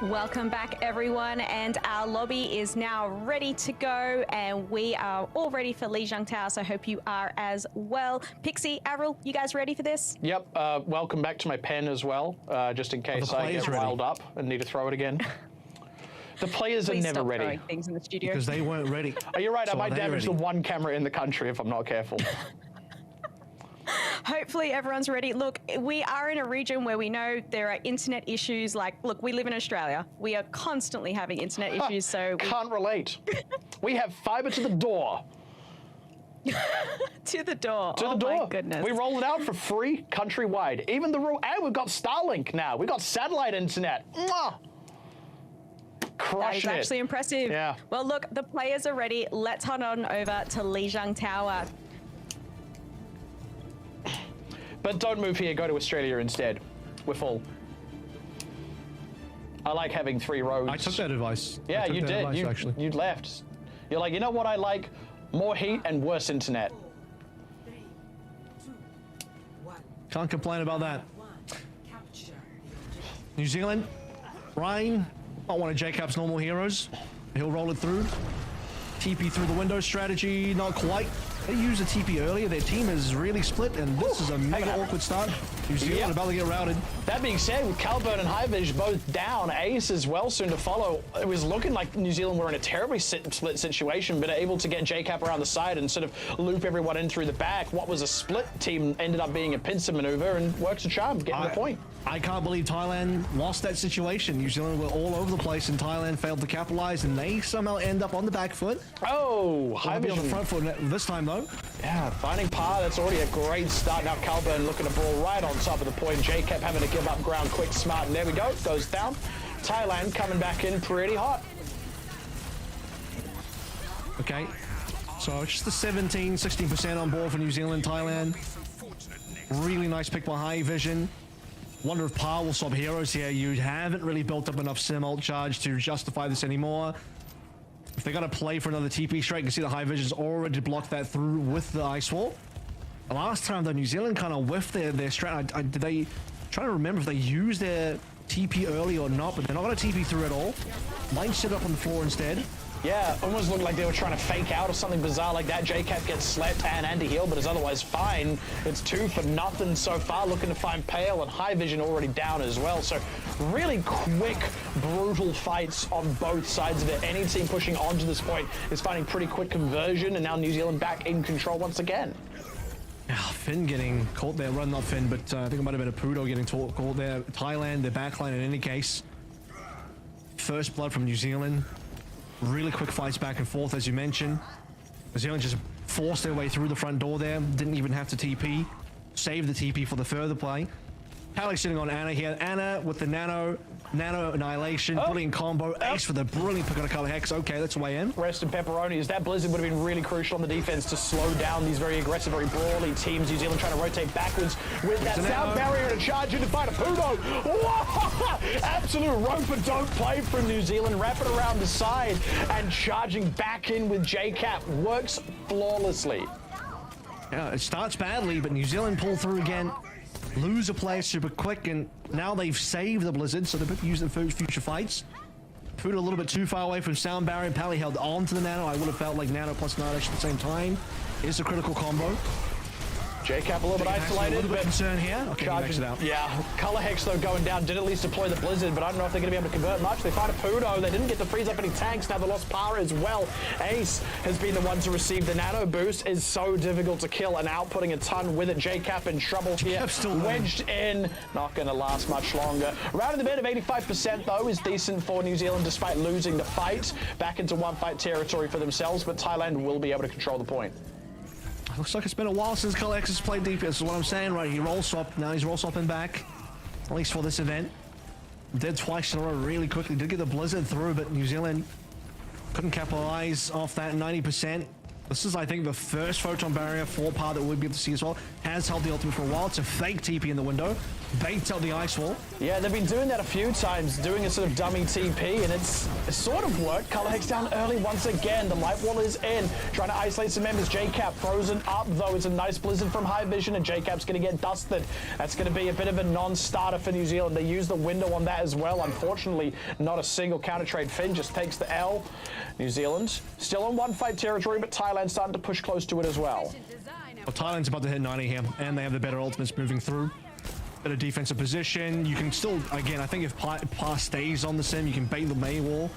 Speaker 1: Welcome back, everyone, and our lobby is now ready to go, and we are all ready for Li Jiangtao, so I hope you are as well. Pixie, Avril, you guys ready for this?
Speaker 2: Yep, welcome back to my pen as well, just in case I get riled up and need to throw it again. The players
Speaker 1: Please
Speaker 2: are never
Speaker 1: stop
Speaker 2: ready.
Speaker 1: throwing things in the studio.
Speaker 3: Because they weren't ready.
Speaker 2: Oh, you're right,
Speaker 3: So
Speaker 2: I might
Speaker 3: are they
Speaker 2: damage the
Speaker 3: ready?
Speaker 2: one camera in the country if I'm not careful.
Speaker 1: Hopefully everyone's ready. Look, we are in a region where we know there are internet issues. Like, look, we live in Australia. We are constantly having internet issues, so...
Speaker 2: Can't relate. We have fiber to the door.
Speaker 1: To the door.
Speaker 2: To the
Speaker 1: Oh
Speaker 2: door.
Speaker 1: my goodness.
Speaker 2: We roll it out for free countrywide. Even the rural... And we've got Starlink now. We've got satellite internet. Mwah!
Speaker 1: That is
Speaker 2: Crushing it.
Speaker 1: actually impressive.
Speaker 2: Yeah.
Speaker 1: Well, look, the players are ready. Let's head on over to Li Jiangtao.
Speaker 2: But don't move here, go to Australia instead. We're full. I like having 3 roads.
Speaker 3: I took that advice. I
Speaker 2: Yeah,
Speaker 3: took
Speaker 2: you
Speaker 3: that
Speaker 2: did.
Speaker 3: advice, actually.
Speaker 2: You left. You're like, you know what I like? More heat and worse internet.
Speaker 3: Can't complain about that. New Zealand, Ryan, not one of Jacob's normal heroes. He'll roll it through. TP through the window strategy, not quite. They used a TP earlier. Their team is really split, and this is a mega awkward start. New Zealand
Speaker 2: Yep.
Speaker 3: about to get routed.
Speaker 2: That being said, with Calburn and Highvish both down, Ace as well soon to follow, it was looking like New Zealand were in a terribly split situation, but able to get JCap around the side and sort of loop everyone in through the back. What was a split team ended up being a pincer maneuver and works a charm, getting the point.
Speaker 3: I can't believe Thailand lost that situation. New Zealand were all over the place, and Thailand failed to capitalize, and they somehow end up on the back foot.
Speaker 2: Oh,
Speaker 3: They'll be on the
Speaker 2: Highvision.
Speaker 3: front foot this time, though.
Speaker 2: Yeah, finding par, that's already a great start. Now Calburn looking to brawl right on top of the point. JCap having to give up ground quick, smart, and there we go, goes down. Thailand coming back in pretty hot.
Speaker 3: Okay, so it's just the 16% on board for New Zealand, Thailand. Really nice pick by High Vision. Wonder if Pa will swap heroes here. You haven't really built up enough sim ult charge to justify this anymore. If they got to play for another TP strike, you can see the High Vision's already blocked that through with the Ice Wall. Last time, though, New Zealand kind of whiffed their strat. Did they... Trying to remember if they used their TP early or not, but they're not going to TP through at all. Might sit up on the floor instead.
Speaker 2: Yeah, almost looked like they were trying to fake out or something bizarre like that. JCap gets slept and anti-heal, but is otherwise fine. It's 2 for nothing so far, looking to find Pale, and High Vision already down as well. So really quick, brutal fights on both sides of it. Any team pushing on to this point is finding pretty quick conversion, and now New Zealand back in control once again.
Speaker 3: Yeah, Finn getting caught there. Run, not Finn, but I think it might have been a Pudo getting caught there. Thailand, their backline in any case. First blood from New Zealand. Really quick fights back and forth, as you mentioned. New Zealand just forced their way through the front door there. Didn't even have to TP. Saved the TP for the further play. Pally sitting on Anna here. Anna with the nano annihilation. Brilliant combo. Ace for the brilliant pick on a color hex. Okay, let's weigh in.
Speaker 2: Rest in pepperonis. That blizzard would have been really crucial on the defense to slow down these very aggressive, very brawly teams. New Zealand trying to rotate backwards with that sound barrier to charge in to fight a Pudo. Whoa! Absolute rope-a-dope play from New Zealand. Wrapping around the side and charging back in with JCap. Works flawlessly.
Speaker 3: Yeah, it starts badly, but New Zealand pull through again. Lose a player super quick, and now they've saved the blizzard, so they've used it for future fights. Put a little bit too far away from sound barrier. Pally held on to the nano. I would have felt like nano plus Nardish at the same time is a critical combo.
Speaker 2: JCap a little bit isolated,
Speaker 3: A little bit
Speaker 2: but
Speaker 3: concern here. Okay,
Speaker 2: charging,
Speaker 3: it out.
Speaker 2: yeah, Color Hex though going down, did at least deploy the Blizzard, but I don't know if they're going to be able to convert much. They find a Pudo, they didn't get to freeze up any tanks, now they lost power as well. Ace has been the one to receive the nano boost, is so difficult to kill and outputting a ton with it. JCap in trouble here, wedged in, not going to last much longer. Round in the bed of 85% though is decent for New Zealand despite losing the fight. Back into one fight territory for themselves, but Thailand will be able to control the point.
Speaker 3: Looks like it's been a while since Collex has played defense, is what I'm saying, right? He roll swap, now he's roll swapping back, at least for this event. Did twice in a row really quickly, did get the blizzard through, but New Zealand couldn't capitalize off that 90%. This is, I think, the first photon barrier for Par that we'll be able to see as well. Has held the ultimate for a while. It's a fake TP in the window. Baits out the ice wall.
Speaker 2: Yeah, they've been doing that a few times, doing a sort of dummy TP, and it's sort of worked. Colorhex down early once again. The light wall is in, trying to isolate some members. JCap frozen up, though. It's a nice blizzard from High Vision, and JCap's going to get dusted. That's going to be a bit of a non-starter for New Zealand. They use the window on that as well. Unfortunately, not a single counter trade. Finn just takes the L. New Zealand still on one fight territory, but Thailand's starting to push close to it as well.
Speaker 3: Well, Thailand's about to hit 90 here, and they have the better ultimates moving through. Better defensive position. You can still, again, I think if Par stays on the sim, you can bait the May wall.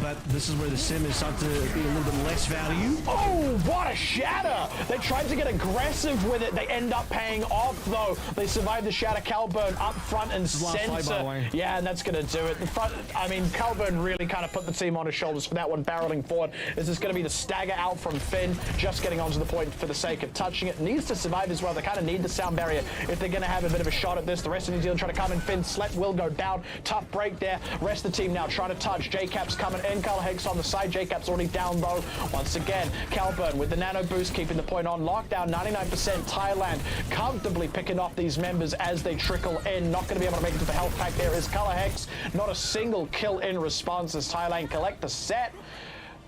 Speaker 3: But this is where the sim is starting to be a little bit less value.
Speaker 2: Oh, what a shatter! They tried to get aggressive with it. They end up paying off, though. They survived the shatter. Calburn up front and center. Yeah, and that's going to do it. The front, I mean, Calburn really kind of put the team on his shoulders for that one, barreling forward. This is going to be the stagger out from Finn, just getting onto the point for the sake of touching it. Needs to survive as well. They kind of need the sound barrier if they're going to have a bit of a shot at this. The rest of New Zealand trying to come in. Finn, Slep will go down. Tough break there. Rest of the team now trying to touch. JCap's coming in. Colorhex on the side. JCap's already down though. Once again, Calburn with the nano boost keeping the point on. Lockdown 99%. Thailand comfortably picking off these members as they trickle in. Not going to be able to make it to the health pack. There is Colorhex. Not a single kill in response as Thailand collect the set.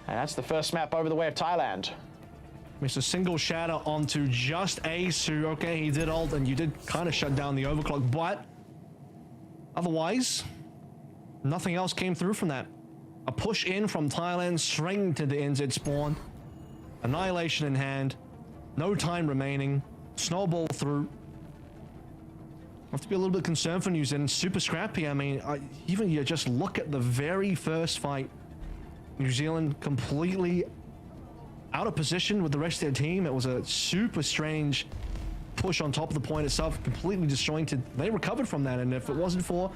Speaker 2: And that's the first map over the way of Thailand.
Speaker 3: Missed a single shatter onto just Ace, who, okay, he did ult, and you did kind of shut down the overclock, but otherwise, nothing else came through from that. A push in from Thailand, straight into the NZ spawn. Annihilation in hand. No time remaining. Snowball through. I have to be a little bit concerned for New Zealand. Super scrappy. I mean, even you just look at the very first fight. New Zealand completely out of position with the rest of their team. It was a super strange push on top of the point itself. Completely disjointed. They recovered from that, and if it wasn't for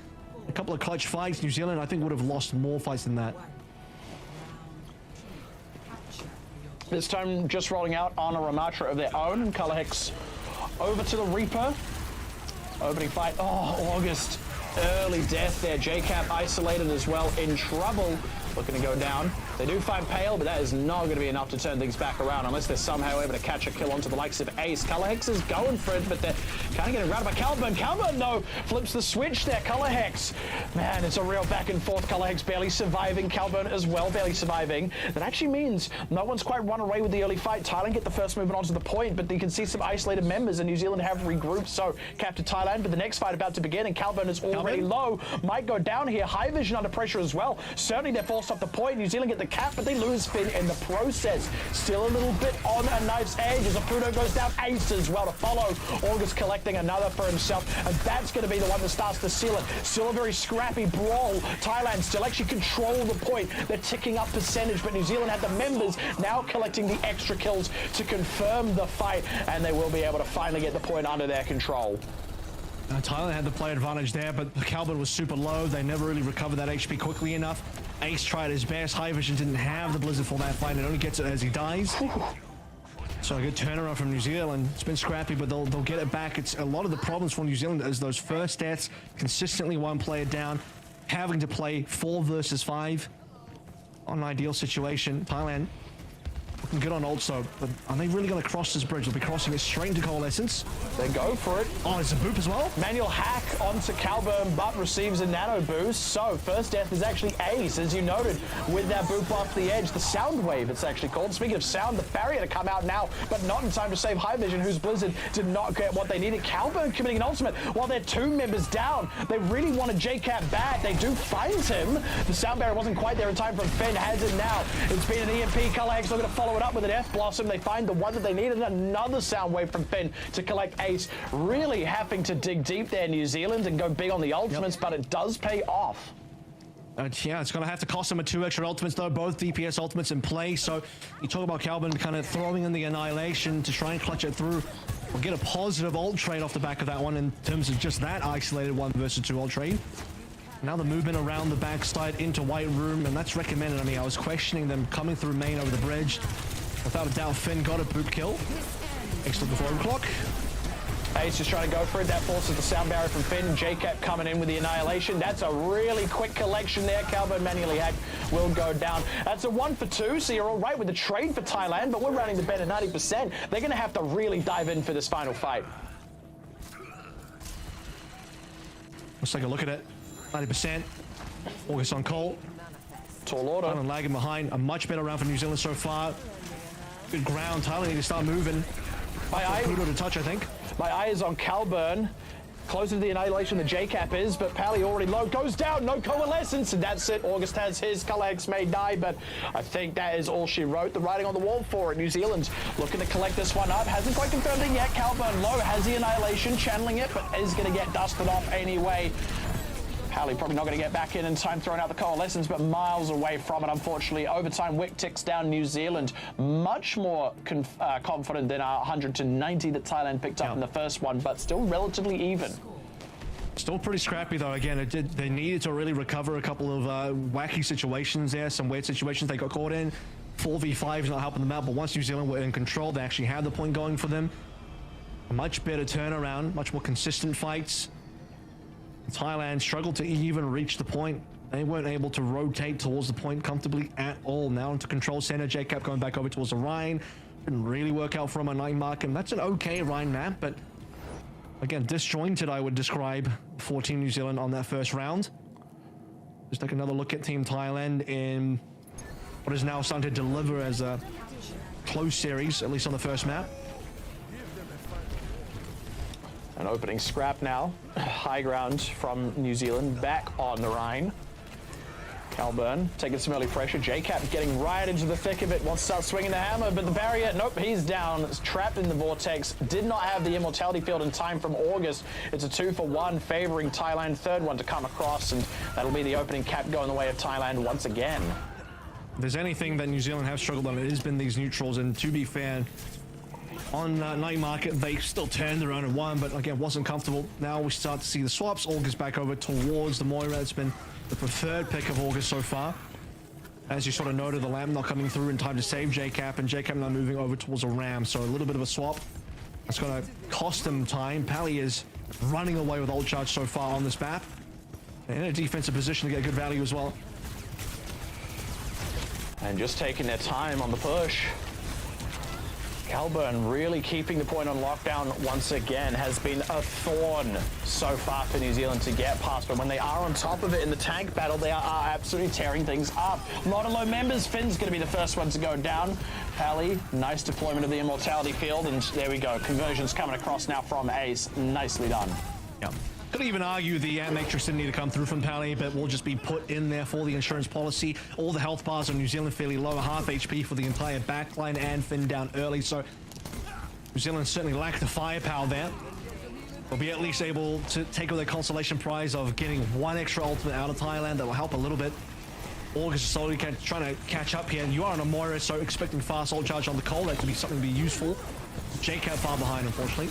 Speaker 3: a couple of clutch fights, New Zealand, I think, would have lost more fights than that.
Speaker 2: This time just rolling out on a Ramatra of their own, and Colorhex over to the Reaper. Opening fight. Oh, August. Early death there. JCap isolated as well, in trouble. Looking to go down. They do find Pale, but that is not going to be enough to turn things back around unless they're somehow able to catch a kill onto the likes of Ace. Colorhex is going for it, but they're kind of getting routed by Calburn. Calburn, though, flips the switch there. Colorhex. Man, it's a real back and forth. Colorhex barely surviving. Calburn as well, barely surviving. That actually means no one's quite run away with the early fight. Thailand get the first movement onto the point, but you can see some isolated members, and New Zealand have regrouped. So, captured Thailand, but the next fight about to begin, and Calburn is already low. Might go down here. High Vision under pressure as well. Certainly they're forced off the point. New Zealand get the cap, but they lose Finn in the process. Still a little bit on a knife's edge as Apuno goes down. Ace as well to follow. August collecting another for himself, and that's going to be the one that starts to seal it. Still a very scrappy brawl. Thailand still actually control the point. They're ticking up percentage, but New Zealand had the members now collecting the extra kills to confirm the fight, and they will be able to finally get the point under their control.
Speaker 3: Thailand had the play advantage there, but Calburn was super low. They never really recovered that HP quickly enough. Ace tried his best. High Vision didn't have the blizzard for that fight, and only gets it as he dies. So a good turnaround from New Zealand. It's been scrappy, but they'll get it back. It's a lot of the problems for New Zealand is those first deaths, consistently one player down, having to play 4 versus 5 on an ideal situation. Thailand looking good on also, but are they really going to cross this bridge? They'll be crossing it straight into Coalescence.
Speaker 2: They go for it.
Speaker 3: Oh, it's a boop as well.
Speaker 2: Manual hack onto Calburn, but receives a nano boost. So first death is actually Ace, as you noted, with that boop off the edge. The sound wave, it's actually called. Speaking of sound, the barrier to come out now, but not in time to save High Vision, whose blizzard did not get what they needed. Calburn committing an ultimate while they're 2 members down. They really wanted JCap back. They do find him. The sound barrier wasn't quite there in time from Finn. Has it now. It's been an EMP. Colorhex looking to follow it up with an F Blossom. They find the one that they needed, and another sound wave from Finn to collect Ace. Really having to dig deep there, New Zealand, and go big on the ultimates, but it does pay off.
Speaker 3: Yeah, it's going to have to cost them a 2 extra ultimates, though. Both DPS ultimates in play. So you talk about Calburn kind of throwing in the Annihilation to try and clutch it through. We'll get a positive ult trade off the back of that one in terms of just that isolated 1 versus 2 ult trade. Now the movement around the backside into White Room, and that's recommended. I mean, I was questioning them coming through main over the bridge. Without a doubt, Finn got a boop kill. Excellent before overclock.
Speaker 2: Ace is trying to go for it. That forces the sound barrier from Finn. JCap coming in with the annihilation. That's a really quick collection there. Calvin manually hacked will go down. That's a 1 for 2, so you're all right with the trade for Thailand, but we're running the bet at 90%. They're going to have to really dive in for this final fight.
Speaker 3: Let's take a look at it. 90%. August on call.
Speaker 2: Tall order.
Speaker 3: And lagging behind. A much better round for New Zealand so far. Good ground. Thailand need to start moving.
Speaker 2: My eye
Speaker 3: to touch, I think.
Speaker 2: My eye is on Calburn. Closer to the annihilation than JCap is, but Pally already low. Goes down, no coalescence, and that's it. August has his. Collex may die, but I think that is all she wrote. The writing on the wall for it. New Zealand looking to collect this one up. Hasn't quite confirmed it yet. Calburn low, has the annihilation, channeling it, but is going to get dusted off anyway. Pally probably not going to get back in time, throwing out the coalescence, but miles away from it, unfortunately. Overtime, Wick ticks down New Zealand. Much more confident than our 100 to 90 that Thailand picked up in the first one, but still relatively even.
Speaker 3: Still pretty scrappy, though. Again, they needed to really recover a couple of wacky situations there, some weird situations they got caught in. 4v5 is not helping them out, but once New Zealand were in control, they actually had the point going for them. A much better turnaround, much more consistent fights. Thailand struggled to even reach the point. They weren't able to rotate towards the point comfortably at all. Now into control center, JCap going back over towards the Rhine. Didn't really work out for him on 9 mark, and that's an okay Rhine map, but again, disjointed, I would describe for Team New Zealand on that first round. Just take another look at Team Thailand in what is now starting to deliver as a close series, at least on the first map.
Speaker 2: An opening scrap now. High ground from New Zealand back on the Rhine. Calburn taking some early pressure. JCap getting right into the thick of it. Wants to start swinging the hammer, but the barrier, nope, he's down. It's trapped in the vortex. Did not have the immortality field in time from August. It's a 2 for 1 favoring Thailand. Third one to come across, and that'll be the opening cap going the way of Thailand once again.
Speaker 3: If there's anything that New Zealand have struggled on, it has been these neutrals, and to be fair, on night market, they still turned their own and won, but again, wasn't comfortable. Now we start to see the swaps. August back over towards the Moira. It's been the preferred pick of August so far. As you sort of noted, the Lamb not coming through in time to save JCap, and JCap now moving over towards a Ram. So a little bit of a swap. That's going to cost them time. Pally is running away with ult charge so far on this map. And in a defensive position to get good value as well.
Speaker 2: And just taking their time on the push. Calburn really keeping the point on lockdown once again. Has been a thorn so far for New Zealand to get past, but when they are on top of it in the tank battle, they are absolutely tearing things up. A lot of low members. Finn's going to be the first one to go down. Pally, nice deployment of the immortality field, and there we go. Conversions coming across now from Ace. Nicely done.
Speaker 3: Yeah. Could even argue the Matrix didn't need to come through from Pally, but will just be put in there for the insurance policy. All the health bars on New Zealand fairly low, half HP for the entire backline, and Finn down early, so New Zealand certainly lack the firepower there. They'll be at least able to take away the consolation prize of getting 1 extra ultimate out of Thailand. That will help a little bit. August is slowly trying to catch up here. You are on a Moira, so expecting fast ult charge on the Cole. That could be something to be useful. JCap far behind, unfortunately.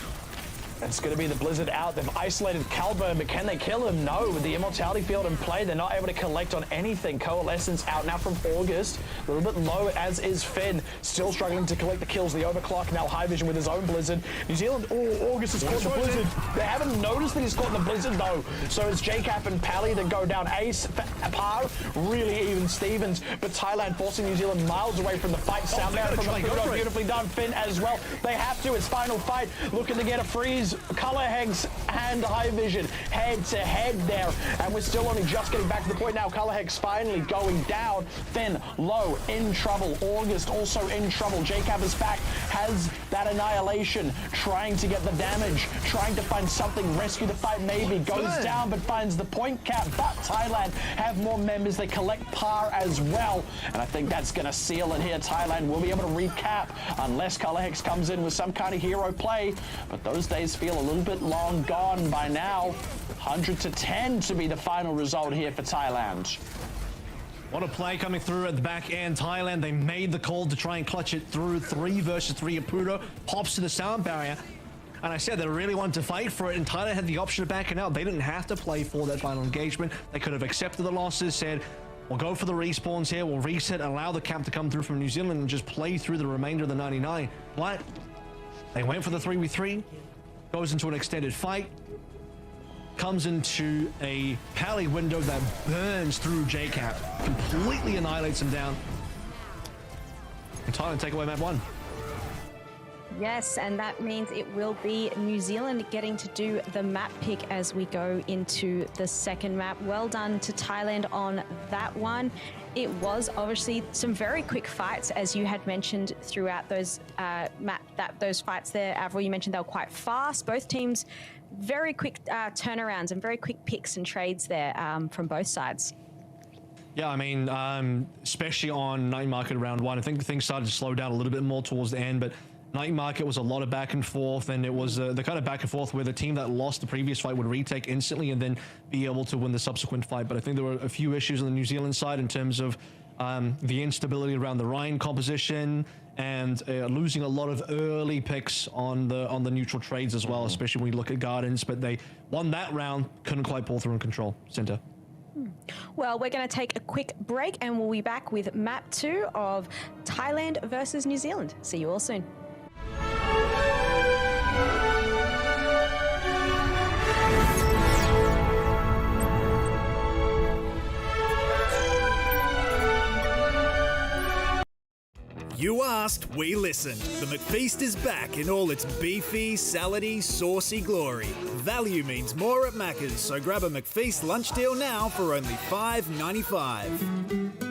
Speaker 2: It's going to be the Blizzard out. They've isolated Calburn, but can they kill him? No. With the immortality field in play, they're not able to collect on anything. Coalescence out now from August. A little bit low, as is Finn. Still struggling to collect the kills. The overclock now high vision with his own Blizzard. New Zealand, August has caught the Blizzard. They haven't noticed that he's caught the Blizzard, though. So it's JCap and Pally that go down. Ace, Par, really even Stevens. But Thailand forcing New Zealand miles away from the fight. Sound down from the Pluto. Beautifully done. Finn as well. They have to. It's final fight. Looking to get a freeze. Color Hex and High Vision head to head there, and we're still only just getting back to the point now. Color Hex finally going down. Finn low, in trouble. August also in trouble. JCap is back, has that annihilation, trying to get the damage, trying to find something, rescue the fight maybe, goes down but finds the point cap. But Thailand have more members. They collect Par as well, and I think that's going to seal it here. Thailand will be able to recap unless Color Hex comes in with some kind of hero play, but those days feel a little bit long gone by now. 100 to 10 to be the final result here for Thailand.
Speaker 3: What a play coming through at the back end. Thailand, they made the call to try and clutch it through. 3 versus 3. Apudo pops to the sound barrier. And I said they really wanted to fight for it, and Thailand had the option of backing out. They didn't have to play for that final engagement. They could have accepted the losses, said, we'll go for the respawns here, we'll reset, allow the cap to come through from New Zealand and just play through the remainder of the 99. But they went for the 3v3. goes into an extended fight, comes into a pally window that burns through JCap, completely annihilates him down. And Thailand take away map 1.
Speaker 1: Yes, and that means it will be New Zealand getting to do the map pick as we go into the second map. Well done to Thailand on that one. It was obviously some very quick fights, as you had mentioned throughout those those fights there. Avril, you mentioned they were quite fast. Both teams, very quick turnarounds and very quick picks and trades there from both sides.
Speaker 3: Yeah, I mean, especially on Night Market round 1, I think things started to slow down a little bit more towards the end, but Night Market was a lot of back and forth, and it was the kind of back and forth where the team that lost the previous fight would retake instantly and then be able to win the subsequent fight. But I think there were a few issues on the New Zealand side in terms of the instability around the Ryan composition and losing a lot of early picks on the neutral trades as well, especially when we look at Gardens. But they won that round, couldn't quite pull through and control center.
Speaker 1: Well, we're going to take a quick break and we'll be back with map 2 of Thailand versus New Zealand. See you all soon.
Speaker 4: You asked, we listened. The McFeast is back in all its beefy, salady, saucy glory. Value means more at Macca's, so grab a McFeast lunch deal now for only $5.95.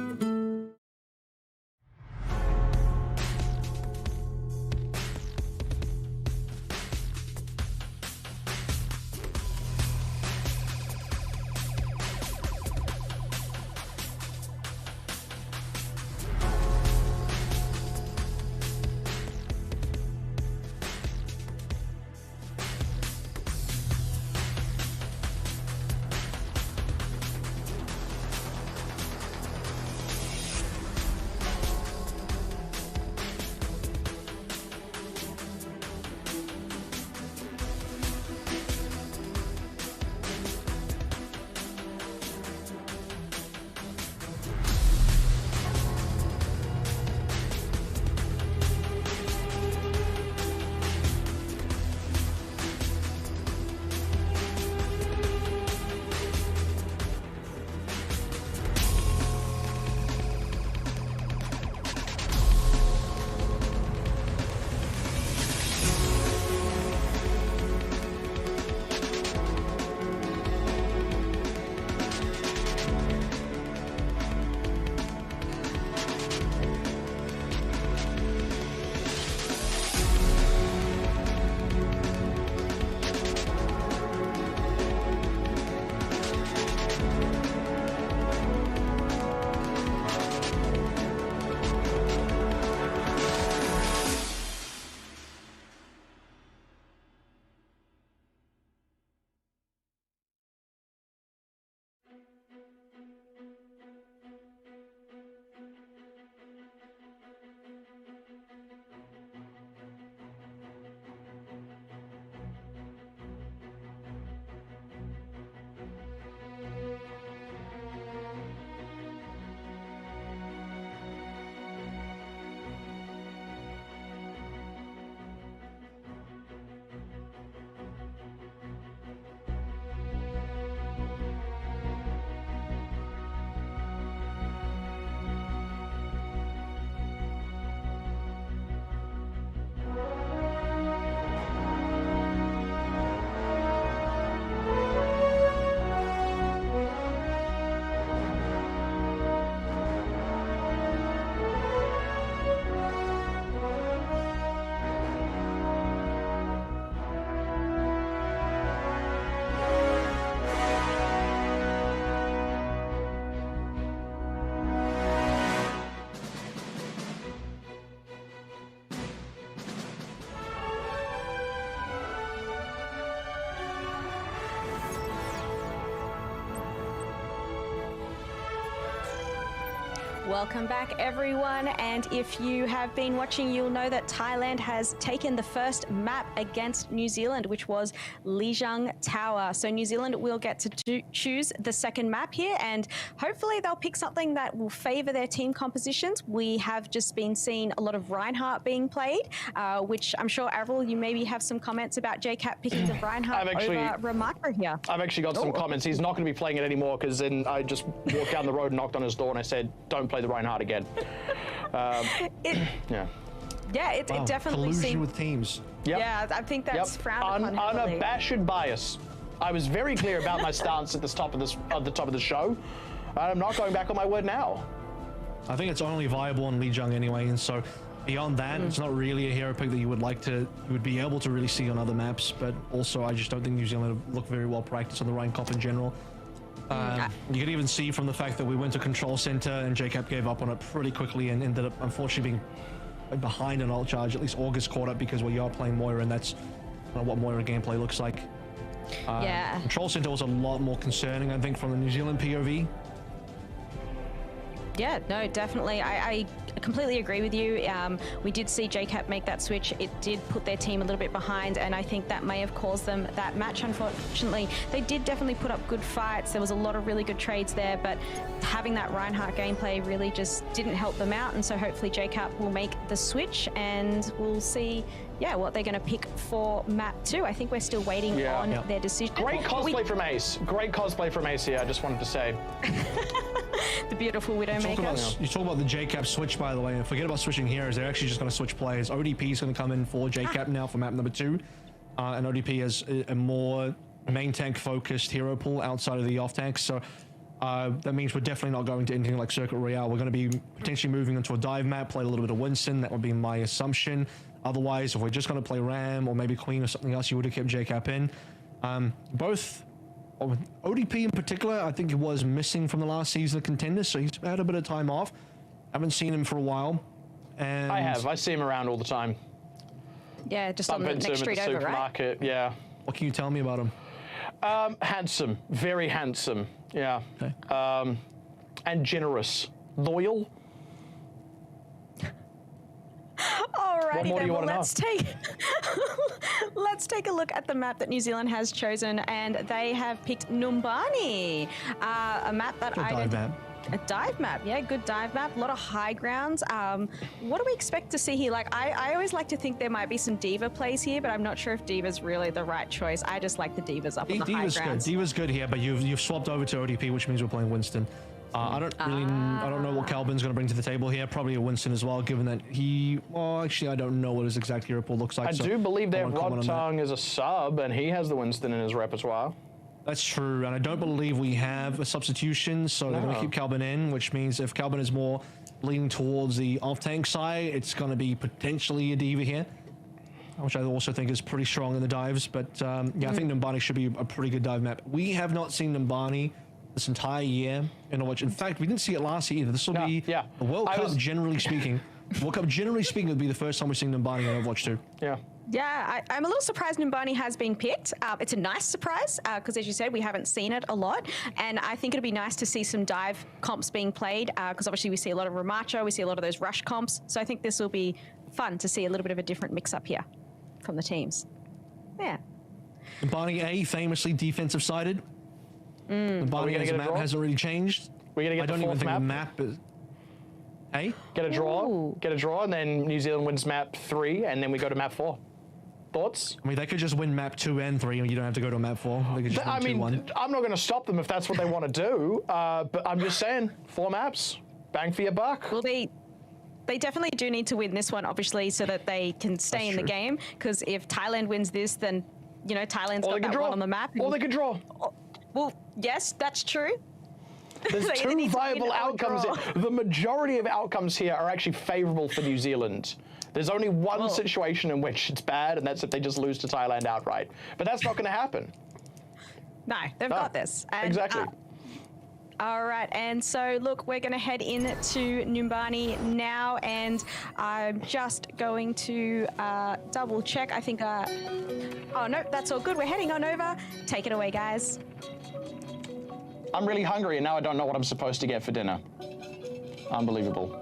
Speaker 1: Welcome back, everyone. And if you have been watching, you'll know that Thailand has taken the first map against New Zealand, which was Lijiang Tower. So New Zealand will get to choose the second map here, and hopefully they'll pick something that will favor their team compositions. We have just been seeing a lot of Reinhardt being played, which I'm sure, Avril, you maybe have some comments about JCap picking the Reinhardt over Ramakra here.
Speaker 2: I've actually got some comments. He's not going to be playing it anymore because then I just walked down the road and knocked on his door and I said, don't play the Reinhardt again. Yeah,
Speaker 1: it definitely
Speaker 3: collusion
Speaker 1: seemed
Speaker 3: with teams.
Speaker 2: Yep.
Speaker 1: Yeah, I think that's frowned upon heavily.
Speaker 2: Unabashed bias. I was very clear about my stance at the top of the show. I'm not going back on my word now.
Speaker 3: I think it's only viable on Lijiang anyway, and so beyond that, it's not really a hero pick that you would be able to really see on other maps. But also, I just don't think New Zealand look very well practiced on the Rhine Cop in general. You could even see from the fact that we went to control center and JCap gave up on it pretty quickly and ended up unfortunately being behind an ult charge. At least August caught up because we are playing Moira, and that's what Moira gameplay looks like. Control center was a lot more concerning, I think, from the New Zealand POV.
Speaker 1: Yeah, no, definitely. I completely agree with you. We did see JCap make that switch. It did put their team a little bit behind, and I think that may have caused them that match, unfortunately. They did definitely put up good fights. There was a lot of really good trades there, but having that Reinhardt gameplay really just didn't help them out, and so hopefully JCap will make the switch, and we'll see what they're going to pick for map 2. I think we're still waiting on their decision.
Speaker 2: Great cosplay from Ace. Great cosplay from Ace here, I just wanted to say.
Speaker 1: The beautiful Widowmaker.
Speaker 3: You talk about the JCap switch, by the way, and forget about switching heroes. They're actually just going to switch players. ODP is going to come in for JCap now for map number 2. And ODP has a more main tank focused hero pool outside of the off tanks. So that means we're definitely not going to anything like Circuit Royale. We're going to be potentially moving into a dive map, play a little bit of Winston. That would be my assumption. Otherwise, if we're just going to play Ram or maybe Queen or something else, you would have kept JCap in. Both ODP in particular, I think he was missing from the last season of Contenders, so he's had a bit of time off. Haven't seen him for a while. And
Speaker 2: I have. I see him around all the time.
Speaker 1: Yeah, just on the next street over,
Speaker 2: supermarket, right? Yeah.
Speaker 3: What can you tell me about him?
Speaker 2: Handsome. Very handsome. Yeah.
Speaker 3: Okay.
Speaker 2: And generous. Loyal.
Speaker 1: Alrighty
Speaker 2: more do
Speaker 1: then,
Speaker 2: you
Speaker 1: well,
Speaker 2: wanna
Speaker 1: let's take a look at the map that New Zealand has chosen, and they have picked Numbani, a map that a dive map, yeah, good dive map, a lot of high grounds. What do we expect to see here? Like, I always like to think there might be some Diva plays here, but I'm not sure if Diva's really the right choice. I just like the Divas up on the high grounds.
Speaker 3: Diva's good here, but you've swapped over to ODP, which means we're playing Winston. I don't know what Calvin's going to bring to the table here. Probably a Winston as well, given that actually, I don't know what his exact hero pool looks like.
Speaker 2: I do believe that Rod Tongue is a sub, and he has the Winston in his repertoire.
Speaker 3: That's true, and I don't believe we have a substitution, so they're going to keep Calvin in, which means if Calvin is more leaning towards the off-tank side, it's going to be potentially a Diva here, which I also think is pretty strong in the dives, but I think Numbani should be a pretty good dive map. We have not seen Numbani this entire year in Overwatch. In fact, we didn't see it last year either. This will be the World Cup, generally speaking. World Cup, generally speaking, would be the first time we've seen Numbani in Overwatch 2.
Speaker 2: Yeah.
Speaker 1: Yeah, I'm a little surprised Numbani has been picked. It's a nice surprise because, as you said, we haven't seen it a lot. And I think it'd be nice to see some dive comps being played because obviously we see a lot of Ramacho, we see a lot of those rush comps. So I think this will be fun to see a little bit of a different mix-up here from the teams. Yeah.
Speaker 3: Numbani A, famously defensive-sided. Numbani as a map hasn't really changed.
Speaker 2: We're going to get the fourth map.
Speaker 3: The map is... Hey?
Speaker 2: Get a draw, and then New Zealand wins map 3, and then we go to map 4. Thoughts?
Speaker 3: I mean, they could just win map 2 and 3, and you don't have to go to map 4. They could just win 2-1.
Speaker 2: I'm not going to stop them if that's what they want to do, but I'm just saying, 4 maps, bang for your buck.
Speaker 1: Well, they definitely do need to win this one, obviously, so that they can stay in the game, because if Thailand wins this, then, Thailand's got that one on the map.
Speaker 2: Or they could draw.
Speaker 1: Well, yes, that's true.
Speaker 2: There's two viable outcomes. The majority of outcomes here are actually favorable for New Zealand. There's only one situation in which it's bad, and that's if they just lose to Thailand outright. But that's not going to happen.
Speaker 1: No, they've got this. And,
Speaker 2: exactly.
Speaker 1: All right, and so look, we're going to head into Numbani now, and I'm just going to double check. I think, oh no, that's all good. We're heading on over. Take it away, guys.
Speaker 2: I'm really hungry, and now I don't know what I'm supposed to get for dinner. Unbelievable.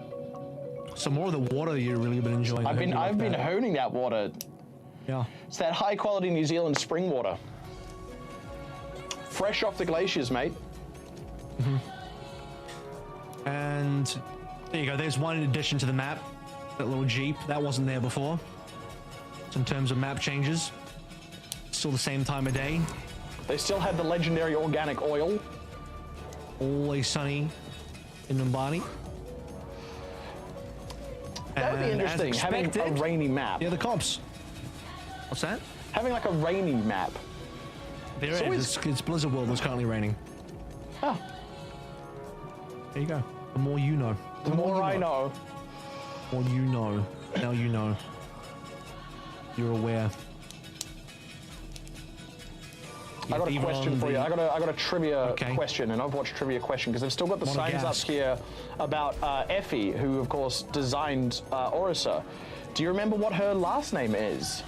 Speaker 3: Some more of the water you've really been enjoying.
Speaker 2: I've been honing that water.
Speaker 3: Yeah.
Speaker 2: It's that high quality New Zealand spring water. Fresh off the glaciers, mate.
Speaker 3: And there you go. There's one addition to the map. That little Jeep. That wasn't there before. So in terms of map changes, still the same time of day.
Speaker 2: They still have the legendary organic oil.
Speaker 3: Always sunny in Numbani.
Speaker 2: That would be
Speaker 3: And
Speaker 2: interesting,
Speaker 3: as
Speaker 2: having a
Speaker 3: expected-
Speaker 2: rainy map.
Speaker 3: Yeah, the comps. What's that?
Speaker 2: Having like a rainy map.
Speaker 3: There
Speaker 2: So
Speaker 3: it is. It's Blizzard World. It's currently raining.
Speaker 2: Oh,
Speaker 3: There you go. The more you know.
Speaker 2: the more I know.
Speaker 3: The more you know. Now you know. You're aware.
Speaker 2: I got a
Speaker 3: Even
Speaker 2: question
Speaker 3: on
Speaker 2: for you.
Speaker 3: the-
Speaker 2: I got a trivia
Speaker 3: Okay.
Speaker 2: question, an Overwatch trivia question, because they've still got the
Speaker 3: Wanna
Speaker 2: signs up
Speaker 3: gas.
Speaker 2: here about Effie, who of course designed Orisa. Do you remember what her last name is?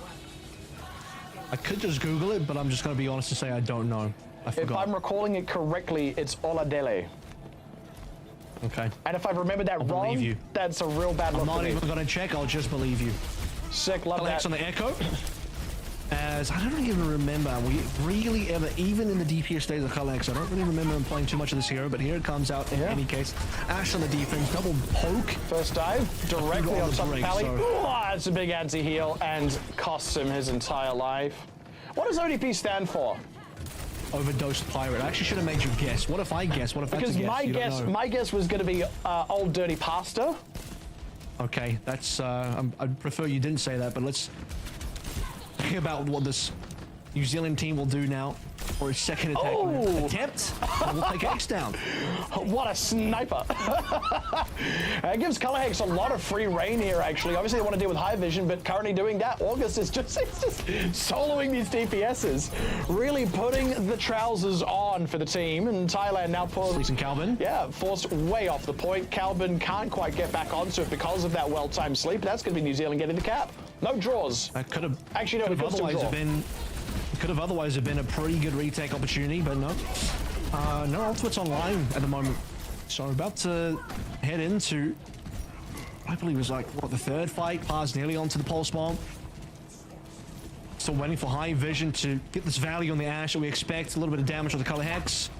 Speaker 3: I could just Google it, but I'm just going to be honest and say I don't know. I
Speaker 2: If
Speaker 3: forgot.
Speaker 2: I'm recalling it correctly, it's Oladele.
Speaker 3: Okay.
Speaker 2: And if I remember that
Speaker 3: believe
Speaker 2: wrong,
Speaker 3: you.
Speaker 2: that's a real bad
Speaker 3: I'm
Speaker 2: look
Speaker 3: not
Speaker 2: for me.
Speaker 3: even going to check. I'll just believe you.
Speaker 2: Sick, love
Speaker 3: Alex
Speaker 2: that.
Speaker 3: on the Echo. As I don't even remember, we really ever, even in the DPS days of Kalex, I don't really remember him playing too much of this hero, but here it comes out in
Speaker 2: Yeah.
Speaker 3: any case. Ash on the defense, double poke.
Speaker 2: First dive, directly
Speaker 3: Got
Speaker 2: on
Speaker 3: the
Speaker 2: top of
Speaker 3: break,
Speaker 2: Pally.
Speaker 3: so-
Speaker 2: Ooh, it's a big anti-heal and costs him his entire life. What does ODP stand for?
Speaker 3: Overdosed pirate. I actually should have made you guess. What if I guess? What if that's
Speaker 2: Because
Speaker 3: a guess?
Speaker 2: my guess was going to be old dirty pasta.
Speaker 3: Okay, that's, I'd prefer you didn't say that, but let's think about what this New Zealand team will do now for a second attack.
Speaker 2: Oh.
Speaker 3: Attempt, and we'll take X down.
Speaker 2: What a sniper. It gives Colorhex a lot of free reign here, actually. Obviously, they want to deal with high vision, but currently doing that, August is just, it's just soloing these DPSs. Really putting the trousers on for the team. And Thailand now
Speaker 3: Sleeping Calvin.
Speaker 2: Yeah, forced way off the point. Calvin can't quite get back onto it because of that well-timed sleep. That's going to be New Zealand getting the cap. No draws.
Speaker 3: That could have
Speaker 2: Actually, no,
Speaker 3: could
Speaker 2: it
Speaker 3: have
Speaker 2: could still
Speaker 3: otherwise
Speaker 2: draw.
Speaker 3: have been a pretty good retake opportunity, but no. No ultimates online at the moment. So we're about to head into, I believe it was like, what, the third fight? Pa's nearly onto the pulse bomb. Still waiting for high vision to get this value on the Ash that we expect. A little bit of damage with the color hex.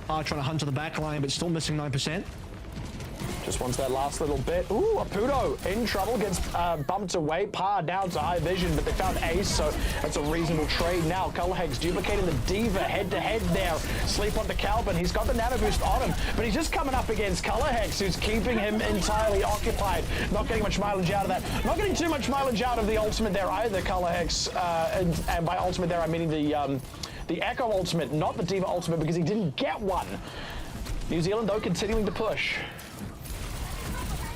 Speaker 3: Pa trying to hunt to the back line, but still missing 9%.
Speaker 2: Just wants that last little bit. Ooh, Apudo in trouble, gets bumped away. Pa down to high vision, but they found Ace, so that's a reasonable trade. Now, Colorhex duplicating the Diva head-to-head there. Sleep onto Calvin. He's got the nano boost on him, but he's just coming up against Colorhex, who's keeping him entirely occupied. Not getting much mileage out of that. Not getting too much mileage out of the ultimate there either, Colorhex. And by ultimate there, I'm meaning the Echo ultimate, not the Diva ultimate, because he didn't get one. New Zealand, though, continuing to push.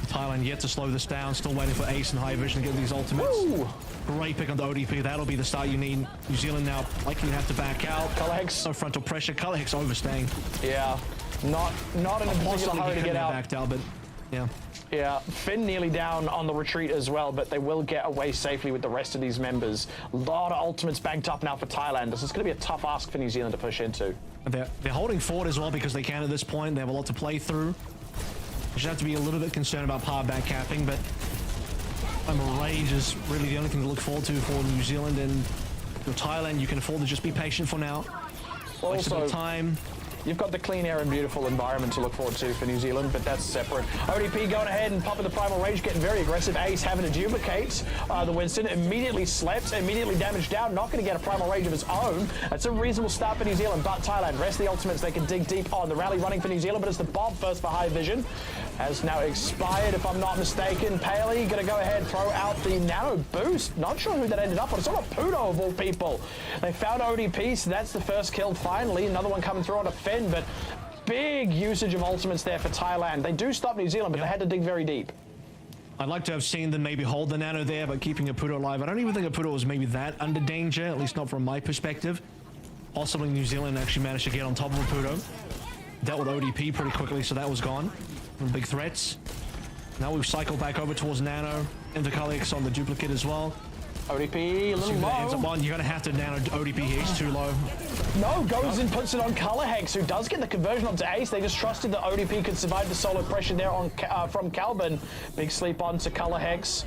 Speaker 3: Thailand yet to slow this down, still waiting for Ace and high vision to get these ultimates.
Speaker 2: Ooh.
Speaker 3: Great pick on the ODP, that'll be the start you need. New Zealand now likely have to back out.
Speaker 2: Colorhex.
Speaker 3: No frontal pressure, Colorhex overstaying.
Speaker 2: Yeah, not in a particular
Speaker 3: Possibly
Speaker 2: hurry
Speaker 3: he
Speaker 2: to
Speaker 3: couldn't
Speaker 2: get
Speaker 3: have
Speaker 2: out.
Speaker 3: backed out, but yeah.
Speaker 2: Yeah, Finn nearly down on the retreat as well, but they will get away safely with the rest of these members. A lot of ultimates banked up now for Thailand. This is going to be a tough ask for New Zealand to push into.
Speaker 3: They're holding forward as well because they can at this point. They have a lot to play through. You should have to be a little bit concerned about power back capping, but Rage is really the only thing to look forward to for New Zealand. And for Thailand, you can afford to just be patient for now. Waste a bit of time.
Speaker 2: You've got the clean air and beautiful environment to look forward to for New Zealand, but that's separate. ODP going ahead and popping the Primal Rage, getting very aggressive. Ace having to duplicate the Winston. Immediately slept, immediately damaged down. Not going to get a Primal Rage of his own. That's a reasonable start for New Zealand, but Thailand, rest of the ultimates, they can dig deep on. The rally running for New Zealand, but it's the Bob first for high vision. Has now expired, if I'm not mistaken. Paley going to go ahead, throw out the nano boost. Not sure who that ended up on. It's on a Pudo of all people. They found ODP, so that's the first kill finally. Another one coming through on a Finn, but big usage of ultimates there for Thailand. They do stop New Zealand, but they had to dig very deep.
Speaker 3: I'd like to have seen them maybe hold the nano there, but keeping Apudo alive. I don't even think Apudo was maybe that under danger, at least not from my perspective. Possibly New Zealand actually managed to get on top of Apudo. Dealt with ODP pretty quickly, so that was gone. Some big threats. Now we've cycled back over towards Nano. Into Kalix on the duplicate as well.
Speaker 2: ODP a little low.
Speaker 3: You're going to have to nano ODP here. He's too low.
Speaker 2: No, goes and puts it on Colorhex, who does get the conversion onto Ace. They just trusted that ODP could survive the solo pressure there on from Calvin. Big sleep onto Colorhex.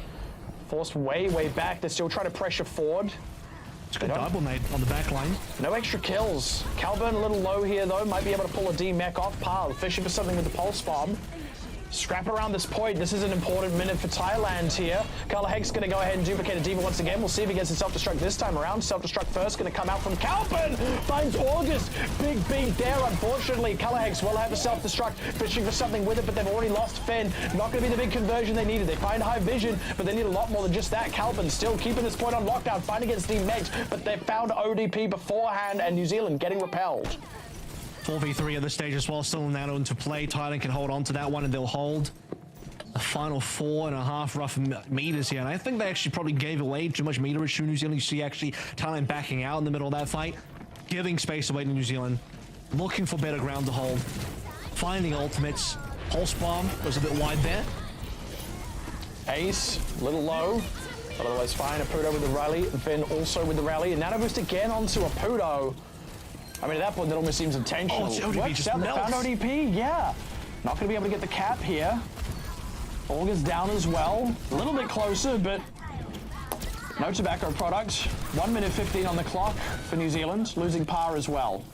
Speaker 2: Forced way back. They're still trying to pressure forward.
Speaker 3: It's a good double made on the back line.
Speaker 2: No extra kills. Calvin a little low here, though. Might be able to pull a D-Mech off. Par fishing for something with the Pulse Bomb. Scrap around this point. This is an important minute for Thailand here. Colorhex going to go ahead and duplicate a Diva once again. We'll see if he gets a self-destruct this time around. Self-destruct first going to come out from Calvin. Finds August. Big beat there. Unfortunately, Colorhex will have a self-destruct. Fishing for something with it, but they've already lost Finn. Not going to be the big conversion they needed. They find high vision, but they need a lot more than just that. Calvin still keeping this point on lockdown. Fighting against D-Megs, but they found ODP beforehand, and New Zealand getting repelled.
Speaker 3: 4v3 at this stage as well, still nano into play. Thailand can hold on to that one and they'll hold the final 4.5 rough meters here. And I think they actually probably gave away too much meterage to New Zealand. You see actually Thailand backing out in the middle of that fight, giving space away to New Zealand, looking for better ground to hold, finding ultimates. Pulse Bomb was a bit wide there.
Speaker 2: Ace, a little low, but otherwise fine. Apudo with the rally, Finn also with the rally, and Nano Boost again onto Apudo. I mean, at that point, that almost seems intentional.
Speaker 3: Oh, ODP just
Speaker 2: found
Speaker 3: melts.
Speaker 2: ODP, yeah. Not going to be able to get the cap here. Olga's down as well. A little bit closer, but no tobacco product. 1 minute 15 on the clock for New Zealand, losing par as well.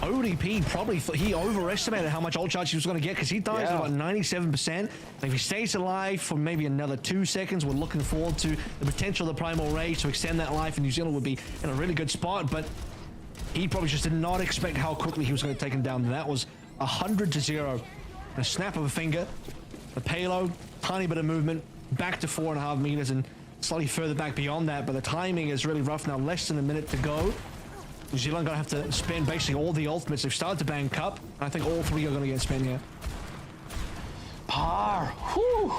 Speaker 3: ODP probably he overestimated how much ult charge he was going to get because he dies at about 97%. And if he stays alive for maybe another 2 seconds, we're looking forward to the potential of the Primal Rage to extend that life, and New Zealand would be in a really good spot. But he probably just did not expect how quickly he was going to take him down. That was 100-0. A snap of a finger. The payload, tiny bit of movement, back to 4.5 meters and slightly further back beyond that. But the timing is really rough now. Less than a minute to go. New Zealand going to have to spend basically all the ultimates. They've started to ban Cup. I think all three are going to get spent here.
Speaker 2: Par. Whew.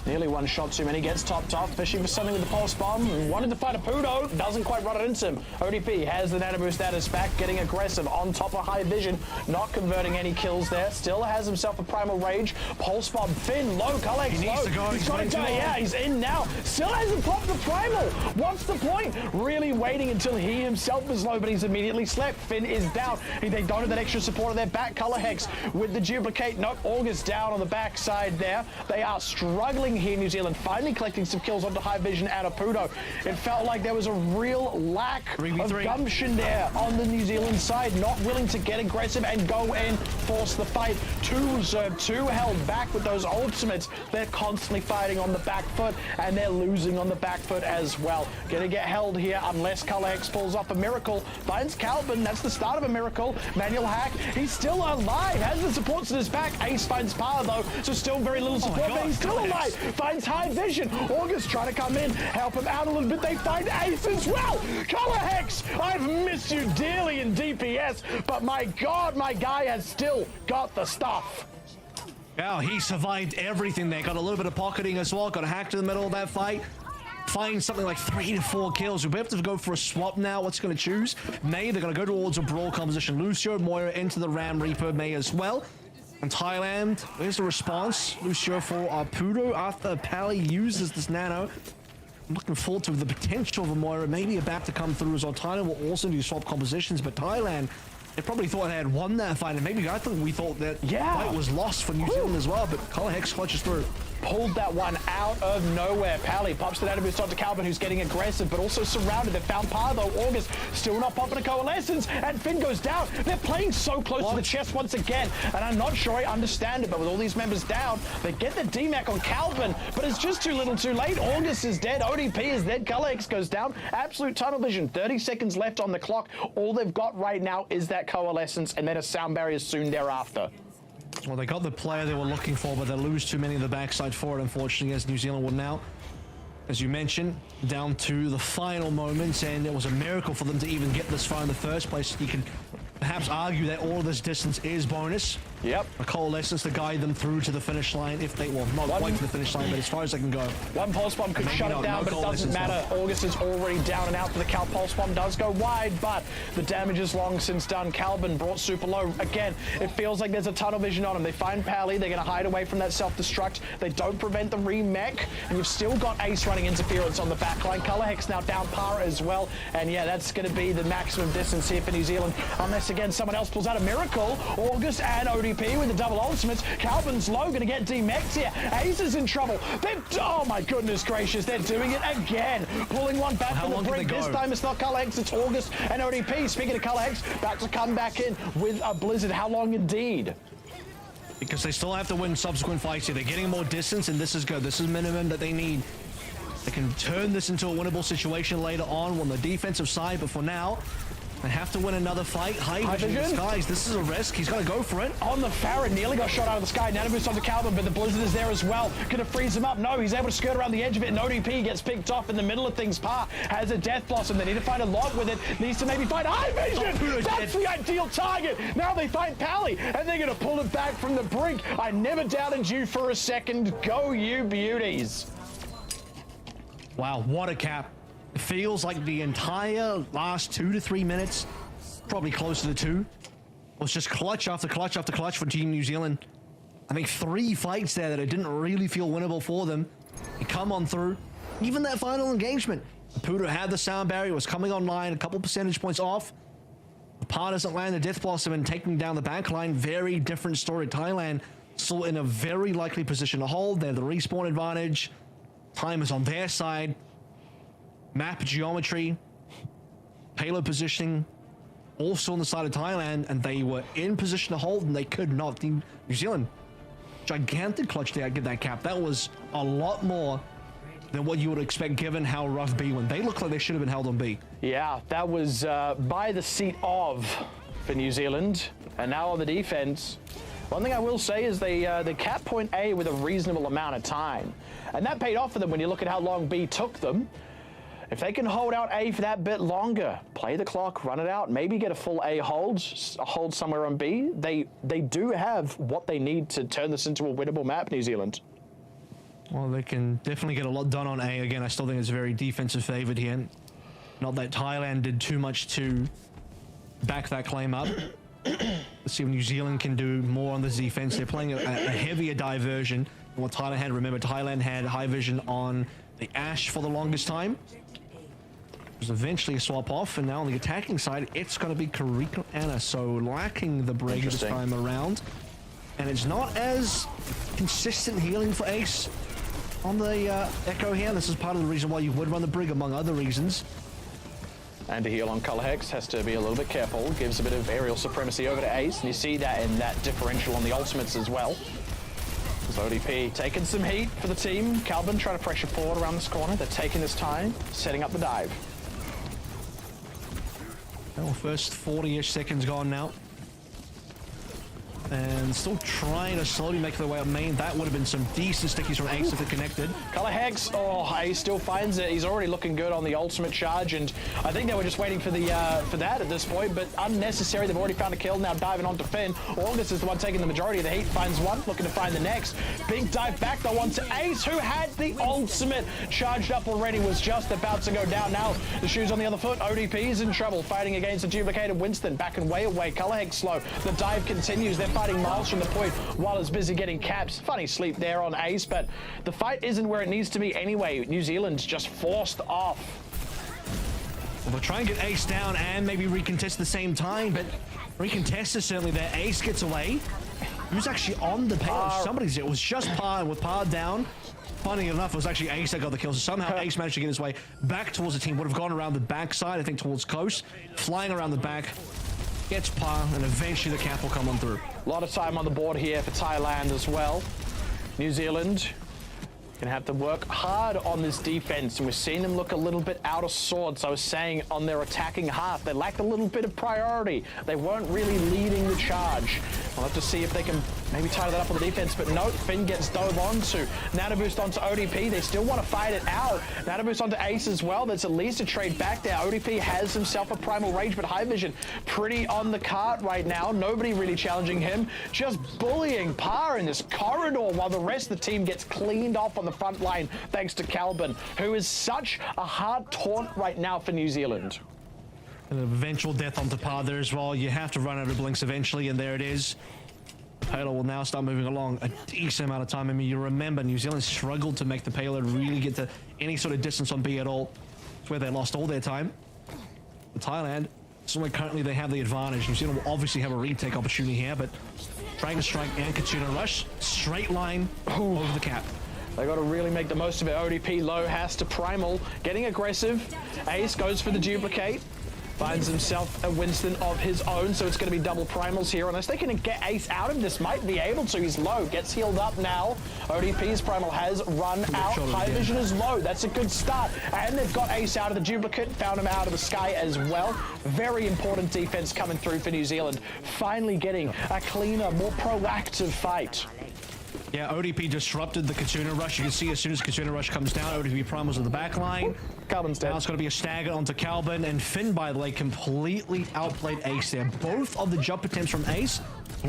Speaker 2: Nearly one shot too many. Gets topped off. Fishing for something with the Pulse Bomb. Wanted to fight Apudo. Doesn't quite run it into him. ODP has the Nano Boost status back. Getting aggressive on top of high vision. Not converting any kills there. Still has himself a Primal Rage. Pulse Bomb. Finn low. Collex low.
Speaker 3: Needs to go.
Speaker 2: He's got to die. Yeah, he's in now. Still hasn't popped the Primal. What's the point? Really waiting until he himself is low, but he's immediately slept. Finn is down. They don't have that extra support on their back. Color Hex with the duplicate. Nope. August down on the backside there. They are struggling here, New Zealand. Finally collecting some kills onto high vision and Apudo. It felt like there was a real lack of gumption there on the New Zealand side. Not willing to get aggressive and go in, force the fight. 2 reserved, 2 held back with those ultimates. They're constantly fighting on the back foot, and they're losing on the back foot as well. Gonna get held here unless Colorhex pulls off a miracle. Finds Calvin. That's the start of a miracle. Manual hack. He's still alive. Has the supports in his back. Ace finds Par though, so still very little support, but he's still alive. Finds high vision. August trying to come in, help him out a little bit. They find Ace as well. Colorhex, I've missed you dearly in DPS, but my God, my guy has still got the stuff.
Speaker 3: Wow, he survived everything there. Got a little bit of pocketing as well. Got hacked in the middle of that fight. Find something like 3 to 4 kills. We'll be able to go for a swap now. What's going to choose? May, they're going to go towards a brawl composition. Lucio, Moira into the Ram Reaper, May as well. And Thailand, here's the response. Lucio for Apudo after Pally uses this nano. I'm looking forward to the potential of a Moira maybe about to come through as well. Thailand will also do swap compositions, but Thailand, they probably thought they had won that fight, and maybe I think we thought that fight was lost for New Zealand as well, but Colorhex clutches through.
Speaker 2: Pulled that one out of nowhere. Pally pops the Nano Boost onto Calvin, who's getting aggressive, but also surrounded. They found Par, though. August still not popping a Coalescence, and Finn goes down. They're playing so close to the chest once again, and I'm not sure I understand it, but with all these members down, they get the DMAC on Calvin, but it's just too little too late. August is dead. ODP is dead. Colorhex goes down. Absolute tunnel vision. 30 seconds left on the clock. All they've got right now is that Coalescence, and then a sound barrier soon thereafter.
Speaker 3: Well, they got the player they were looking for, but they lose too many of the backside for it, unfortunately, as New Zealand will now, as you mentioned, down to the final moments, and it was a miracle for them to even get this far in the first place. You can perhaps argue that all of this distance is bonus.
Speaker 2: Yep.
Speaker 3: A coalescence to guide them through to the finish line if they, well, not quite to the finish line, but as far as they can go.
Speaker 2: One pulse bomb could shut it down, but it doesn't matter. August is already down and out for the Cal. Pulse bomb does go wide, but the damage is long since done. Calvin brought super low. Again, it feels like there's a tunnel vision on him. They find Pally. They're going to hide away from that self-destruct. They don't prevent the remech, and you've still got Ace running interference on the backline. Color Hex now down Para as well, and yeah, that's going to be the maximum distance here for New Zealand, unless again someone else pulls out a miracle. August and ODP with the double ultimates. Calvin's low, going to get demexed here. Ace is in trouble. Oh my goodness gracious, they're doing it again. Pulling one back from the brink. This time it's not Color Hex, it's August and ODP. Speaking of Color Hex, about to come back in with a Blizzard. How long indeed?
Speaker 3: Because they still have to win subsequent fights here. They're getting more distance, and this is good. This is minimum that they need. They can turn this into a winnable situation later on the defensive side, but for now, they have to win another fight. High vision in the skies. This is a risk. He's going to go for it. On the Farron, nearly got shot out of the sky. Nano boost onto Calvin, but the Blizzard is there as well. Going to freeze him up. No, he's able to skirt around the edge of it, and ODP gets picked off in the middle of things. Pa has a Death Blossom. They need to find a lot with it. Needs to maybe find High Vision. That's the ideal target. Now they find Pally, and they're going to pull it back from the brink. I never doubted you for a second. Go you beauties. Wow, what a cap. It feels like the entire last 2 to 3 minutes, probably closer to 2, was just clutch after clutch after clutch for Team New Zealand. I think 3 fights there that it didn't really feel winnable for them. They come on through. Even that final engagement. Pudo had the sound barrier, was coming online, a couple percentage points off. Pa doesn't land the Death Blossom and taking down the backline. Very different story. Thailand still in a very likely position to hold. They have the respawn advantage. Time is on their side. Map geometry, payload positioning, also on the side of Thailand, and they were in position to hold, and they could not. New Zealand, gigantic clutch there, get that cap. That was a lot more than what you would expect given how rough B went. They look like they should have been held on B. Yeah, that was by the seat of for New Zealand, and now on the defense. One thing I will say is they capped point A with a reasonable amount of time, and that paid off for them when you look at how long B took them. If they can hold out A for that bit longer, play the clock, run it out, maybe get a full A hold somewhere on B, they do have what they need to turn this into a winnable map, New Zealand. Well, they can definitely get a lot done on A. Again, I still think it's very defensive favored here. Not that Thailand did too much to back that claim up. Let's see if New Zealand can do more on the defense. They're playing a heavier diversion than what Thailand had. Remember, Thailand had high vision on the Ash for the longest time. There's eventually a swap off, and now on the attacking side, it's going to be Kariko Anna, so lacking the break this time around. And it's not as consistent healing for Ace on the Echo here. This is part of the reason why you would run the Brig, among other reasons. And to heal on Color Hex has to be a little bit careful, gives a bit of aerial supremacy over to Ace, and you see that in that differential on the ultimates as well. So ODP taking some heat for the team. Calvin trying to pressure forward around this corner. They're taking this time, setting up the dive. Well, first 40-ish seconds gone now. And still trying to slowly make their way up main. That would have been some decent stickies from Ace if it connected. Color Hex, oh, Ace still finds it. He's already looking good on the ultimate charge, and I think they were just waiting for the for that at this point, but unnecessary. They've already found a kill, now diving onto Finn. August is the one taking the majority of the heat, finds one, looking to find the next. Big dive back, though, onto Ace, who had the ultimate charged up already, was just about to go down. Now the shoe's on the other foot. ODP is in trouble, fighting against a duplicated Winston. Back and way away. Color Hex slow. The dive continues. They're fighting miles from the point while it's busy getting caps. Funny sleep there on Ace, but the fight isn't where it needs to be anyway. New Zealand's just forced off. Well, they'll try and get Ace down and maybe recontest at the same time, but recontest is certainly there. Ace gets away. Who's actually on the payload? Somebody's, it was just Pa, and with Pa down, funny enough, it was actually Ace that got the kill. So somehow Ace managed to get his way back towards the team. Would have gone around the backside, I think towards Coast, flying around the back. Gets Pa, and eventually the cap will come on through. A lot of time on the board here for Thailand as well. New Zealand gonna have to work hard on this defense, and we're seeing them look a little bit out of sorts. I was saying on their attacking half, they lacked a little bit of priority. They weren't really leading the charge. We'll have to see if they can
Speaker 2: maybe tie that up on the defense, but no, Finn gets dove onto. Nano boost onto ODP. They still want to fight it out. Nano boost onto Ace as well. There's at least a trade back there. ODP has himself a primal rage, but High Vision pretty on the cart right now. Nobody really challenging him. Just bullying Par in this corridor while the rest of the team gets cleaned off on the front line thanks to Calvin, who is such a hard taunt right now for New Zealand.
Speaker 3: An eventual death onto Par there as well. You have to run out of blinks eventually, and there it is. Payload will now start moving along a decent amount of time. I mean, you remember New Zealand struggled to make the payload really get to any sort of distance on B at all. It's where they lost all their time. For Thailand, so currently they have the advantage. New Zealand will obviously have a retake opportunity here, but Dragon Strike and Kachuna Rush, straight line over the cap.
Speaker 2: They got to really make the most of it. ODP low has to primal, getting aggressive. Ace goes for the duplicate. Finds himself a Winston of his own, so it's going to be double primals here. Unless they can get Ace out of this, might be able to. He's low, gets healed up now. ODP's primal has run out. High Vision is low. That's a good start. And they've got Ace out of the duplicate, found him out of the sky as well. Very important defense coming through for New Zealand. Finally getting a cleaner, more proactive fight.
Speaker 3: Yeah, ODP disrupted the Kachuna Rush. You can see as soon as Kachuna Rush comes down, ODP primals in the back line.
Speaker 2: Calvin's dead.
Speaker 3: Now it's going to be a stagger onto Calvin, and Finn, by the way, completely outplayed Ace there. Both of the jump attempts from Ace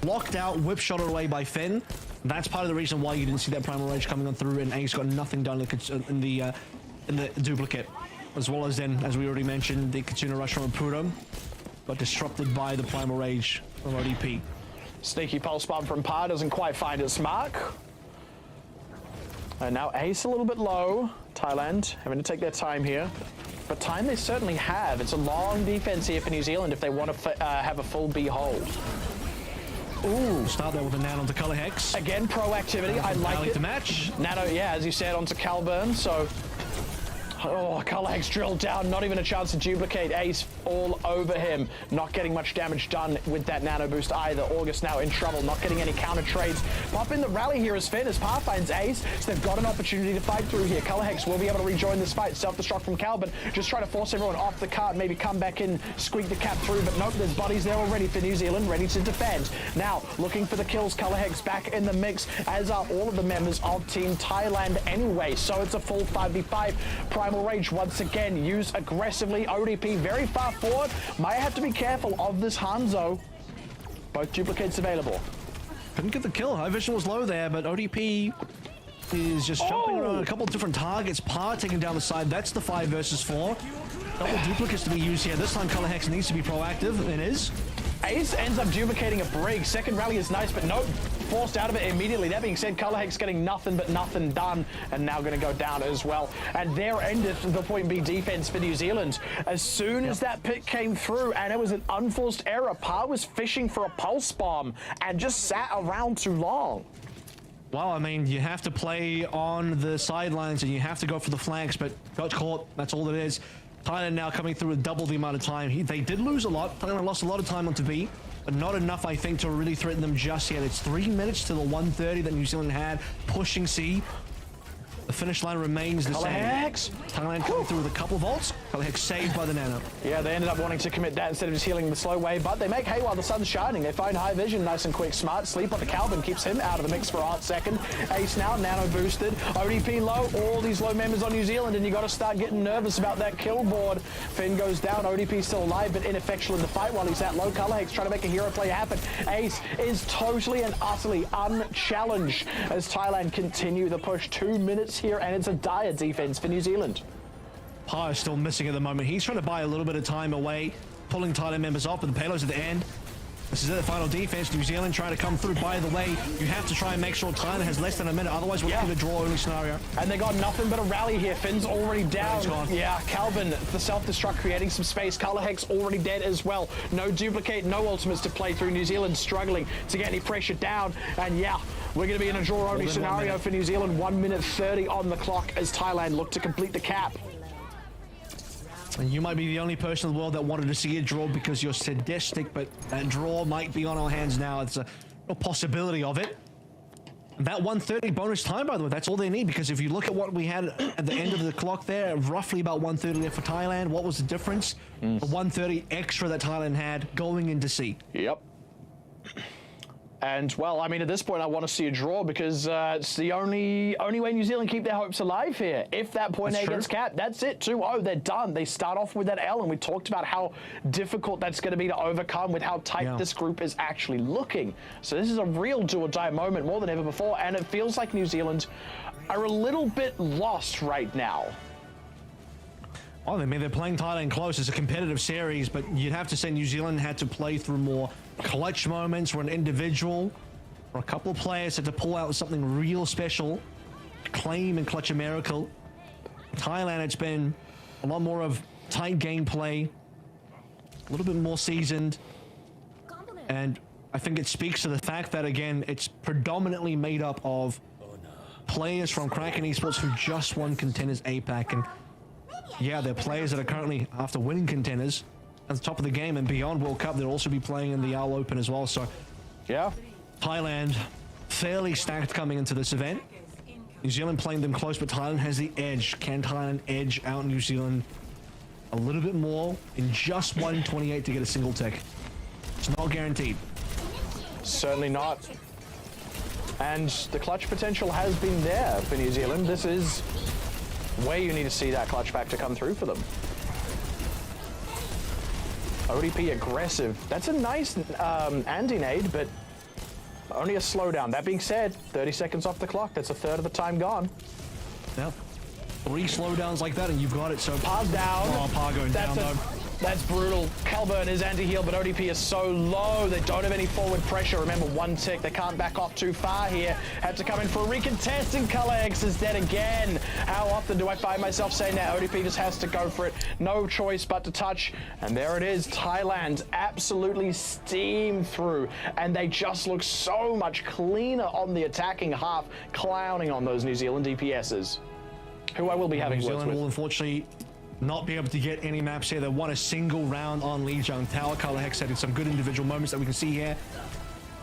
Speaker 3: blocked out, whip shot away by Finn. That's part of the reason why you didn't see that primal rage coming on through, and Ace got nothing done in the duplicate. As well as then, as we already mentioned, the Kachuna Rush from Aputo got disrupted by the primal rage from ODP.
Speaker 2: Sneaky pulse bomb from Par doesn't quite find its mark. And now Ace a little bit low. Thailand having to take their time here. But time they certainly have. It's a long defense here for New Zealand if they want to have a full B hold. Ooh.
Speaker 3: Start there with a Nano onto Color Hex.
Speaker 2: Again, proactivity. I like it.
Speaker 3: To match.
Speaker 2: Nano, yeah, as you said, onto Calburn. So, oh, Color Hex drilled down. Not even a chance to duplicate. Ace all over him. Not getting much damage done with that Nano boost either. August now in trouble. Not getting any counter trades. Pop in the rally here as Finn as Par finds Ace. So they've got an opportunity to fight through here. Color Hex will be able to rejoin this fight. Self-destruct from Calvin. Just try to force everyone off the cart. Maybe come back in, squeak the cap through. But nope, there's bodies there already for New Zealand, ready to defend. Now, looking for the kills. Color Hex back in the mix, as are all of the members of Team Thailand anyway. So it's a full 5v5. Primal Rage once again used aggressively. ODP very far forward. Might have to be careful of this Hanzo. Both duplicates available.
Speaker 3: Couldn't get the kill. High Vision was low there, but ODP is just jumping around a couple of different targets. Par taking down the side. That's the 5 versus 4. Double duplicates to be used here. This time Color Hex needs to be proactive. It is.
Speaker 2: Ace ends up duplicating a brig. Second rally is nice, but nope. Forced out of it immediately. That being said, Color Hex getting nothing but nothing done, and now going to go down as well. And there ended the point B defense for New Zealand. As soon as that pick came through, and it was an unforced error, Par was fishing for a pulse bomb and just sat around too long.
Speaker 3: Well, I mean, you have to play on the sidelines and you have to go for the flanks, but got caught. That's all it is. Thailand now coming through with double the amount of time. They did lose a lot. Thailand lost a lot of time onto B, but not enough, I think, to really threaten them just yet. It's 3 minutes to the 1:30 that New Zealand had, pushing C. The finish line remains the same. Thailand coming through with a couple of ults. Color Hex saved by the Nano.
Speaker 2: Yeah, they ended up wanting to commit that instead of just healing the slow wave, but they make hay while the sun's shining. They find High Vision nice and quick. Smart sleep on the Calvin keeps him out of the mix for a hot second. Ace now, Nano boosted. ODP low, all these low members on New Zealand, and you got to start getting nervous about that kill board. Finn goes down, ODP still alive, but ineffectual in the fight while he's that low. Color Hex trying to make a hero play happen. Ace is totally and utterly unchallenged as Thailand continue the push. 2 minutes here, and it's a dire defense for New Zealand.
Speaker 3: Par is still missing at the moment. He's trying to buy a little bit of time away, pulling Thailand members off, but the payload's at the end. This is the final defense. New Zealand trying to come through. By the way, you have to try and make sure Thailand has less than a minute. Otherwise, we're looking at a draw-only scenario.
Speaker 2: And they got nothing but a rally here. Finn's already down. Yeah, Calvin, the self-destruct, creating some space. Color Hex already dead as well. No duplicate, no ultimates to play through. New Zealand struggling to get any pressure down. And yeah, we're going to be in a draw-only scenario for New Zealand. 1 minute 30 on the clock as Thailand look to complete the cap.
Speaker 3: And you might be the only person in the world that wanted to see a draw because you're sadistic, but that draw might be on our hands now. It's a possibility of it. And that 1:30 bonus time, by the way, that's all they need, because if you look at what we had at the end of the clock there, roughly about 1:30 there for Thailand, what was the difference? The 1:30 extra that Thailand had going into C.
Speaker 2: Yep. And well, I mean, at this point, I want to see a draw because it's the only way New Zealand keep their hopes alive here. If that point A gets capped, that's it. 2-0, they're done. They start off with that L, and we talked about how difficult that's going to be to overcome with how tight this group is actually looking. So this is a real do-or-die moment more than ever before, and it feels like New Zealand are a little bit lost right now.
Speaker 3: Oh, I mean, they're playing Thailand close. It's a competitive series, but you'd have to say New Zealand had to play through more clutch moments where an individual or a couple of players had to pull out something real special, claim and clutch a miracle. Thailand, it's been a lot more of tight gameplay, a little bit more seasoned, and I think it speaks to the fact that, again, it's predominantly made up of players from Kraken Esports who just won Contenders APAC, and yeah, they're players that are currently, after winning Contenders, at the top of the game and beyond World Cup, they'll also be playing in the AL Open as well. So,
Speaker 2: yeah,
Speaker 3: Thailand fairly stacked coming into this event. New Zealand playing them close, but Thailand has the edge. Can Thailand edge out New Zealand a little bit more in just 128 to get a single tick? It's not guaranteed.
Speaker 2: Certainly not. And the clutch potential has been there for New Zealand. This is where you need to see that clutch factor come through for them. ODP aggressive. That's a nice anti-nade, but only a slowdown. That being said, 30 seconds off the clock. That's a third of the time gone.
Speaker 3: Yep. 3 slowdowns like that and you've got it. So
Speaker 2: Par's down.
Speaker 3: Oh, Par going down though.
Speaker 2: That's brutal. Calburn is anti-heal, but ODP is so low. They don't have any forward pressure. Remember, 1 tick. They can't back off too far here. Had to come in for a recontest, and Color X is dead again. How often do I find myself saying that? ODP just has to go for it. No choice but to touch. And there it is. Thailand absolutely steamed through. And they just look so much cleaner on the attacking half, clowning on those New Zealand DPSs, who I will be having
Speaker 3: New
Speaker 2: words
Speaker 3: Zealand
Speaker 2: with.
Speaker 3: will unfortunately not be able to get any maps here. They won a single round on Lijiang Tower. Color Hex had some good individual moments that we can see here.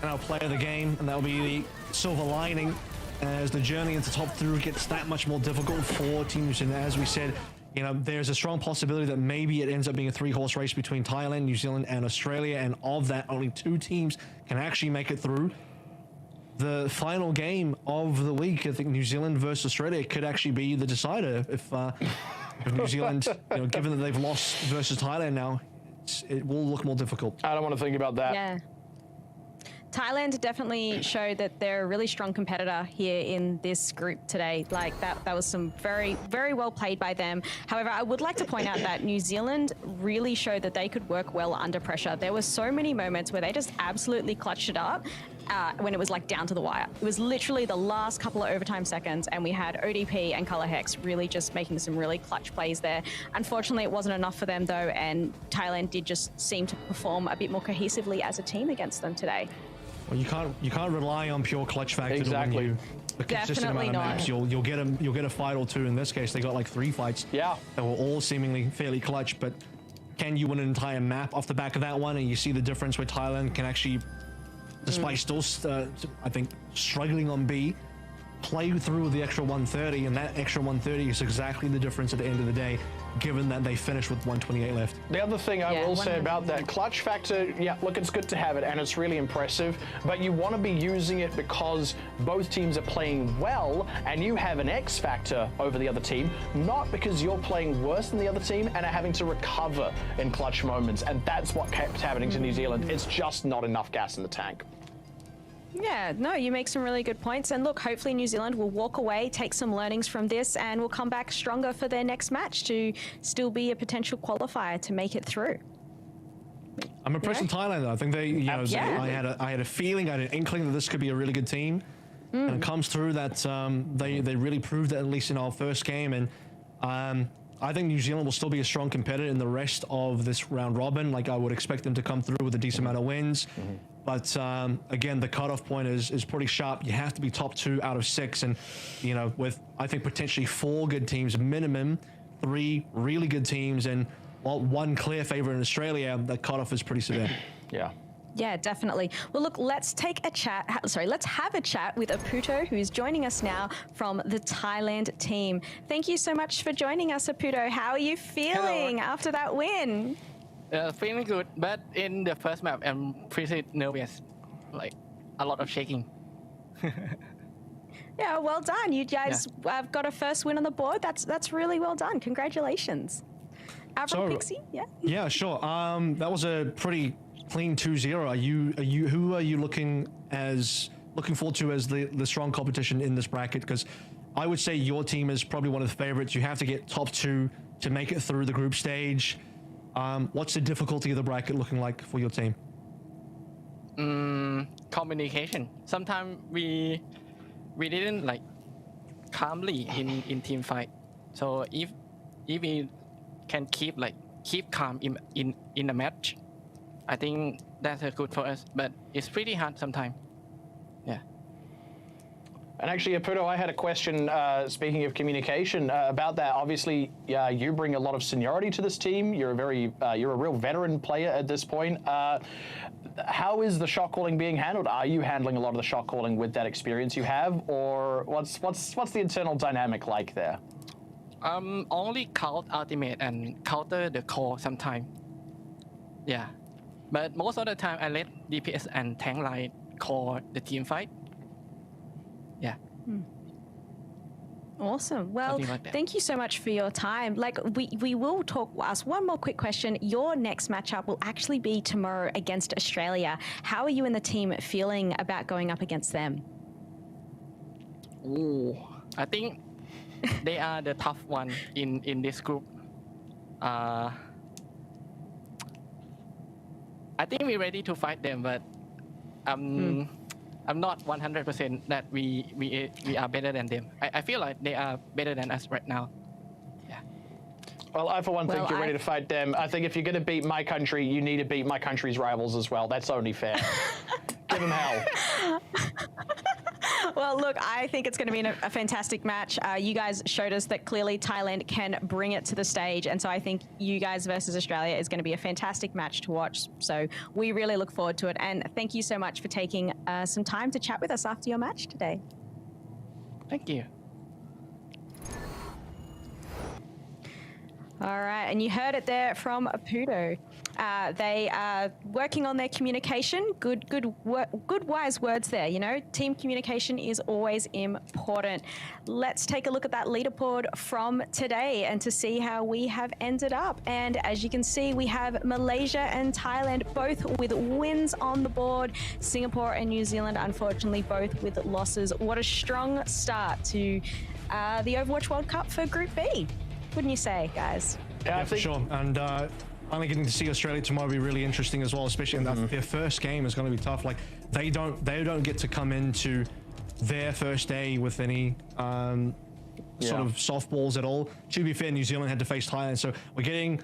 Speaker 3: And our player of the game, and that'll be the silver lining as the journey into top 3 gets that much more difficult for teams. And as we said, you know, there's a strong possibility that maybe it ends up being a 3-horse race between Thailand, New Zealand, and Australia. And of that, only 2 teams can actually make it through. The final game of the week, I think New Zealand versus Australia could actually be the decider. If New Zealand, you know, given that they've lost versus Thailand now, it will look more difficult.
Speaker 2: I don't want to think about that.
Speaker 1: Yeah. Thailand definitely showed that they're a really strong competitor here in this group today. Like that was some very, very well played by them. However, I would like to point out that New Zealand really showed that they could work well under pressure. There were so many moments where they just absolutely clutched it up when it was like down to the wire. It was literally the last couple of overtime seconds, and we had ODP and Color Hex really just making some really clutch plays there. Unfortunately, it wasn't enough for them though, and Thailand did just seem to perform a bit more cohesively as a team against them today.
Speaker 3: Well, you can't rely on pure clutch factor
Speaker 2: Exactly.
Speaker 3: to win you a consistent amount of maps. You'll get a fight or 2. In this case, they got like 3 fights.
Speaker 2: Yeah.
Speaker 3: That were all seemingly fairly clutch. But can you win an entire map off the back of that one? And you see the difference where Thailand can actually, despite still I think struggling on B, play through with the extra 130, and that extra 130 is exactly the difference at the end of the day, given that they finished with 128 left.
Speaker 2: The other thing I will say about that clutch factor, yeah, look, it's good to have it and it's really impressive, but you want to be using it because both teams are playing well and you have an X factor over the other team, not because you're playing worse than the other team and are having to recover in clutch moments. And that's what kept happening to New Zealand. It's just not enough gas in the tank.
Speaker 1: Yeah, no, you make some really good points. And look, hopefully New Zealand will walk away, take some learnings from this, and will come back stronger for their next match to still be a potential qualifier to make it through.
Speaker 3: I'm impressed with Thailand though. I think they, you know, I had a feeling, I had an inkling that this could be a really good team. And it comes through that they really proved that, at least in our first game. And I think New Zealand will still be a strong competitor in the rest of this round robin. Like, I would expect them to come through with a decent amount of wins. But again, the cutoff point is pretty sharp. You have to be top 2 out of 6. And, you know, with, I think, potentially 4 good teams minimum, 3 really good teams, and, well, 1 clear favorite in Australia, that cutoff is pretty severe.
Speaker 2: Yeah.
Speaker 1: Yeah, definitely. Well, look, let's take a chat. Let's have a chat with Aputo, who is joining us now from the Thailand team. Thank you so much for joining us, Aputo. How are you feeling after that win?
Speaker 6: Feeling good, but in the first map, I'm pretty nervous. Like, a lot of shaking.
Speaker 1: Yeah, well done. You guys have got a first win on the board. That's really well done. Congratulations. Avril Pixie, yeah.
Speaker 3: Yeah, sure. That was a pretty clean 2-0. Who are you looking forward to as the strong competition in this bracket? Because I would say your team is probably one of the favorites. You have to get top 2 to make it through the group stage. What's the difficulty of the bracket looking like for your team?
Speaker 6: Communication. Sometimes we didn't like calmly in team fight. So if we can keep calm in a match, I think that's good for us. But it's pretty hard sometimes. Yeah.
Speaker 2: And actually, Aputo, I had a question, speaking of communication, about that. Obviously, you bring a lot of seniority to this team. You're a real veteran player at this point. How is the shot calling being handled? Are you handling a lot of the shot calling with that experience you have, or what's the internal dynamic like there?
Speaker 6: Only count ultimate and counter the core sometime. Yeah. But most of the time, I let DPS and tank line call the team fight. Yeah.
Speaker 1: Awesome. Well,
Speaker 6: like
Speaker 1: thank you so much for your time. Like we will ask one more quick question. Your next matchup will actually be tomorrow against Australia. How are you and the team feeling about going up against them?
Speaker 6: Ooh, I think they are the tough one in this group. I think we're ready to fight them, but I'm not 100% that we are better than them. I feel like they are better than us right now. Yeah.
Speaker 2: Well, I for one think you're ready to fight them. I think if you're going to beat my country, you need to beat my country's rivals as well. That's only fair. Give them hell.
Speaker 1: Well, look, I think it's going to be a fantastic match. You guys showed us that clearly Thailand can bring it to the stage. And so I think you guys versus Australia is going to be a fantastic match to watch. So we really look forward to it. And thank you so much for taking some time to chat with us after your match today.
Speaker 6: Thank you.
Speaker 1: All right, and you heard it there from Aputo. They are working on their communication. Good, wise words there. You know, team communication is always important. Let's take a look at that leaderboard from today and to see how we have ended up. And as you can see, we have Malaysia and Thailand both with wins on the board. Singapore and New Zealand, unfortunately, both with losses. What a strong start to the Overwatch World Cup for Group B. Wouldn't you say, guys?
Speaker 3: Yeah, for sure. And finally getting to see Australia tomorrow will be really interesting as well, especially in that their first game is going to be tough. Like they don't get to come into their first day with any sort of softballs at all. To be fair, New Zealand had to face Thailand, so we're getting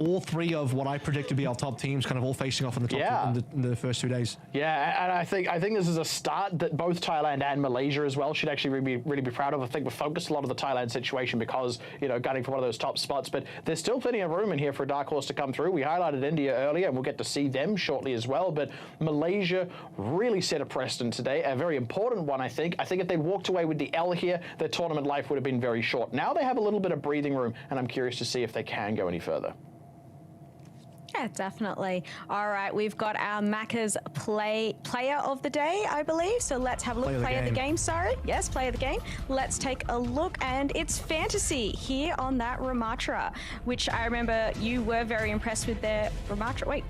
Speaker 3: all three of what I predict to be our top teams kind of all facing off in the top in the first 2 days. Yeah,
Speaker 2: and I think this is a start that both Thailand and Malaysia as well should actually really be proud of. I think we're focused a lot of the Thailand situation because, you know, gunning for one of those top spots, but there's still plenty of room in here for a dark horse to come through. We highlighted India earlier, and we'll get to see them shortly as well, but Malaysia really set a precedent today, a very important one, I think. I think if they'd walked away with the L here, their tournament life would have been very short. Now they have a little bit of breathing room, and I'm curious to see if they can go any further.
Speaker 1: Yeah, definitely. All right, we've got our Macca's player of the day, I believe. So let's have a look. Player of the game, sorry. Yes, player of the game. Let's take a look, and it's Fantasy here on that Ramatra, which I remember you were very impressed with their Ramatra. Wait.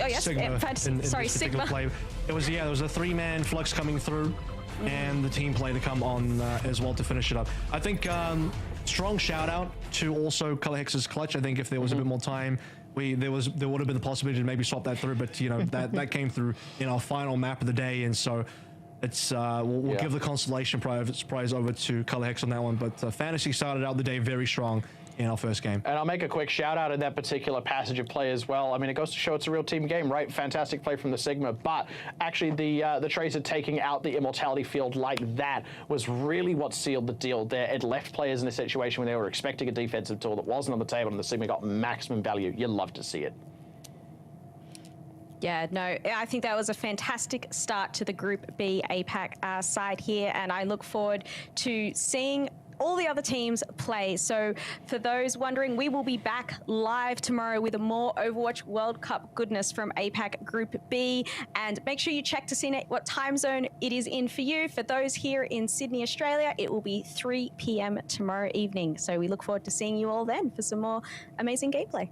Speaker 1: Oh, yes.
Speaker 3: Sigma
Speaker 1: sorry, Sigma.
Speaker 3: Play. There was a 3-man flux coming through, and the team play to come on as well to finish it up. I think strong shout out to also Color Hex's clutch. I think if there was a bit more time, there would have been the possibility to maybe swap that through, but you know that came through in our final map of the day, and so it's we'll give the consolation prize over to Color Hex on that one. But Fantasy started out the day very strong in our first game.
Speaker 2: And I'll make a quick shout out in that particular passage of play as well. I mean, it goes to show it's a real team game, right? Fantastic play from the Sigma, but actually the Tracer taking out the Immortality field like that was really what sealed the deal there. It left players in a situation where they were expecting a defensive tool that wasn't on the table, and the Sigma got maximum value. You love to see it.
Speaker 1: Yeah, no, I think that was a fantastic start to the Group B APAC side here, and I look forward to seeing all the other teams play. So for those wondering, we will be back live tomorrow with more Overwatch World Cup goodness from APAC Group B. And make sure you check to see what time zone it is in for you. For those here in Sydney, Australia, it will be 3 p.m. tomorrow evening. So we look forward to seeing you all then for some more amazing gameplay.